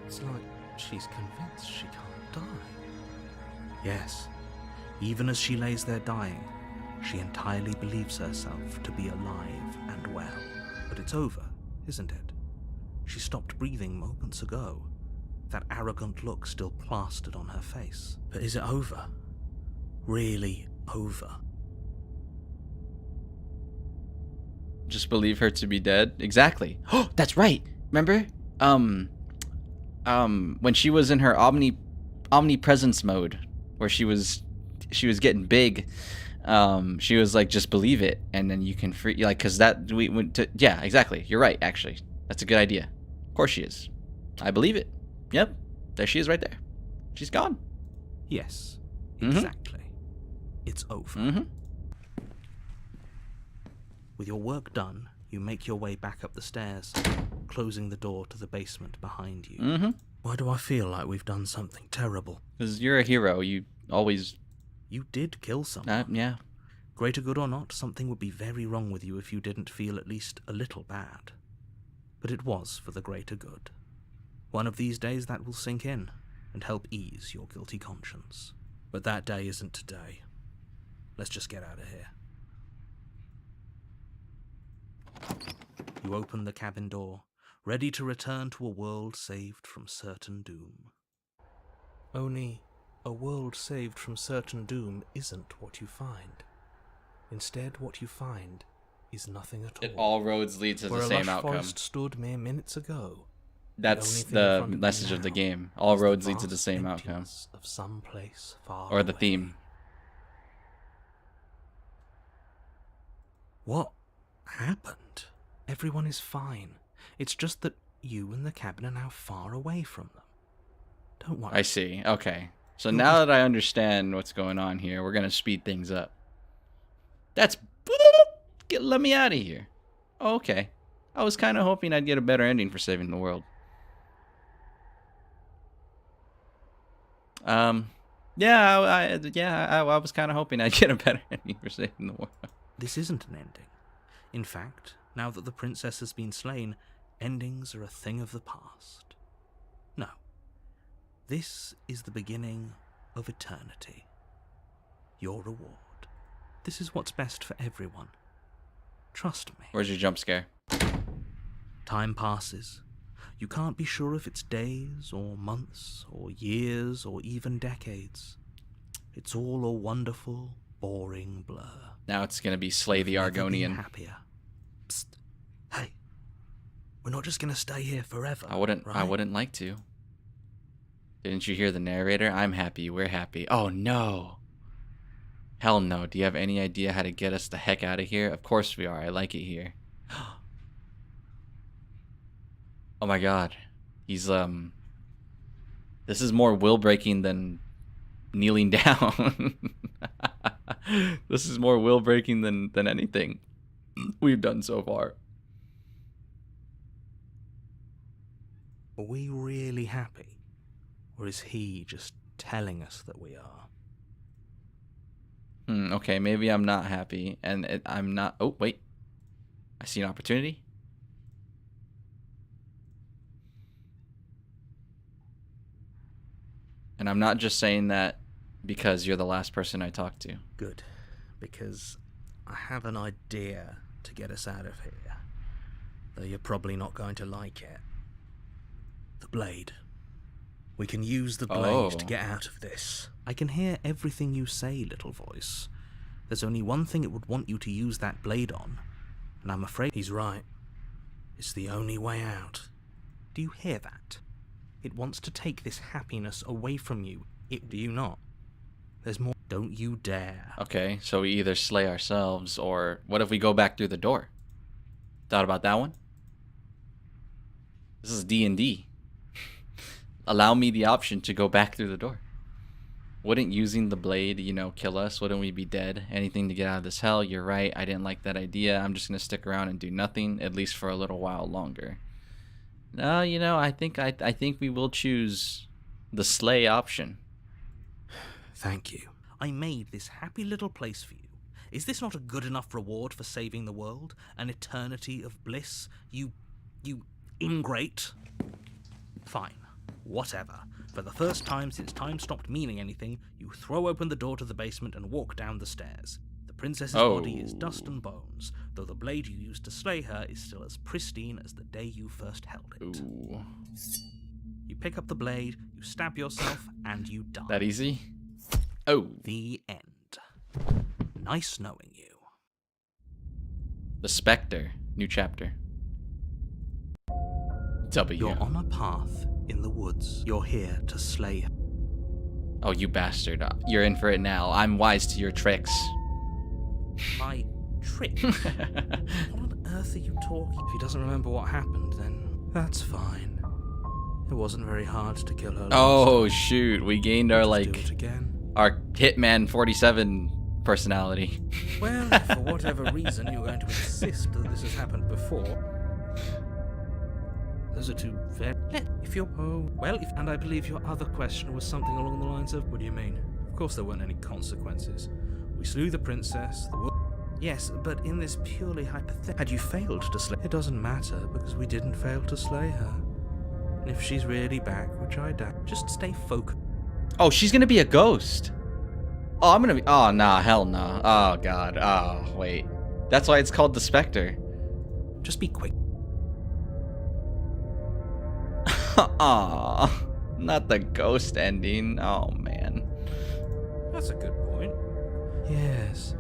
It's like she's convinced she can't die. Yes, even as she lays there dying, she entirely believes herself to be alive and well. But it's over, isn't it? She stopped breathing moments ago. That arrogant look still plastered on her face. But is it over? Really over? Just believe her to be dead? Exactly. Oh, that's right. Remember? When she was in her omnipresence mode, where she was getting big, she was like, just believe it, and then you can free, like, cause that we went to, yeah, exactly. You're right, actually. That's a good idea. Of course she is. I believe it. Yep. There she is right there. She's gone. Yes, Mhm. exactly. It's over. Mm-hmm. With your work done, you make your way back up the stairs, closing the door to the basement behind you. Mm-hmm. Why do I feel like we've done something terrible? Because you're a hero. You always, You did kill someone. yeah. Greater good or not, something would be very wrong with you if you didn't feel at least a little bad. But it was for the greater good. One of these days that will sink in and help ease your guilty conscience. But that day isn't today. Let's just get out of here. You open the cabin door, ready to return to a world saved from certain doom. Only, a world saved from certain doom isn't what you find. Instead, what you find is nothing at all. All roads lead to Where the a same lush outcome. forest stood mere minutes ago. That's only thing in the front of you message of the now game. All is the roads lead to the vast same outcome. emptiness of some place far Or the away. theme. What happened? Everyone is fine. It's just that you and the cabin are now far away from them. Don't worry. I see. Okay. So You'll now that I understand what's going on here, we're going to speed things up. That's... Let me out of here. Oh, okay. I was kind of hoping I'd get a better ending for saving the world. Yeah, I was kind of hoping I'd get a better ending for saving the world. This isn't an ending. In fact, now that the princess has been slain, endings are a thing of the past. No. This is the beginning of eternity. Your reward. This is what's best for everyone. Trust me. Where's your jump scare? Time passes. You can't be sure if it's days, or months, or years, or even decades. It's all a wonderful, boring blur. Now it's going to be Slay the Never been Argonian. happier. Psst. Hey. We're not just gonna stay here forever. I wouldn't right? like to. Didn't you hear the narrator? I'm happy, we're happy. Oh no. Hell no. Do you have any idea how to get us the heck out of here? Of course we are. I like it here. Oh my god. He's, this is more will breaking than kneeling down. This is more will breaking than anything we've done so far. Are we really happy? Or is he just telling us that we are? Okay, maybe I'm not happy. And I'm not... Oh, wait. I see an opportunity. And I'm not just saying that because you're the last person I talked to. Good, because I have an idea to get us out of here. Though you're probably not going to like it. The blade. We can use the blade to get out of this. I can hear everything you say, little voice. There's only one thing it would want you to use that blade on, and I'm afraid he's right. It's the only way out. Do you hear that? It wants to take this happiness away from you. Do you not? There's more. Don't you dare. Okay, so we either slay ourselves, or what if we go back through the door? Thought about that one? This is D&D. Allow me the option to go back through the door. Wouldn't using the blade, you know, kill us? Wouldn't we be dead? Anything to get out of this hell. You're right. I didn't like that idea. I'm just going to stick around and do nothing, at least for a little while longer. No, you know, I think we will choose the slay option. Thank you. I made this happy little place for you. Is this not a good enough reward for saving the world? An eternity of bliss? You ingrate? Fine. Whatever. For the first time since time stopped meaning anything, you throw open the door to the basement and walk down the stairs. The princess's body is dust and bones, though the blade you used to slay her is still as pristine as the day you first held it. Ooh. You pick up the blade, you stab yourself, and you die. That easy? Oh. The end. Nice knowing you. The Spectre. New chapter. W. You're on a path in the woods. You're here to slay her. Oh, you bastard. You're in for it now. I'm wise to your tricks. My tricks? What on earth are you talking? If he doesn't remember what happened, then that's fine. It wasn't very hard to kill her. Oh, shoot. We gained our, Do it again. our Hitman 47 personality. Well, if for whatever reason you're going to insist that this has happened before, those are two very... If you're... Oh, well, if... And I believe your other question was something along the lines of... What do you mean? Of course there weren't any consequences. We slew the princess, Yes, but in this purely hypothetical... Had you failed to slay... It doesn't matter, because we didn't fail to slay her. And if she's really back, which I doubt... Just stay focused. Oh, she's gonna be a ghost. Oh, I'm gonna be... Oh, nah, hell no. Oh, God. Oh, wait. That's why it's called the Spectre. Just be quick. Aw, not the ghost ending. Oh, man. That's a good point. Yes.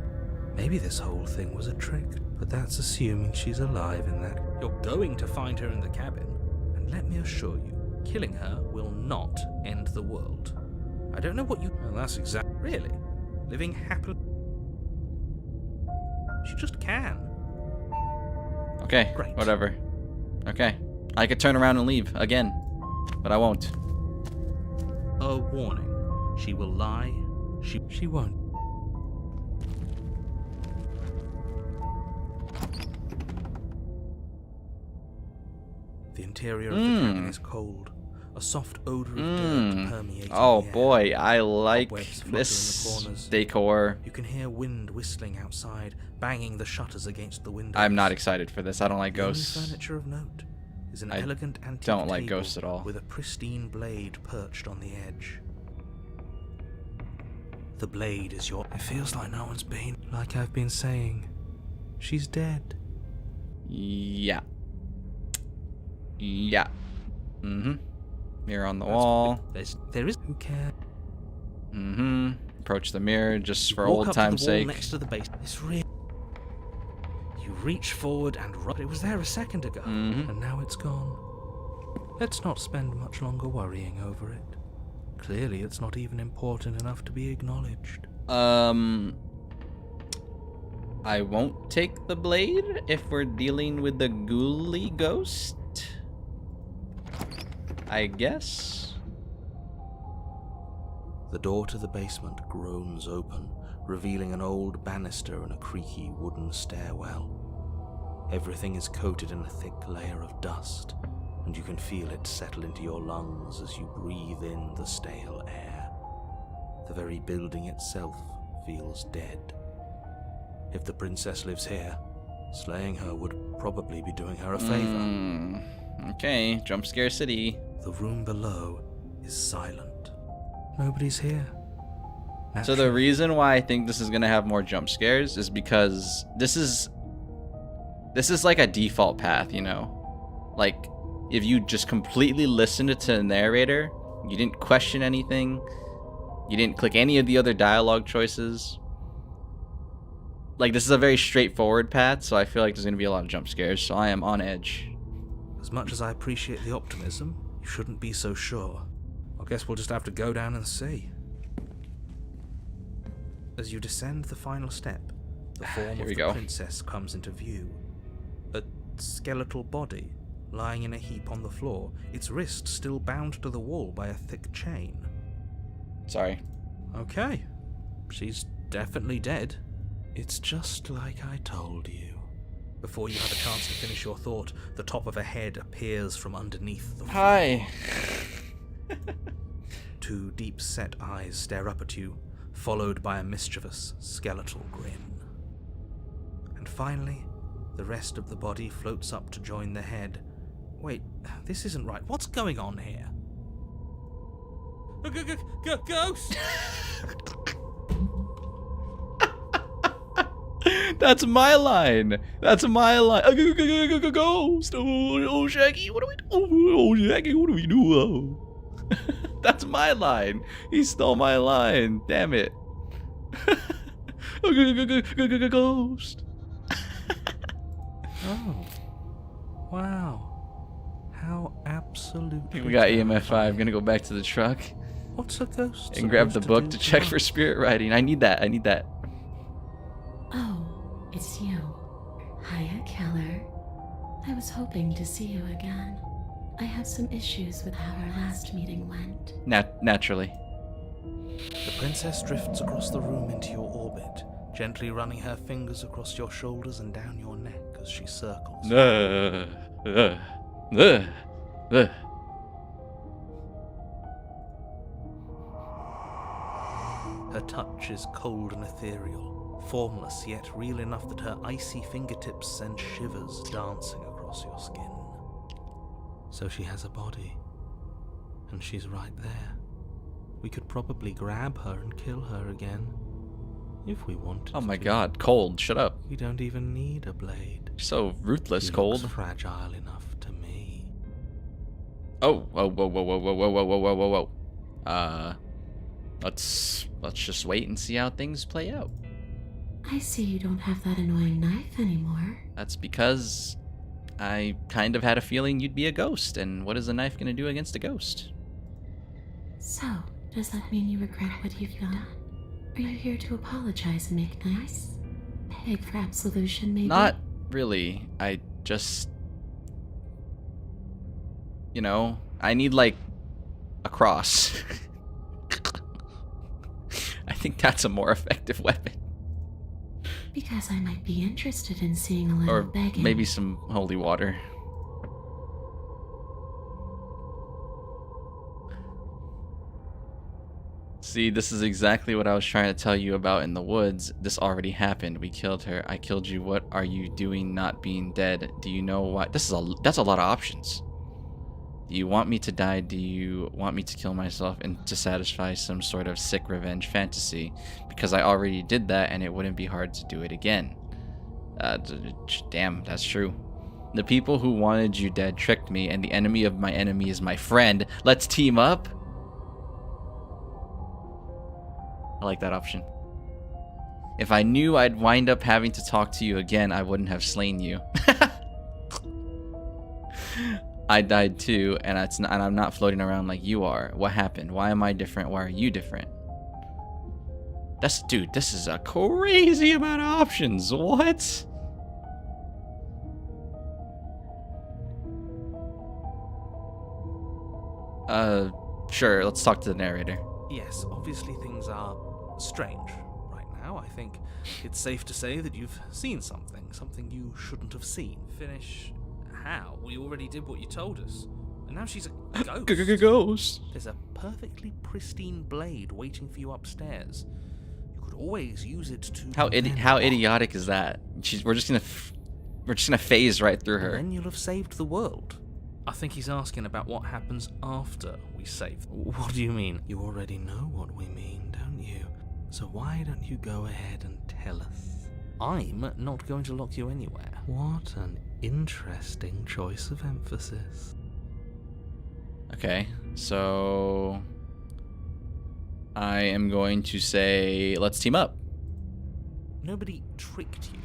Maybe this whole thing was a trick, but that's assuming she's alive in that. You're going to find her in the cabin, and let me assure you, killing her will not end the world. I don't know what you... Well, that's exactly... Really? Living happily... She just can. Okay, Great. whatever. Okay. I could turn around and leave again, but I won't. A warning. She will lie. She won't. The interior of the cabin is cold. A soft odor of dirt permeates Oh the air. boy, I like Cobwebs flutter in the this corners. decor. You can hear wind whistling outside, banging the shutters against the windows. I'm not excited for this. I don't like The only ghosts. furniture of note is an I elegant antique don't like table ghosts at all. with a pristine blade perched on the edge. The blade is your... It feels like no one's been. Like I've been saying, she's dead. Yeah. Yeah. Mirror on the wall. There is... Who cares? Approach the mirror just for Walk old up to time's the wall sake. next to the base. It's real. You reach forward and rub. It was there a second ago, and now it's gone. Let's not spend much longer worrying over it. Clearly, it's not even important enough to be acknowledged. I won't take the blade if we're dealing with the ghouly ghost. I guess. The door to the basement groans open, revealing an old banister and a creaky wooden stairwell. Everything is coated in a thick layer of dust, and you can feel it settle into your lungs as you breathe in the stale air. The very building itself feels dead. If the princess lives here, slaying her would probably be doing her a favor. Okay, jump scare city. The room below is silent. Nobody's here. So the reason why I think this is gonna have more jump scares is because this is like a default path, you know? Like, if you just completely listened to the narrator, you didn't question anything, you didn't click any of the other dialogue choices. Like, this is a very straightforward path, so I feel like there's gonna be a lot of jump scares, so I am on edge. As much as I appreciate the optimism, you shouldn't be so sure. I guess we'll just have to go down and see. As you descend the final step, the form of the princess comes into view. A skeletal body, lying in a heap on the floor, its wrist still bound to the wall by a thick chain. Sorry. Okay. She's definitely dead. It's just like I told you. Before you have a chance to finish your thought, the top of a head appears from underneath the floor. Hi. Two deep-set eyes stare up at you, followed by a mischievous, skeletal grin. And finally, the rest of the body floats up to join the head. Wait, this isn't right. What's going on here? Ghost! That's my line. That's my line. Ghost. Oh, Shaggy, what do we do? Oh, Shaggy, what do we do? That's my line. He stole my line. Damn it. Ghost. Oh. Wow. How absolutely. We got EMF 5. Gonna go back to the truck. What's a ghost? And grab the book to check for spirit writing. I need that. I need that. Oh, it's you. Hiya, Keller. I was hoping to see you again. I have some issues with how our last meeting went. Naturally. The princess drifts across the room into your orbit, gently running her fingers across your shoulders and down your neck as she circles. Her touch is cold and ethereal, formless yet real enough that her icy fingertips send shivers dancing across your skin. So she has a body, and she's right there. We could probably grab her and kill her again, if we wanted to. Oh my god, Cold, shut up. We don't even need a blade. You're so ruthless, She Cold. looks fragile enough to me. Oh, whoa. Let's just wait and see how things play out. I see you don't have that annoying knife anymore. That's because I kind of had a feeling you'd be a ghost, and what is a knife gonna do against a ghost? So, does that mean you regret what you've done? Are you here to apologize and make nice? Beg for absolution, maybe? Not really. I just... You know, I need, like, a cross. I think that's a more effective weapon. Because I might be interested in seeing a little Or begging. maybe some holy water. See, this is exactly what I was trying to tell you about in the woods. This already happened. We killed her. I killed you. What are you doing not being dead? Do you know why? That's a lot of options. Do you want me to die? Do you want me to kill myself and to satisfy some sort of sick revenge fantasy? Because I already did that and it wouldn't be hard to do it again. Damn, that's true. The people who wanted you dead tricked me, and the enemy of my enemy is my friend. Let's team up. I like that option. If I knew I'd wind up having to talk to you again, I wouldn't have slain you. I died too, and I'm not floating around like you are. What happened? Why am I different? Why are you different? Dude, this is a crazy amount of options. What? Sure, let's talk to the narrator. Yes, obviously things are strange right now. I think it's safe to say that you've seen something you shouldn't have seen. Finish how? We already did what you told us. And now she's a ghost. Ghost. There's a perfectly pristine blade waiting for you upstairs. You could always use it to... How idiotic is that? We're just gonna phase right through And her. then you'll have saved the world. I think he's asking about what happens after we save. What do you mean? You already know what we mean, don't you? So why don't you go ahead and tell us? I'm not going to lock you anywhere. What an interesting choice of emphasis. Okay, so I am going to say, let's team up. Nobody tricked you.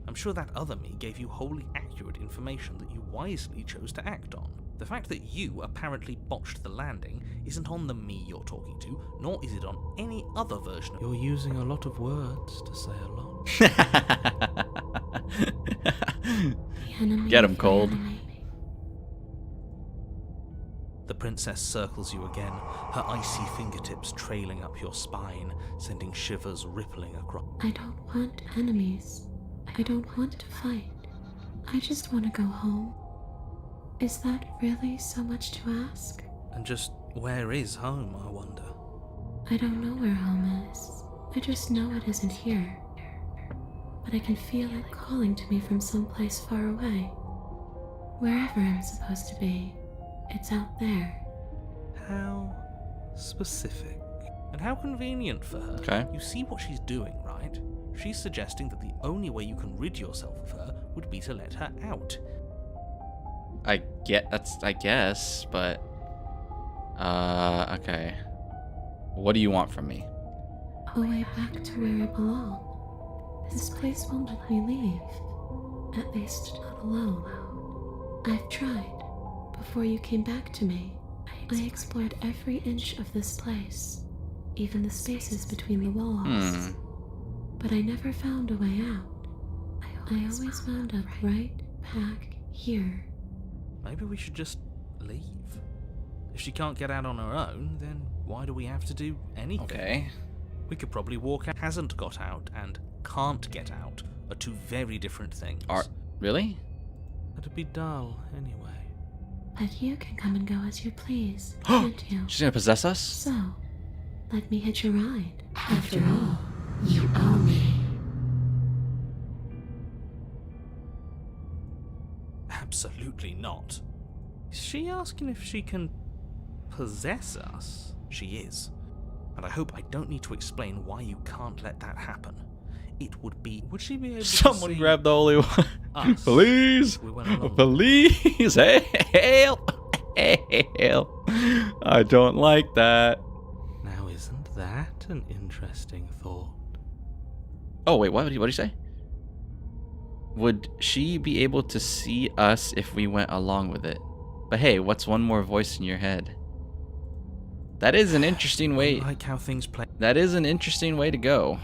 I'm sure that other me gave you wholly accurate information that you wisely chose to act on. The fact that you apparently botched the landing isn't on the me you're talking to, nor is it on any other version of... You're using a lot of words to say a lot. Get him, Cold. The princess circles you again, her icy fingertips trailing up your spine, sending shivers rippling across... I don't want enemies. I don't want to fight. I just want to go home. Is that really so much to ask? And just where is home, I wonder? I don't know where home is. I just know it isn't here. But I can feel it calling to me from someplace far away. Wherever I'm supposed to be, it's out there. How specific. And how convenient for her. Okay. You see what she's doing, right? She's suggesting that the only way you can rid yourself of her would be to let her out. I guess, but okay. What do you want from me? A way back to where I belong. This place won't let me leave. At least not alone. I've tried. Before you came back to me, I explored every inch of this place, even the spaces between the walls. But I never found a way out. I always wound up right back here. Maybe we should just leave. If she can't get out on her own, then why do we have to do anything? Okay. We could probably walk out. Hasn't got out and can't get out are two very different things. Really? It'd be dull anyway. But you can come and go as you please, can't you? She's gonna possess us? So, let me hitch a ride. After all, you owe me. Absolutely not. Is she asking if she can possess us? She is. And I hope I don't need to explain why you can't let that happen. It would be... Would she be able Someone to see grab the holy one. us? Please. We went along. Please. Help. Help. I don't like that. Now isn't that an interesting thought? Oh, wait, what did he say? Would she be able to see us if we went along with it? But hey, what's one more voice in your head? That is an interesting way. I like how things play. That is an interesting way to go.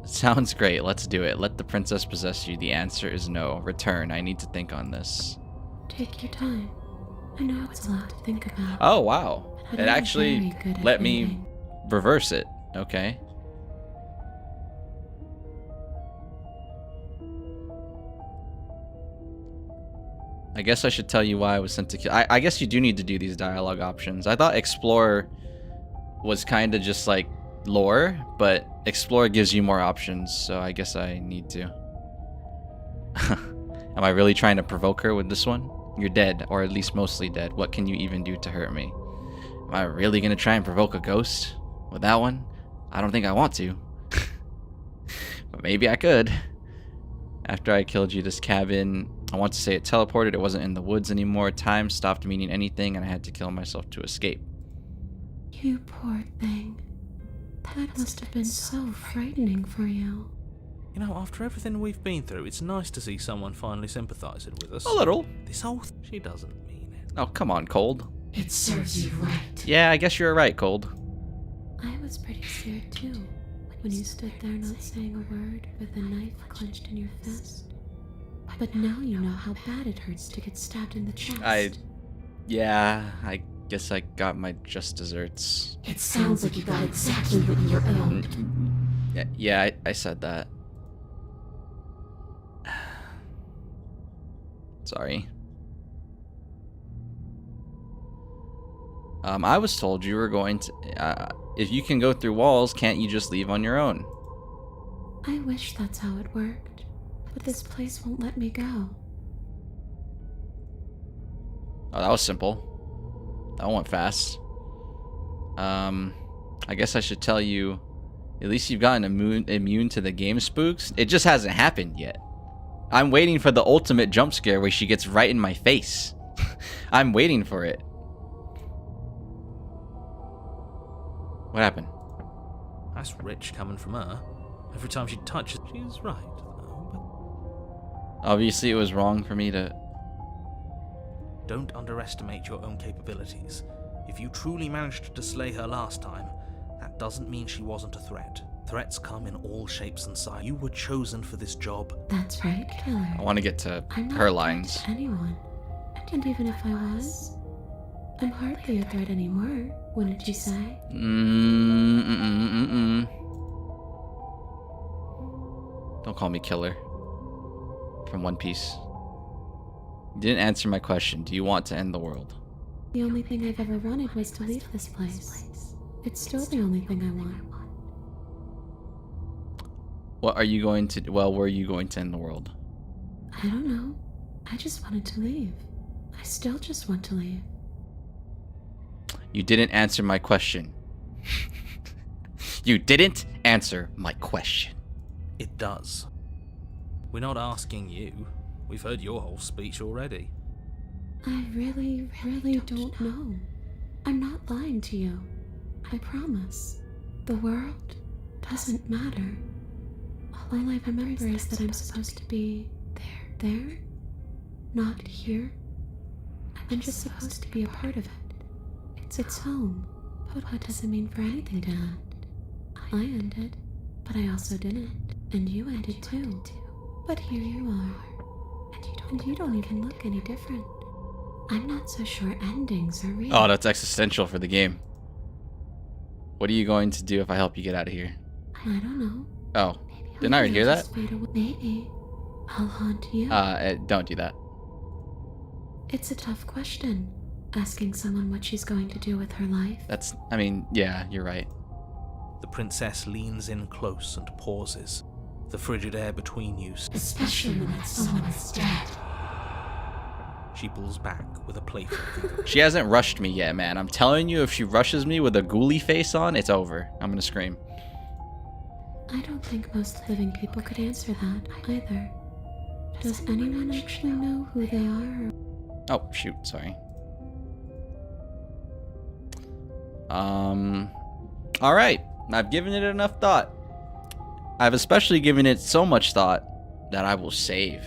Sounds great. Let's do it. Let the princess possess you. The answer is no. Return. I need to think on this. Take your time. I know it's a lot to think about. Oh, wow. but It I'm actually very good at let me reading. reverse it. Okay. I guess I should tell you why I was sent to kill. I guess you do need to do these dialogue options. I thought Explore was kind of just like lore, but Explore gives you more options, so I guess I need to. Am I really trying to provoke her with this one? You're dead, or at least mostly dead. What can you even do to hurt me? Am I really gonna try and provoke a ghost with that one? I don't think I want to. But maybe I could. After I killed you, this cabin, I want to say it teleported. It wasn't in the woods anymore. Time stopped meaning anything, and I had to kill myself to escape. You poor thing. That must have been so frightening for you. You know, after everything we've been through, it's nice to see someone finally sympathising with us. A little. This whole she doesn't mean it. Oh, come on, Cold. It serves you right. Yeah, I guess you're right, Cold. I was pretty scared too, when you stood there not saying a word with a knife clenched in your fist. But now you know how bad it hurts to get stabbed in the chest. Yeah, I guess I got my just desserts. It sounds like you got exactly what you owed. Yeah, I said that. Sorry. I was told you were going to... if you can go through walls, can't you just leave on your own? I wish that's how it worked, but this place won't let me go. Oh, that was simple. That went fast. I guess I should tell you, at least you've gotten immune to the game spooks. It just hasn't happened yet. I'm waiting for the ultimate jump scare where she gets right in my face. I'm waiting for it. What happened? That's rich coming from her. Every time she touches, she's right, though. Obviously, it was wrong for me to... Don't underestimate your own capabilities. If you truly managed to slay her last time, that doesn't mean she wasn't a threat. Threats come in all shapes and sizes. You were chosen for this job. That's right, Killer. I want to get to I'm not her a threat lines. to anyone. And even if I was, I'm hardly a threat anymore, wouldn't you say? Don't call me Killer. From One Piece. You didn't answer my question. Do you want to end the world? The only thing I've ever wanted was to leave this place. It's still the only thing I want. What are you going to... Well, were you going to end the world? I don't know. I just wanted to leave. I still just want to leave. You didn't answer my question. You didn't answer my question. It does. We're not asking you. We've heard your whole speech already. I really don't know. I'm not lying to you. I promise. The world doesn't matter. All I remember is that I'm supposed to be there, not here. I'm just supposed to be a part of it. It's home. But what does it mean for anything to end? I ended, but I also didn't. And you ended too. But here you are. And you don't even look any different. I'm not so sure endings are real. Oh, that's existential for the game. What are you going to do if I help you get out of here? I don't know. Oh, didn't I already hear that? Maybe I'll haunt you. Don't do that. It's a tough question, asking someone what she's going to do with her life. I mean, yeah, you're right. The princess leans in close and pauses. The frigid air between you. Especially when someone is dead. She pulls back with a playful giggle. She hasn't rushed me yet, man. I'm telling you, if she rushes me with a ghoulie face on, it's over. I'm gonna scream. I don't think most living people could answer that either. Does anyone actually know who they are? Oh, shoot, sorry. Alright. I've given it enough thought. I've especially given it so much thought that I will save.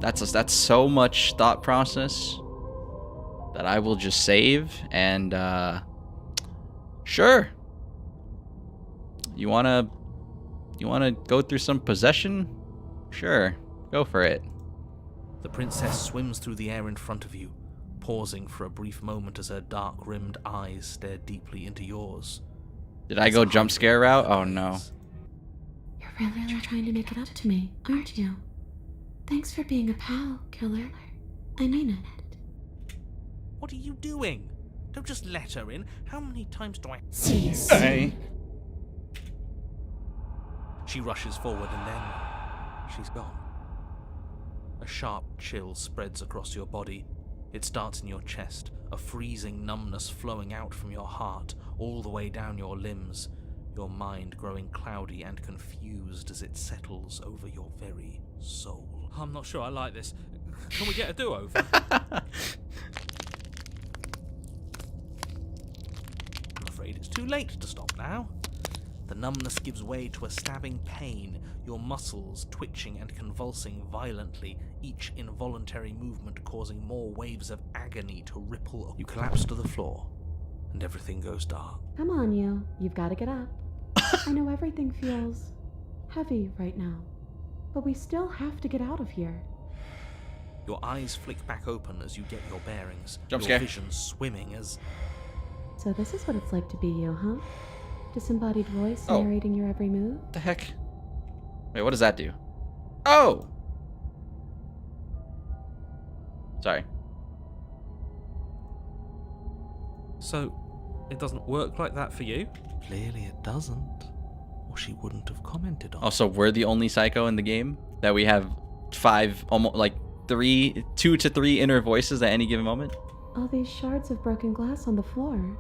That's so much thought process that I will just save and sure. You wanna go through some possession? Sure, go for it. The princess swims through the air in front of you, pausing for a brief moment as her dark-rimmed eyes stare deeply into yours. Did I go jump scare route? Oh no. You're really trying to make it up to me, aren't you? Thanks for being a pal, Killer. I mean it. What are you doing? Don't just let her in. How many times do I... Hey. She rushes forward and then she's gone. A sharp chill spreads across your body. It starts in your chest, a freezing numbness flowing out from your heart, all the way down your limbs, your mind growing cloudy and confused as it settles over your very soul. I'm not sure I like this. Can we get a do-over? I'm afraid it's too late to stop now. The numbness gives way to a stabbing pain, your muscles twitching and convulsing violently, each involuntary movement causing more waves of agony to ripple. You collapse to the floor, and everything goes dark. Come on, you. You've got to get up. I know everything feels heavy right now, but we still have to get out of here. Your eyes flick back open as you get your bearings, Jump your scare. vision swimming as... So this is what it's like to be you, huh? Disembodied voice Oh. narrating your every move? What the heck? Wait, what does that do? Oh! Sorry. So, it doesn't work like that for you? Clearly it doesn't, or she wouldn't have commented on it. Oh, so we're the only psycho in the game? That we have 5, almost like 2 to 3 inner voices at any given moment? All these shards of broken glass on the floor.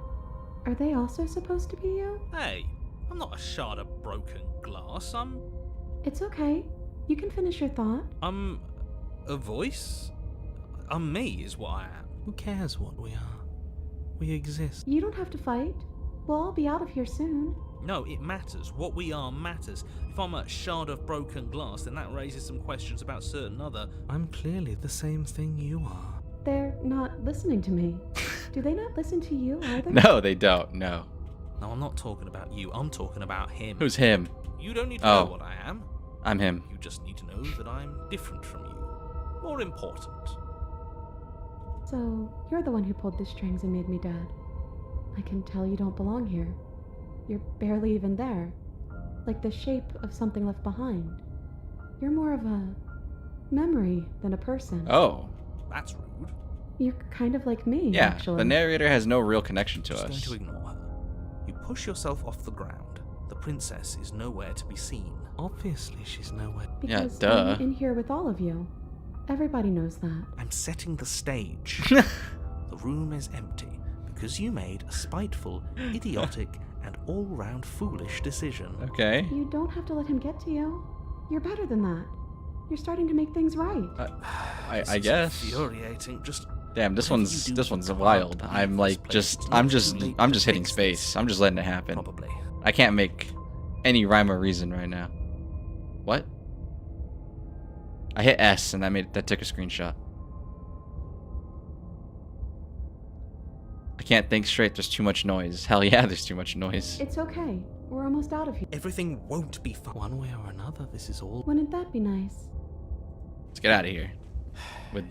Are they also supposed to be you? Hey, I'm not a shard of broken glass. It's okay. You can finish your thought. I'm a voice? I'm me is what I am. Who cares what we are? We exist. You don't have to fight. We'll all be out of here soon. No, it matters. What we are matters. If I'm a shard of broken glass, then that raises some questions about certain other... I'm clearly the same thing you are. They're not listening to me. Do they not listen to you either? No, they don't. No. No, I'm not talking about you. I'm talking about him. Who's him? You don't need to Oh. know what I am. I'm him. You just need to know that I'm different from you. More important. So, you're the one who pulled the strings and made me dead. I can tell you don't belong here. You're barely even there. Like the shape of something left behind. You're more of a memory than a person. Oh. That's rude. You're kind of like me, Yeah, actually. the narrator has no real connection to Just going us. to ignore her. You push yourself off the ground. The princess is nowhere to be seen. Obviously, she's nowhere. Because duh. I'm in here with all of you. Everybody knows that. I'm setting the stage. The room is empty because you made a spiteful, idiotic, and all-round foolish decision. Okay. You don't have to let him get to you. You're better than that. You're starting to make things right. I This is guess. infuriating. Just Damn, this Whatever one's you do, wild. leave I'm this like place. just It's I'm not just too late I'm to just hitting fix space. this. I'm just letting it happen. probably. I can't make any rhyme or reason right now. What? I hit S and that took a screenshot. I can't think straight, there's too much noise. Hell yeah, there's too much noise. It's okay. We're almost out of here. Everything won't be fine. One way or another, this is all. Wouldn't that be nice? Let's get out of here.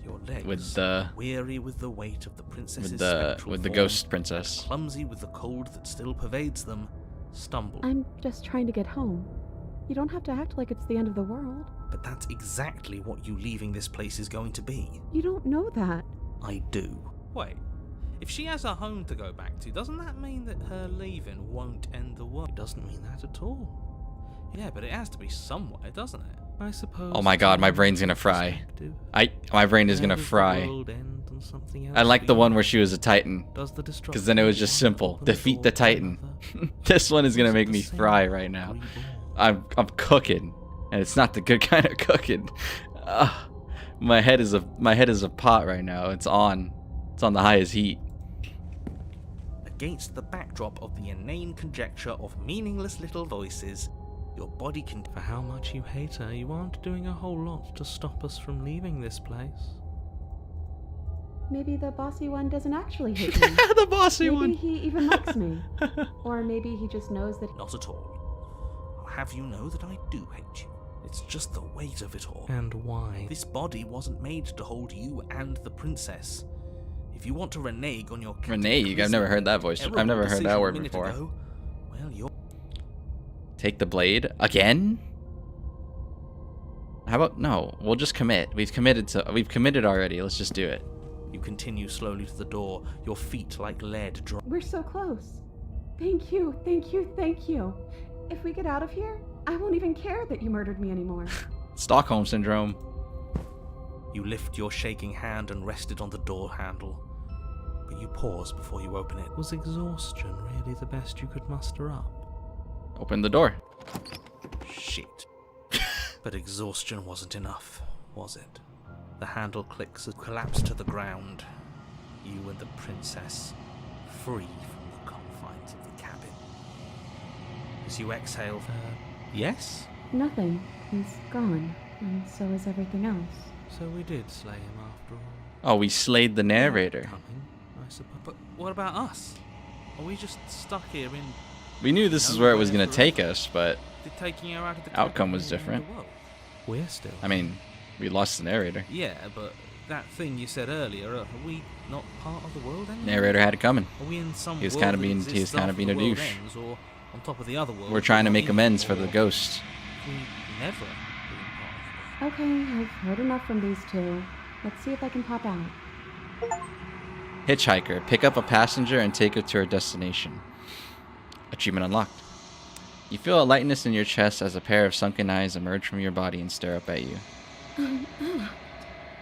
Your legs, With the weary with the weight of the princess's with the spectral form, ghost princess. clumsy with the cold that still pervades them, stumble. I'm just trying to get home. You don't have to act like it's the end of the world. But that's exactly what you leaving this place is going to be. You don't know that. I do. Wait, if she has a home to go back to, doesn't that mean that her leaving won't end the world? It doesn't mean that at all. Yeah, but it has to be somewhere, doesn't it? I suppose. Oh my god, my from brain's gonna fry. perspective, My brain is where gonna does the fry. world end and something I else like the one begin? where she was a titan. Does the Because then it was just destruction simple. open Defeat door the to titan. another? This one is gonna Is it make the me same fry right now. reborn? I'm cooking, and it's not the good kind of cooking. My head is a pot right now. It's on the highest heat. Against the backdrop of the inane conjecture of meaningless little voices, your body can... For how much you hate her, you aren't doing a whole lot to stop us from leaving this place. Maybe the bossy one doesn't actually hate me. The bossy Maybe one. he even likes me. Or maybe he just knows that. Not at all. I'll have you know that I do hate you. It's just the weight of it all. And why? This body wasn't made to hold you and the princess. If you want to renege on your Renege? I've never heard that voice. I've never heard that word before. Well, you're... Take the blade again? How about no? We'll just commit. We've committed already. Let's just do it. You continue slowly to the door, your feet like lead dry. We're so close. Thank you, thank you, thank you. If we get out of here, I won't even care that you murdered me anymore. Stockholm syndrome. You lift your shaking hand and rest it on the door handle. But you pause before you open it. Was exhaustion really the best you could muster up? Open the door. Shit. But exhaustion wasn't enough, was it? The handle clicks and collapse to the ground. You and the princess, free from the confines of the cabin. As you exhale, yes? Nothing. He's gone, and so is everything else. So we did slay him after all. Oh, we slayed the narrator. Coming, I suppose. But what about us? Are we just stuck here in... We knew this is where it was going to take us, but Did taking her out of the outcome was country mean the different. world? We're still... I mean, we lost the narrator. Yeah, but that thing you said earlier, are we not part of the world anymore? Narrator had it coming. Are we in some He was world kinda that being- exists he was kinda after being the a world douche. ends, or on top of the other world? We're trying to we're make not in, amends for the or ghost. We never been part of it. Okay, I've heard enough from these two. Let's see if I can pop out. Hitchhiker. Pick up a passenger and take her to her destination. Achievement unlocked. You feel a lightness in your chest as a pair of sunken eyes emerge from your body and stare up at you. Ella,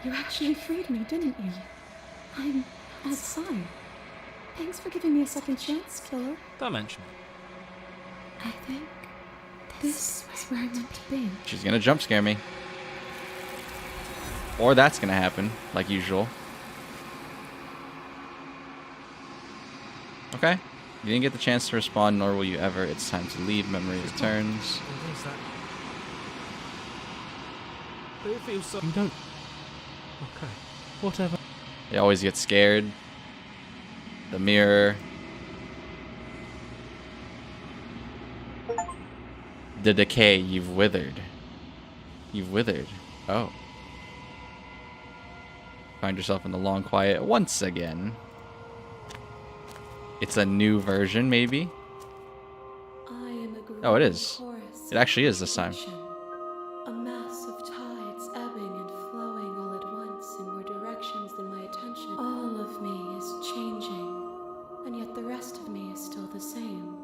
you actually freed me, didn't you? I'm outside. Thanks for giving me a second chance, killer. Don't mention it. I think this is where I'm meant to be. She's gonna jump scare me. Or that's gonna happen, like usual. Okay. You didn't get the chance to respond, nor will you ever. It's time to leave. Memory returns. What is that? But it feels so... You don't... Okay. Whatever. They always get scared. The mirror. The decay. You've withered. You've withered. Oh. Find yourself in the long quiet once again. It's a new version, maybe? I am a Oh, it is. chorus It actually is this time. A mass of tides ebbing and flowing all at once in more directions than my attention. All of me is changing, and yet the rest of me is still the same.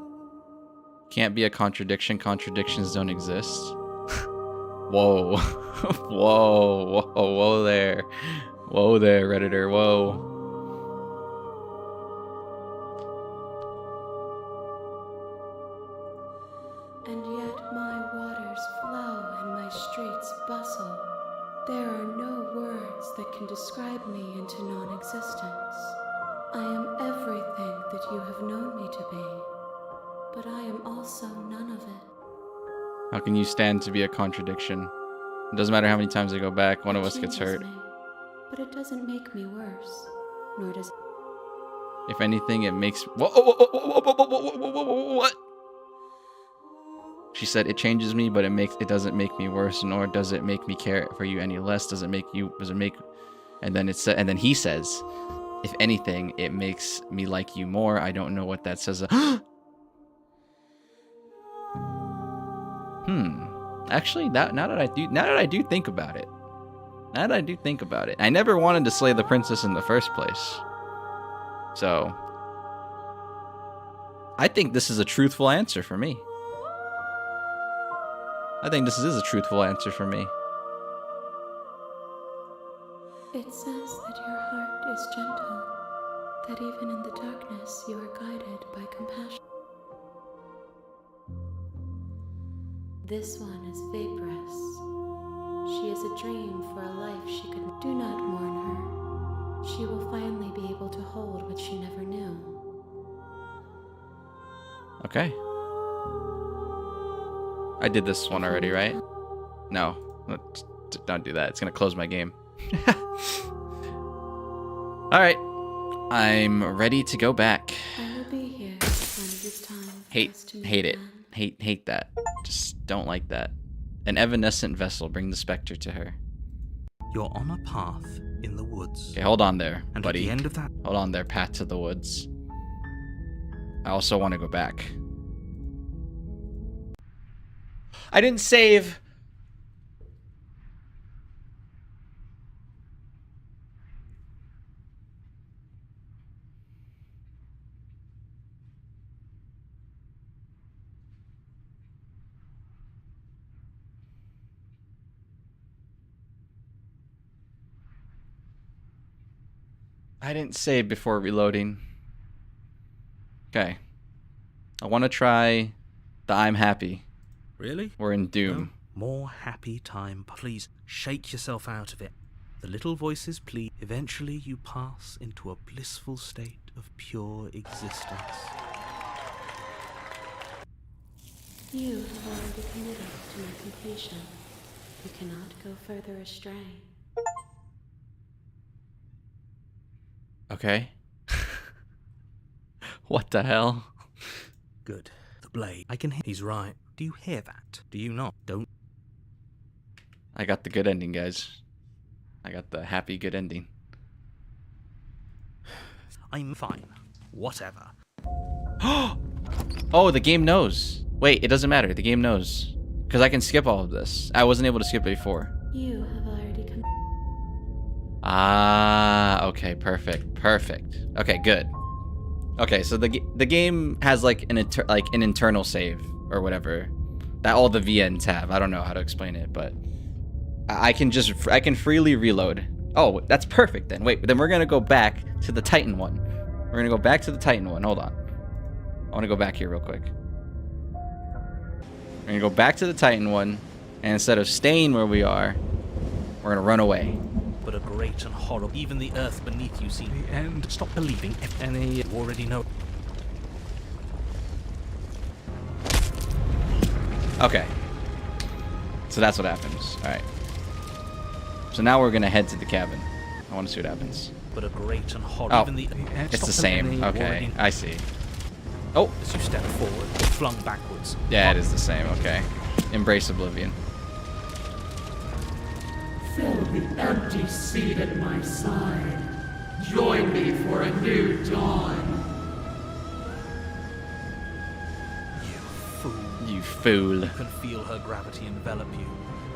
Can't be a contradiction. Contradictions don't exist. Whoa. Whoa. Whoa. Whoa there. Whoa there, Redditor. Whoa. And yet my waters flow and my streets bustle. There are no words that can describe me into non-existence. I am everything that you have known me to be, but I am also none of it. How can you stand to be a contradiction? It doesn't matter how many times I go back, one of us gets Changes hurt. me, but it doesn't make me worse, nor does If anything, it makes... Whoa, whoa, whoa, whoa, whoa, whoa, whoa, whoa, whoa, what? She said it changes me, but it doesn't make me worse, nor does it make me care for you any less. Does it make... And then he says, if anything, it makes me like you more. I don't know what that says. Actually, now that I do think about it. I never wanted to slay the princess in the first place. So, I think this is a truthful answer for me. I think this is a truthful answer for me. It says that your heart is gentle, that even in the darkness you are guided by compassion. This one is vaporous. She is a dream for a life she could... Do not mourn her. She will finally be able to hold what she never knew. Okay. I did this one already, right? No. Don't do that. It's going to close my game. Alright. I'm ready to go back. I will be here when it is time for us to meet Hate it. again. Hate that. Just don't like that. An evanescent vessel. Bring the specter to her. You're on a path in the woods. Okay, hold on there, And buddy. at the end of that... Hold on there, path to the woods. I also want to go back. I didn't save. I didn't save before reloading. Okay. I want to try the I'm happy. Really? We're in Doom. No more happy time. Please shake yourself out of it. The little voices plead. Eventually you pass into a blissful state of pure existence. You have already committed to my completion. You cannot go further astray. Okay. What the hell? Good. The blade. I can hear. He's right. Do you hear that? Do you not? Don't. I got the good ending, guys. I got the happy good ending. I'm fine. Whatever. Oh, the game knows. Wait, it doesn't matter. The game knows. Because I can skip all of this. I wasn't able to skip it before. You have already Ah, okay, perfect. Perfect. Okay, good. Okay, so the game has like an internal save or whatever that all the VNs have. I don't know how to explain it, but I can freely reload. Oh, that's perfect then. Wait, then we're going to go back to the Titan one. We're going to go back to the Titan one. Hold on. I want to go back here real quick. We're going to go back to the Titan one, and instead of staying where we are, we're going to run away. But a great and horrible. Even the earth beneath you see the end. Stop believing any. You already know. Okay. So that's what happens. All right. So now we're going to head to the cabin. I want to see what happens. But a great and horrible. Oh, Even the end. it's Stop the same. believing you Okay, already- I see. Oh, As you step forward, you're flung backwards. yeah, it is the same. Okay. Embrace oblivion. Fill the empty seat at my side. Join me for a new dawn. You fool. You fool. You can feel her gravity envelop you,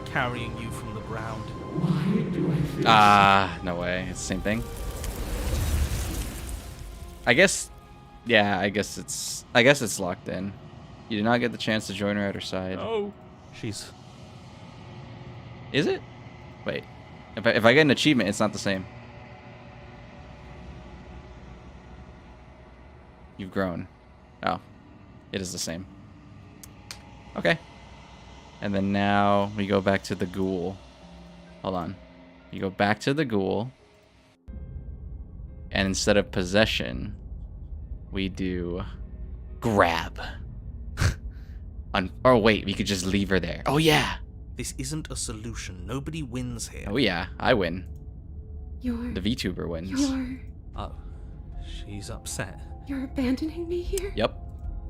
carrying you from the ground. Why do I feel Ah, no way. It's the same thing. I guess. Yeah, I guess it's locked in. You did not get the chance to join her at her side. Oh. She's. Is it? Wait. If I get an achievement, it's not the same. You've grown. Oh. It is the same. Okay. And then now we go back to the ghoul. Hold on. You go back to the ghoul. And instead of possession, we do grab. Or wait, we could just leave her there. Oh yeah. This isn't a solution. Nobody wins here. Oh yeah, I win. You're The VTuber wins. Oh. She's upset. you're abandoning me here? Yep.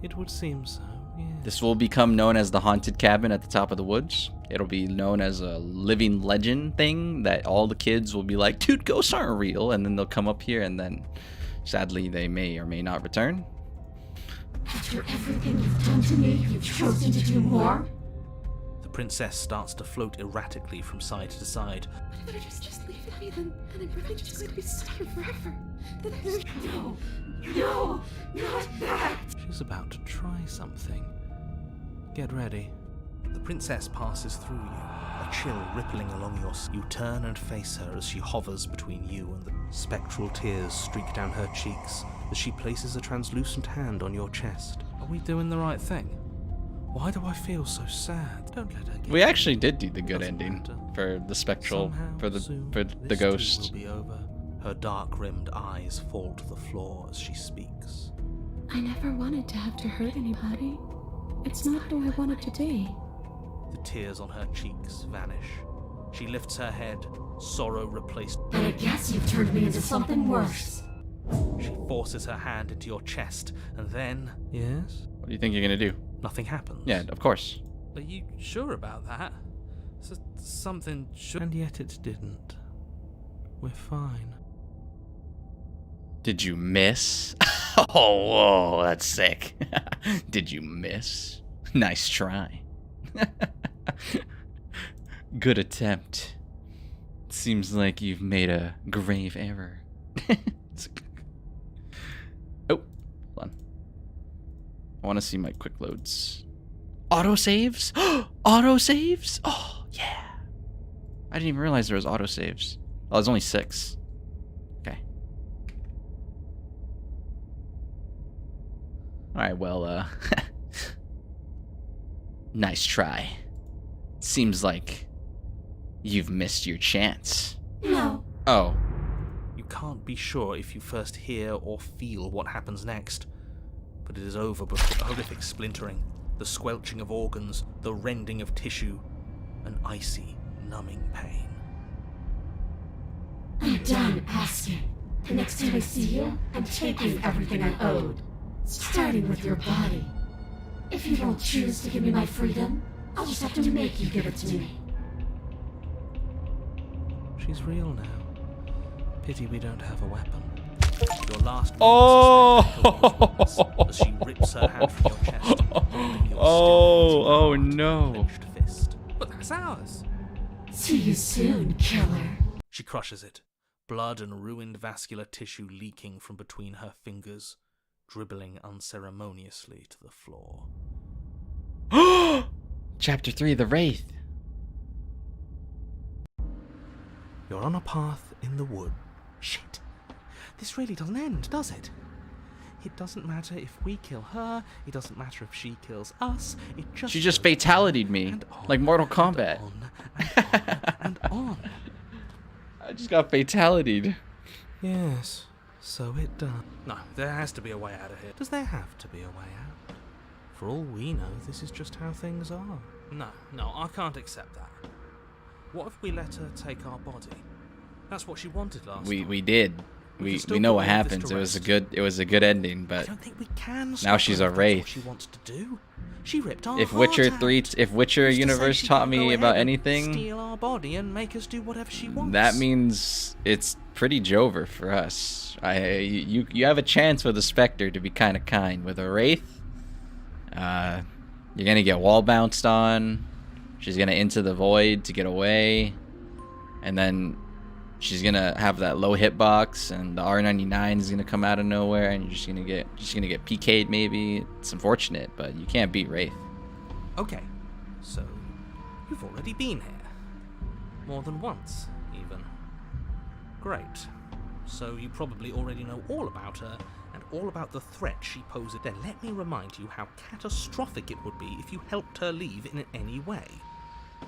It would seem so, yeah. This will become known as the haunted cabin at the top of the woods. It'll be known as a living legend thing that all the kids will be like, dude, ghosts aren't real. And then they'll come up here and then sadly they may or may not return. After everything you've done to me, you've chosen to do more? The princess starts to float erratically from side to side. But if I just leave me, then I'm really just going to be stuck here forever. Then there's No, no, not that! She's about to try something. Get ready. The princess passes through you, a chill rippling along your You turn and face her as she hovers between you and the spectral tears streak down her cheeks as she places a translucent hand on your chest. Are we doing the right thing? Why do I feel so sad? Don't let her get We actually did do the good Doesn't ending matter. for the spectral, Somehow, for the soon, the this ghost. too will be over. Her dark-rimmed eyes fall to the floor as she speaks. I never wanted to have to hurt anybody. It's not who I wanted to be. The tears on her cheeks vanish. She lifts her head, sorrow replaced. Then I guess you've turned me into something worse. She forces her hand into your chest, and then... Yes? What do you think you're gonna do? Nothing happens. Yeah, of course. Are you sure about that? Something should... And yet it didn't. We're fine. Did you miss? Oh, whoa, that's sick. Did you miss? Nice try. Good attempt. Seems like you've made a grave error. Oh, hold on. I want to see my quick loads. Autosaves? Autosaves? Oh, yeah. I didn't even realize there was autosaves. Oh, there's only 6. Okay. Alright, well, nice try. Seems like you've missed your chance. No. Oh. You can't be sure if you first hear or feel what happens next. But it is over before the horrific splintering. The squelching of organs, the rending of tissue, an icy, numbing pain. I'm done asking. The next time I see you, I'm taking everything I'm owed. Starting with your body. If you don't choose to give me my freedom, I'll just have to make you give it to me. She's real now. Pity we don't have a weapon. Your last as she rips her hand from your chest, holding your Oh no. clenched fist. But that's ours. See you soon, killer. She crushes it, blood and ruined vascular tissue leaking from between her fingers, dribbling unceremoniously to the floor. Chapter 3, The Wraith. You're on a path in the wood. Shit. This really doesn't end, does it? It doesn't matter if we kill her, it doesn't matter if she kills us, it just... She just fatality'd me, like Mortal Kombat. And on. I just got fatality'd. Yes, so it does. No, there has to be a way out of here. Does there have to be a way out? For all we know, this is just how things are. No, I can't accept that. What if we let her take our body? That's what she wanted last time. We did. We know what happens. It was a good ending, I but don't think we can now she's a wraith. What she wants to do. She ripped our if heart Witcher out. 3 if Witcher Who's to say Universe she taught can't go me ahead about and anything, steal our body and make us do whatever she wants. that means it's pretty Jover for us. You have a chance with a Spectre to be kind of kind. With a Wraith, you're gonna get wall bounced on. She's gonna into the void to get away, and then she's gonna have that low hitbox, and the R99 is gonna come out of nowhere, and you're just gonna get PK'd maybe. It's unfortunate, but you can't beat Wraith. Okay, so you've already been here. More than once, even. Great. So you probably already know all about her, and all about the threat she poses. Then let me remind you how catastrophic it would be if you helped her leave in any way.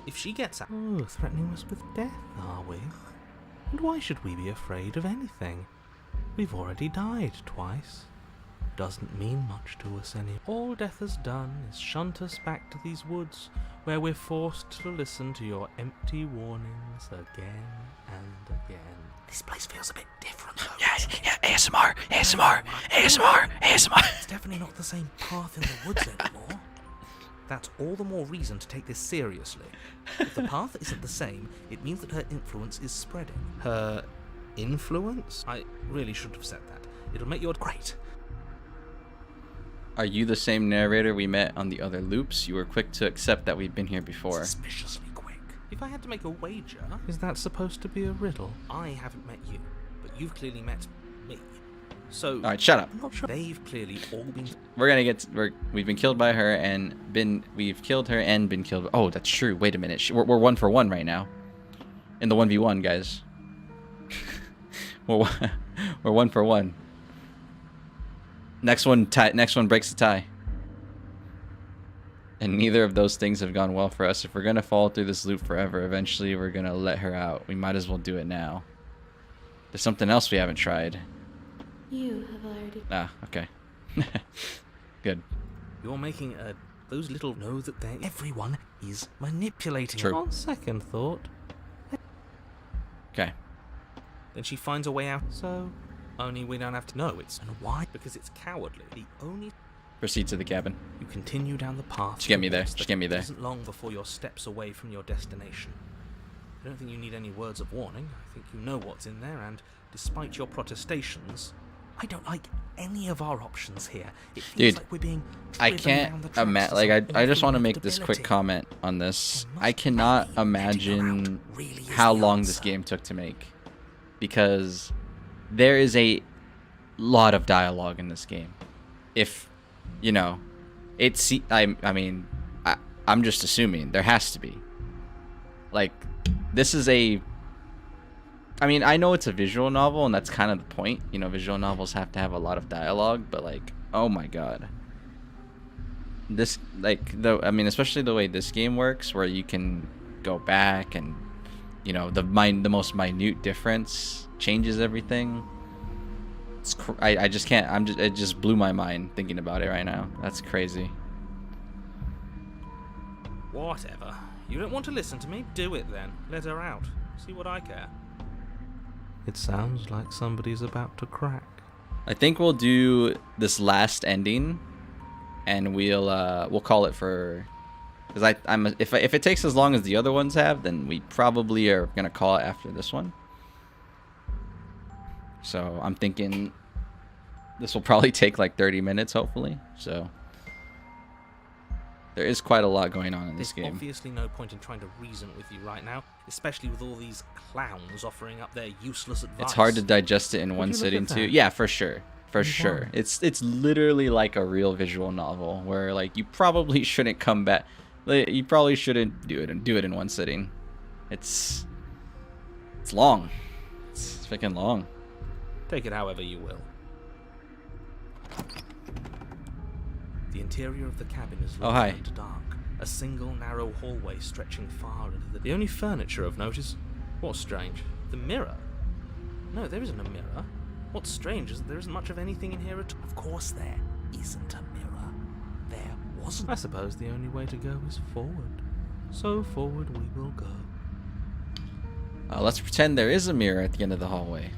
If she gets out... Oh, threatening us with death, are we? And why should we be afraid of anything? We've already died twice. Doesn't mean much to us any. All death has done is shunt us back to these woods, where we're forced to listen to your empty warnings again and again. This place feels a bit different though. Yeah, ASMR. It's definitely not the same path in the woods anymore. That's all the more reason to take this seriously. If the path isn't the same, it means that her influence is spreading. Her influence? I really shouldn't have said that. It'll make your... Great. Are you the same narrator we met on the other loops? You were quick to accept that we've been here before. Suspiciously quick. If I had to make a wager... Is that supposed to be a riddle? I haven't met you, but you've clearly met me. So... Alright, shut up. I'm not sure. They've clearly all been... We've been killed by her and we've killed her and been killed. Oh, that's true. Wait a minute. We're 1 for 1 right now. In the 1v1, guys. we're 1 for 1. Next one breaks the tie. And neither of those things have gone well for us. If we're gonna fall through this loop forever, eventually we're gonna let her out. We might as well do it now. There's something else we haven't tried. You have already... Ah, okay. Good. You're making those little know that they everyone is manipulating. True. On second thought. Okay. Then she finds a way out. So, only we don't have to know it's... And why? Because it's cowardly. The only... Proceed to the cabin. You continue down the path. Just get me there. Just get me there. It isn't long before you're steps away from your destination. I don't think you need any words of warning. I think you know what's in there, and despite your protestations, I don't like any of our options here. It feels Dude, like we're being I driven can't down the tracks imagine. to Like, some I just want to awful make this quick inevitability. comment on this. There must I cannot be letting her out imagine really is how the long this answer. game took to make, because there is a lot of dialogue in this game. If you know, I'm just assuming there has to be. Like, this is a... I mean, I know it's a visual novel, and that's kind of the point. You know, visual novels have to have a lot of dialogue, but, like, oh my god. This, like, especially the way this game works, where you can go back and, you know, the most minute difference changes everything. I just can't. It just blew my mind thinking about it right now. That's crazy. Whatever. You don't want to listen to me? Do it then. Let her out. See what I care. It sounds like somebody's about to crack. I think we'll do this last ending, and we'll call it for. Because if it takes as long as the other ones have, then we probably are gonna call it after this one. So I'm thinking this will probably take like 30 minutes, hopefully. So there is quite a lot going on in this game. There's obviously no point in trying to reason with you right now, especially with all these clowns offering up their useless advice. It's hard to digest it in one sitting too. Yeah, for sure. For sure. It's literally like a real visual novel where like you probably shouldn't come back. You probably shouldn't do it in one sitting. It's long. It's freaking long. Take it however you will. The interior of the cabin is hi. and dark. A single narrow hallway stretching far into the only furniture of note is... What's strange? The mirror? No, there isn't a mirror. What's strange is that there isn't much of anything in here at all. Of course there isn't a mirror. There wasn't. I suppose the only way to go is forward. So forward we will go. Let's pretend there is a mirror at the end of the hallway.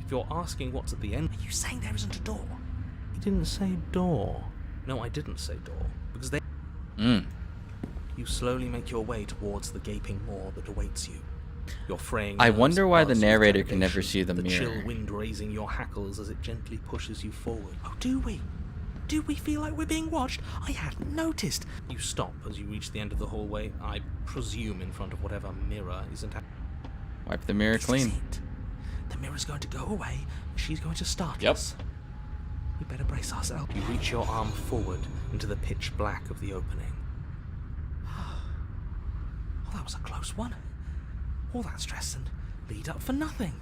If you're asking what's at the end... Are you saying there isn't a door? You didn't say door. No, I didn't say door. Because they... You slowly make your way towards the gaping maw that awaits you. Your fraying... I wonder why the narrator can never see the mirror. Chill wind raising your hackles as it gently pushes you forward. Oh, do we? Do we feel like we're being watched? I hadn't noticed. You stop as you reach the end of the hallway, I presume in front of whatever mirror isn't... Wipe the mirror clean. The mirror's going to go away, and she's going to start Yep. us. We better brace ourselves. You reach your arm forward into the pitch black of the opening. Oh, that was a close one. All that stress and lead up for nothing.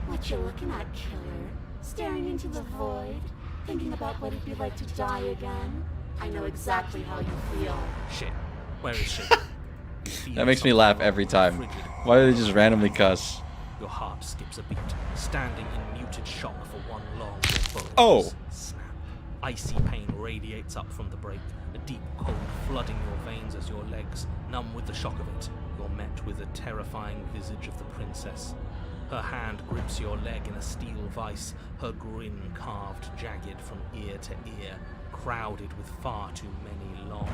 What you looking at, killer? Staring into the void? Thinking about what it'd be like to die again? I know exactly how you feel. Shit. Where is she? That makes me laugh every time. Why do they just randomly cuss? Your heart skips a beat, standing in muted shock for one long bullet. Oh! Snap. Icy pain radiates up from the break, a deep cold flooding your veins as your legs, numb with the shock of it, you're met with the terrifying visage of the princess. Her hand grips your leg in a steel vice, her grin carved jagged from ear to ear, crowded with far too many long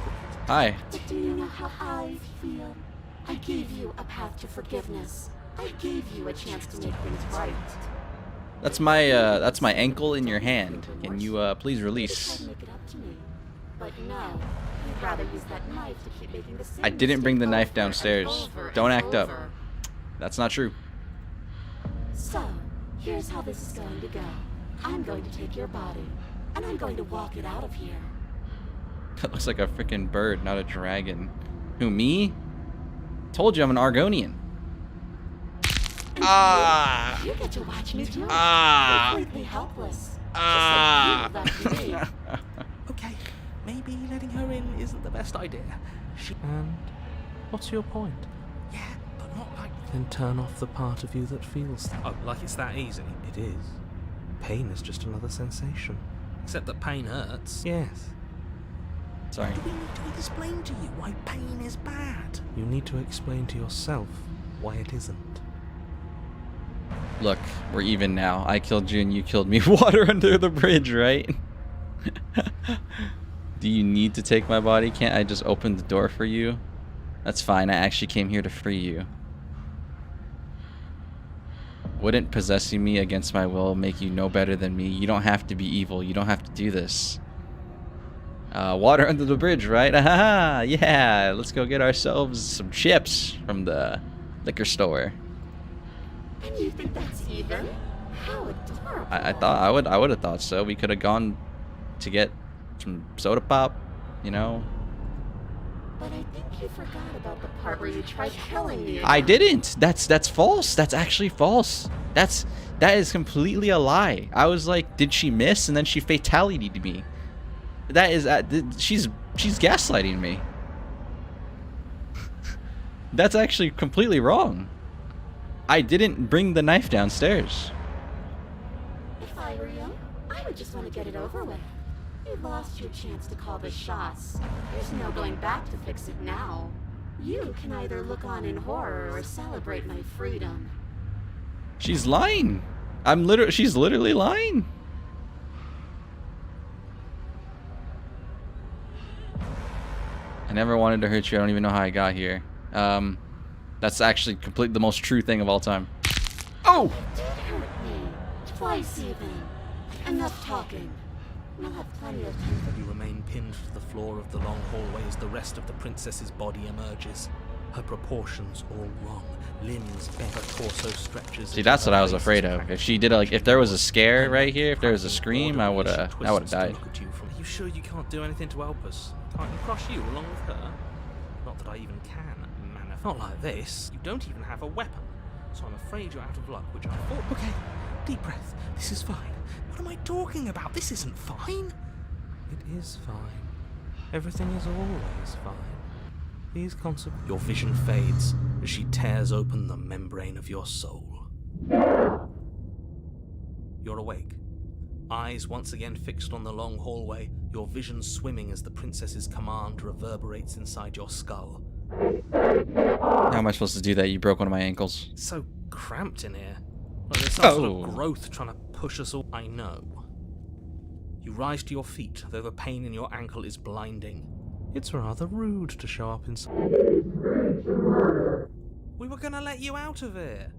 crooked... Hi. But do you know how I feel? I gave you a path to forgiveness. I gave you a chance to make things right. That's my ankle in your hand. Can you please You release? tried to make it up to me, but no. You'd rather use that knife to keep making the same I didn't bring the mistake knife over downstairs. and over Don't and act up. over. That's not true. So, here's how this is going to go. I'm going to take your body, and I'm going to walk it out of here. That looks like a freaking bird, not a dragon. Who, me? Told you I'm an Argonian. And you get to watch me do it. Completely helpless. Just like you left me. Okay, maybe letting her in isn't the best idea. And what's your point? Yeah, but not like... Then turn off the part of you that feels that. Oh, like it's that easy? It is. Pain is just another sensation. Except that pain hurts. Yes. Sorry. Do we need to explain to you why pain is bad? You need to explain to yourself why it isn't. Look, we're even now. I killed you and you killed me. Water under the bridge, right? Do you need to take my body? Can't I just open the door for you? That's fine. I actually came here to free you. Wouldn't possessing me against my will make you no better than me? You don't have to be evil. You don't have to do this. Water under the bridge, right? Aha! Yeah, let's go get ourselves some chips from the liquor store. And you think that's even? How adorable. I thought I would have thought so. We could have gone to get some soda pop, you know. But I think you forgot about the part where you tried killing me. I didn't. That's false. That's actually false. That is completely a lie. I was like, did she miss? And then she fatality'd me. That is she's gaslighting me. That's actually completely wrong. I didn't bring the knife downstairs. If I were you, I would just want to get it over with. You already lost your chance to call the shots. There's no going back to fix it now. You can either look on in horror or celebrate my freedom. She's lying. She's literally lying. I never wanted to hurt you. I don't even know how I got here. That's actually the most true thing of all time. Oh! You did hurt me. Twice even. Enough talking. We'll have plenty of time. You remain pinned to the floor of the long hallway as the rest of the princess's body emerges. Her proportions all wrong. Limbs bent, her torso stretches. See, that's what I was afraid of. If she did it, like, if there was a scare right here, if there was a scream, I would have died. Are you sure you can't do anything to help us? Can't you crush you along with her? Not that I even can, man. Not like this. You don't even have a weapon. So I'm afraid you're out of luck, which I thought. Okay, deep breath. This is fine. What am I talking about? This isn't fine. It is fine. Everything is always fine. These consequences. Your vision fades as she tears open the membrane of your soul. You're awake. Eyes once again fixed on the long hallway, your vision swimming as the princess's command reverberates inside your skull. How am I supposed to do that? You broke one of my ankles. It's so cramped in here. Like there's some sort of growth trying to push us all. I know. You rise to your feet, though the pain in your ankle is blinding. It's rather rude to show up in. We were gonna let you out of here.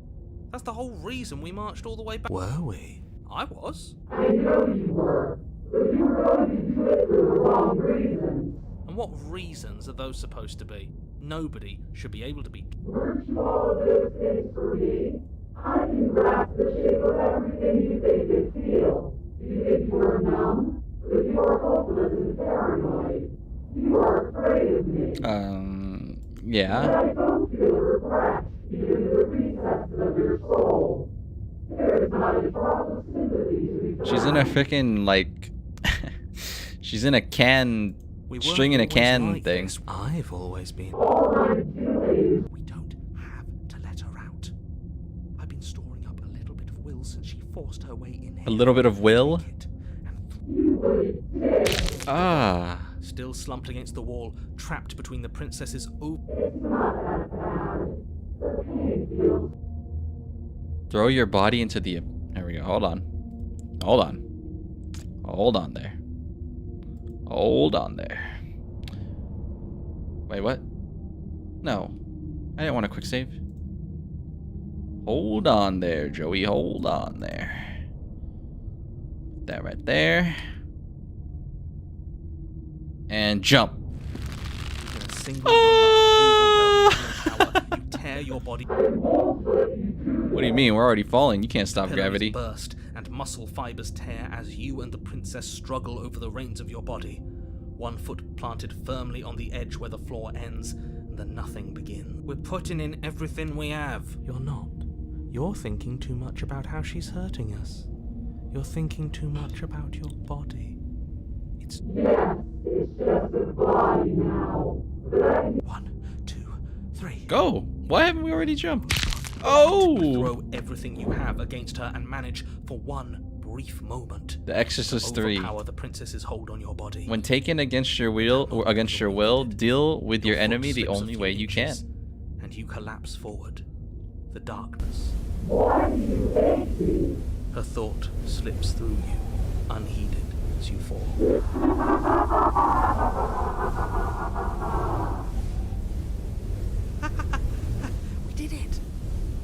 That's the whole reason we marched all the way back. Were we? I was. I know you were, but you were going to do it for the wrong reasons. And what reasons are those supposed to be? Nobody should be able to be. Weren't you all of those things for me? I can grasp the shape of everything you think is feel. You think you are numb, but you are hopeless and paranoid. You are afraid of me. Yeah. But I don't feel repressed, even in the recesses of your soul. There is not a drop of sympathy to be. She's in a freaking, like, she's in a can, string in a can like thing. This. I've always been. All I'm doing. We don't have to let her out. I've been storing up a little bit of will since she forced her way in here. A little bit of will? You Ah. Still slumped against the wall, trapped between the princess's It's not that bad. The pain feels. Throw your body into the... There we go. Hold on. Hold on. Hold on there. Hold on there. Wait, what? No. I didn't want a quick save. Hold on there, Joey. Hold on there. That right there. And jump. You tear your body. What do you mean? We're already falling. You can't stop Pillars gravity. Burst and muscle fibers tear as you and the princess struggle over the reins of your body. One foot planted firmly on the edge where the floor ends, and the nothing begins. We're putting in everything we have. You're not. You're thinking too much about how she's hurting us. You're thinking too much about your body. It's... Yes, it's just a body now. But I 1, 2, 3. Go. Why haven't we already jumped? Oh! Throw everything you have against her and manage for one brief moment. The Exorcist 3. Overpower the princess's hold on your body. When taken against your will, deal with your enemy the only way you can. And you collapse forward. The darkness. Why do you hate me? Her thought slips through you, unheeded as you fall. We did it!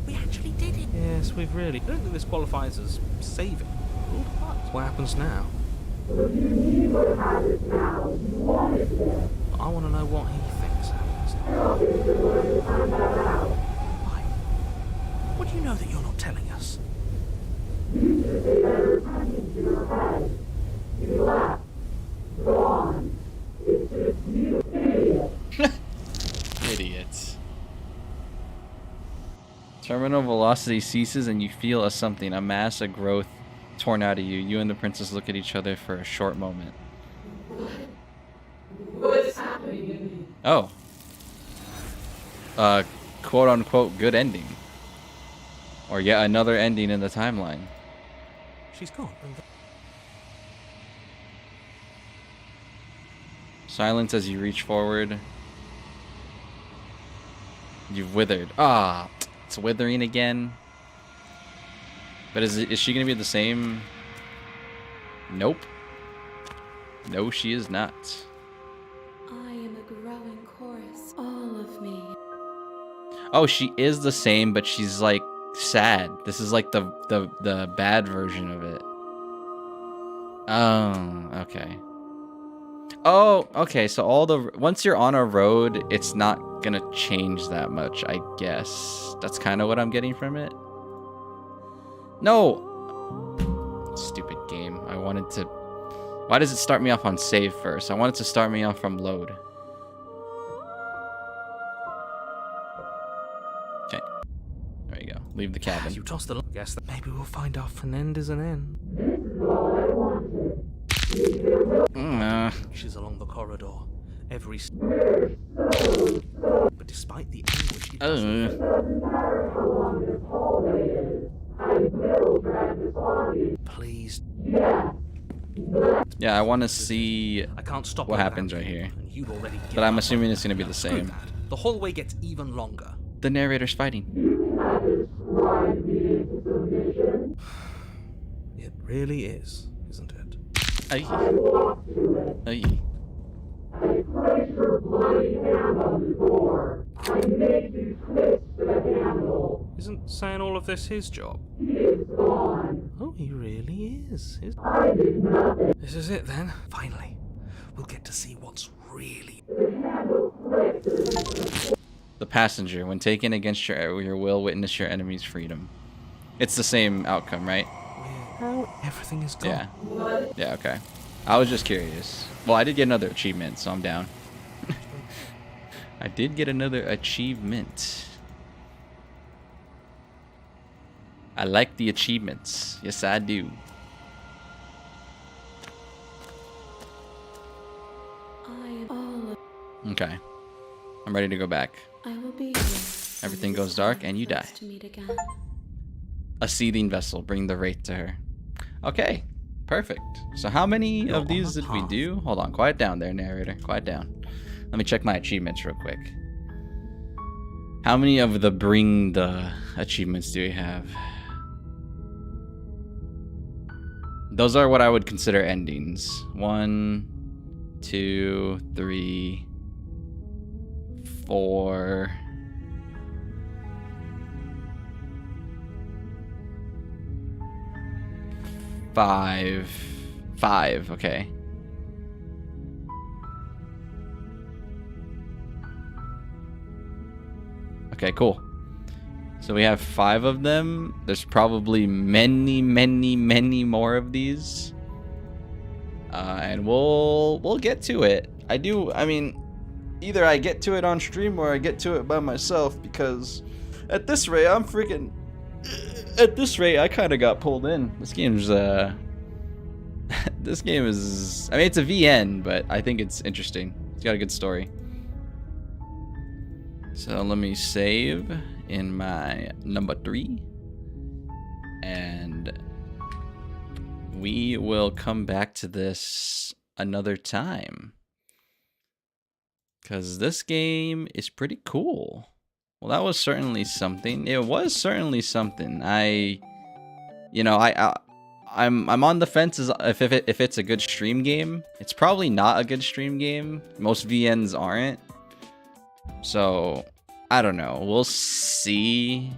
We actually did it! Yes, we've really. I don't think this qualifies as saving. What happens now? If you knew what happens now, you wanted this. I want to know what he thinks happens. How did you learn to find that out? Why? What do you know that you're not telling us? You should pay better attention to your head. You laugh. Go on. It's just you, idiot. Idiots. Terminal velocity ceases and you feel a mass of growth torn out of you. You and the princess look at each other for a short moment. What's happening? Oh. Quote unquote good ending. Or yet another ending in the timeline. She's gone. Silence as you reach forward. You've withered. Ah, it's withering again. But is she gonna be the same? Nope. No, she is not. I am a growing chorus, all of me. Oh, she is the same, but she's like sad. This is like the bad version of it. Oh, okay. Oh, okay. So once you're on a road, it's not gonna change that much, I guess. That's kind of what I'm getting from it. No. Stupid game. I wanted to. Why does it start me off on save first? I want it to start me off from load. Okay. There you go. Leave the cabin. You tossed the. Guess that maybe we'll find off an end is an end. She's along the corridor. Every. But despite the anguish, it doesn't matter how long this hallway is. I will drag this body. Please. Yeah, I want to see I can't stop what happens right here. And you'd already given But I'm up assuming on it's going to be that. the Screw same. that. The hallway gets even longer. The narrator's fighting. It really is, isn't it? Aye. Aye. I place your bloody hand on the door. I make you twist the handle. Isn't saying all of this his job? He is gone. Oh, he really is. I did nothing. This is it then. Finally, we'll get to see what's really. The handle clicked. The passenger, when taken against your will, witness your enemy's freedom. It's the same outcome, right? Everything is gone. Yeah. Yeah, okay. I was just curious. Well, I did get another achievement, so I'm down. I did get another achievement. I like the achievements. Yes, I do. I am all of. Okay. I'm ready to go back. I will be here. Everything goes dark and you die. To meet again. A seething vessel. Bring the wraith to her. Okay. Perfect. So how many of these did we do? Hold on. Quiet down there, narrator. Quiet down. Let me check my achievements real quick. How many of the bring the achievements do we have? Those are what I would consider endings. 1, 2, 3, 4. 5. Okay. Okay, cool. So we have 5 of them. There's probably many more of these. And we'll get to it. I mean, either I get to it on stream or I get to it by myself, because at this rate, I kind of got pulled in. This game's this game is, I mean, it's a VN, but I think it's interesting. It's got a good story. So let me save in my number 3, and we will come back to this another time, because this game is pretty cool. Well, that was certainly something. It was certainly something. I'm on the fence as if it's a good stream game. It's probably not a good stream game. Most VNs aren't. So, I don't know. We'll see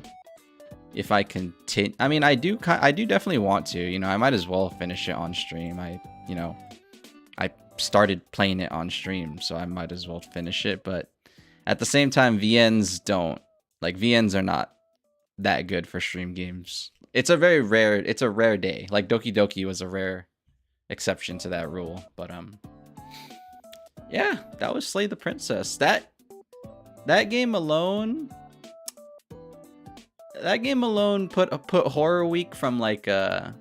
if I continue. I mean, I do definitely want to. I might as well finish it on stream. I started playing it on stream, so I might as well finish it. But at the same time, VNs are not that good for stream games. It's a rare day. Like Doki Doki was a rare exception to that rule. But yeah, that was Slay the Princess. That game alone put Horror Week from like a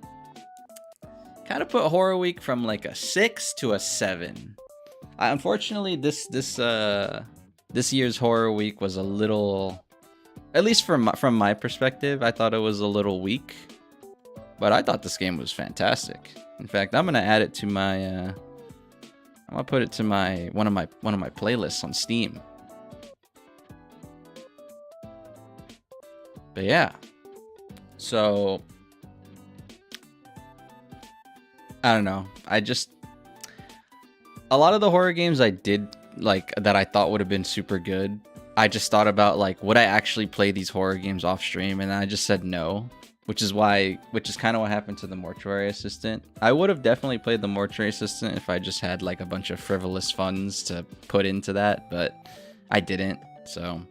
6 to a 7. Unfortunately, this year's Horror Week was a little, at least from my perspective, I thought it was a little weak. But I thought this game was fantastic. In fact, I'm gonna add it to my I'm gonna put it to one of my playlists on Steam. But yeah. So I don't know. A lot of the horror games I did like that I thought would have been super good. I just thought about like, would I actually play these horror games off stream? And I just said no, which is kind of what happened to the Mortuary Assistant. I would have definitely played the Mortuary Assistant if I just had like a bunch of frivolous funds to put into that, but I didn't. So,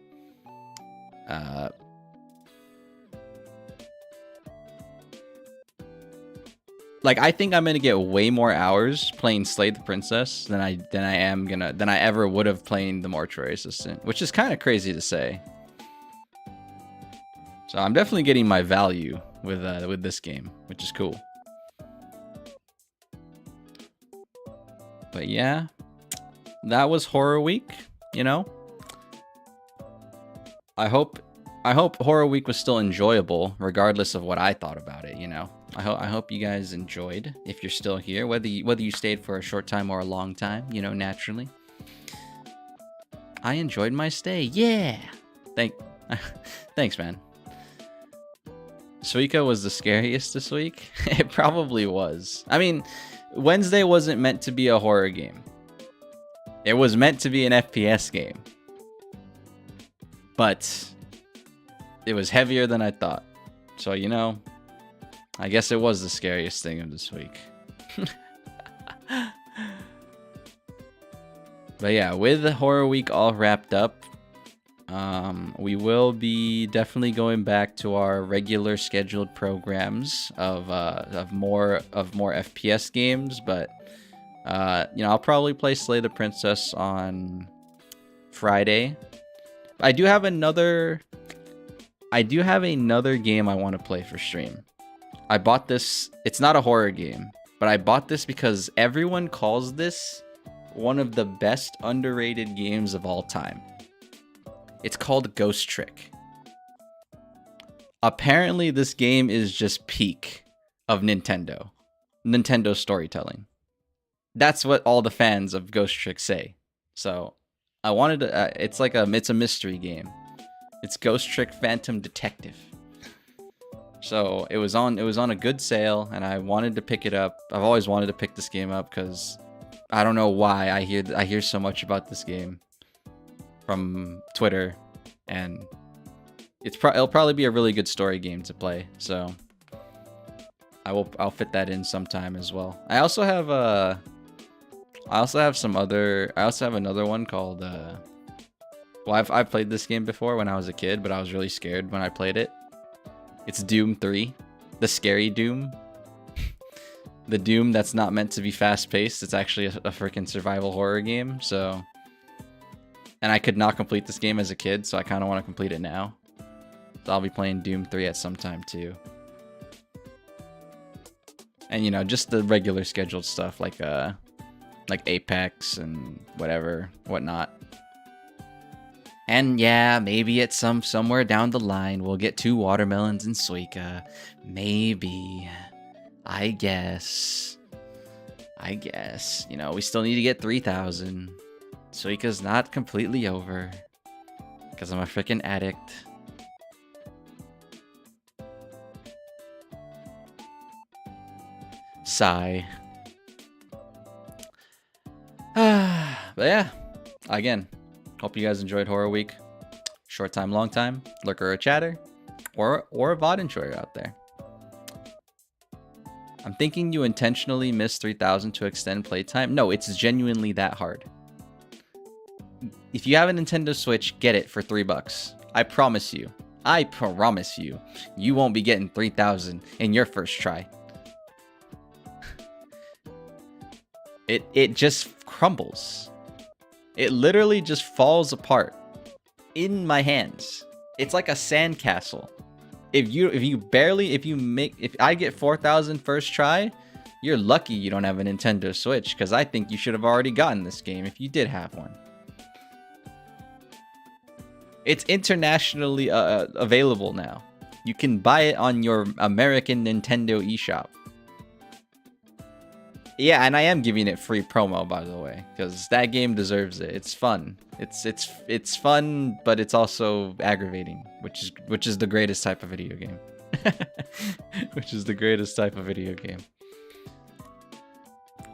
like, I think I'm gonna get way more hours playing Slay the Princess than I ever would have playing the Mortuary Assistant, which is kind of crazy to say. So I'm definitely getting my value with this game, which is cool. But yeah, that was Horror Week. You know, I hope Horror Week was still enjoyable, regardless of what I thought about it. You know. I hope you guys enjoyed, if you're still here, whether you stayed for a short time or a long time, you know, naturally. I enjoyed my stay. Yeah. Thanks, man. Suika was the scariest this week. It probably was. I mean, Wednesday wasn't meant to be a horror game. It was meant to be an FPS game. But it was heavier than I thought. So, you know, I guess it was the scariest thing of this week. But yeah, with the Horror Week all wrapped up, we will be definitely going back to our regular scheduled programs of more FPS games. But you know, I'll probably play Slay the Princess on Friday. I do have another game I want to play for stream. I bought this. It's not a horror game, but I bought this because everyone calls this one of the best underrated games of all time. It's called Ghost Trick. Apparently, this game is just peak of Nintendo storytelling. That's what all the fans of Ghost Trick say. So I wanted to. It's a mystery game. It's Ghost Trick Phantom Detective. So it was on a good sale, and I wanted to pick it up. I've always wanted to pick this game up because I don't know why I hear so much about this game from Twitter, and it'll probably be a really good story game to play. So I'll fit that in sometime as well. I also have another one called well, I've played this game before when I was a kid, but I was really scared when I played it. It's Doom 3, the scary Doom. The Doom that's not meant to be fast-paced. It's actually a freaking survival horror game. So, and I could not complete this game as a kid, so I kind of want to complete it now. So I'll be playing Doom 3 at some time too. And you know, just the regular scheduled stuff like Apex and whatnot. And yeah, maybe at somewhere down the line, we'll get 2 watermelons in Suika. Maybe. I guess. You know, we still need to get 3,000. Suika's not completely over. Because I'm a freaking addict. Sigh. But yeah, again. Hope you guys enjoyed Horror Week. Short time, long time, lurker or chatter, or a VOD enjoyer out there. I'm thinking you intentionally missed 3,000 to extend playtime. No, it's genuinely that hard. If you have a Nintendo Switch, get it for $3. I promise you. You won't be getting 3,000 in your first try. It just crumbles. It literally just falls apart in my hands. It's like a sandcastle. If I get 4,000 first try, you're lucky you don't have a Nintendo Switch, because I think you should have already gotten this game if you did have one. It's internationally available now. You can buy it on your American Nintendo eShop. Yeah, and I am giving it free promo, by the way, because that game deserves it. It's fun. It's fun, but it's also aggravating, which is the greatest type of video game. Which is the greatest type of video game.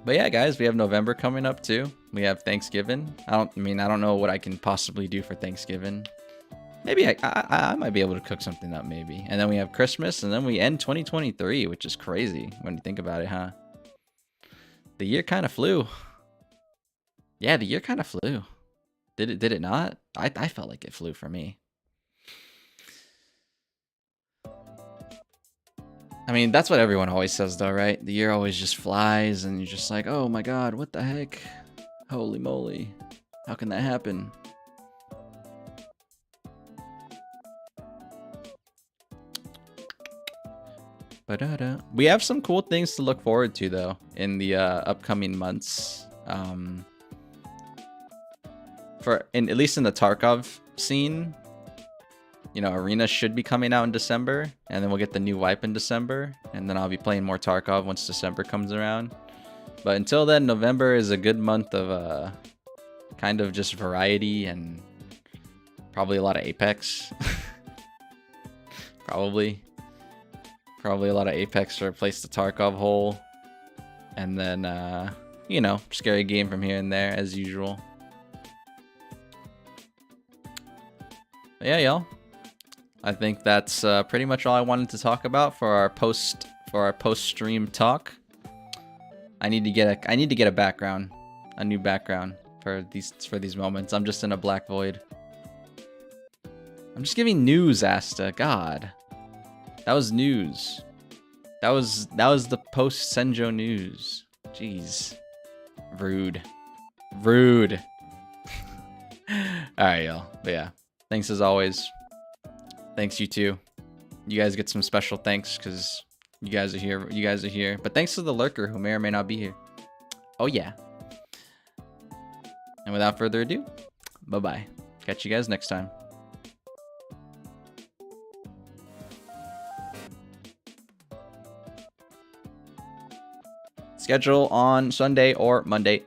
But yeah, guys, we have November coming up too. We have Thanksgiving. I don't know what I can possibly do for Thanksgiving. Maybe I might be able to cook something up, maybe. And then we have Christmas, and then we end 2023, which is crazy when you think about it, huh? The year kind of flew. Yeah, the year kind of flew. Did it not? I felt like it flew for me. I mean, that's what everyone always says though, right? The year always just flies and you're just like, oh my god, what the heck? Holy moly. How can that happen? We have some cool things to look forward to though in the upcoming months. At least in the Tarkov scene, you know, Arena should be coming out in December, and then we'll get the new wipe in December, and then I'll be playing more Tarkov once December comes around. But until then, November is a good month of kind of just variety and probably a lot of Apex. Probably a lot of Apex to replace the Tarkov hole, and then you know, scary game from here and there as usual. But yeah, y'all. I think that's pretty much all I wanted to talk about for our post stream talk. I need to get a background, a new background for these moments. I'm just in a black void. I'm just giving news, Asta. God, that was news. That was the post Senjo news. Jeez, rude. All right, y'all. But yeah, thanks as always. Thanks, you too. You guys get some special thanks because you guys are here. But thanks to the lurker who may or may not be here. Oh, yeah. And without further ado, bye-bye. Catch you guys next time. Schedule on Sunday or Monday.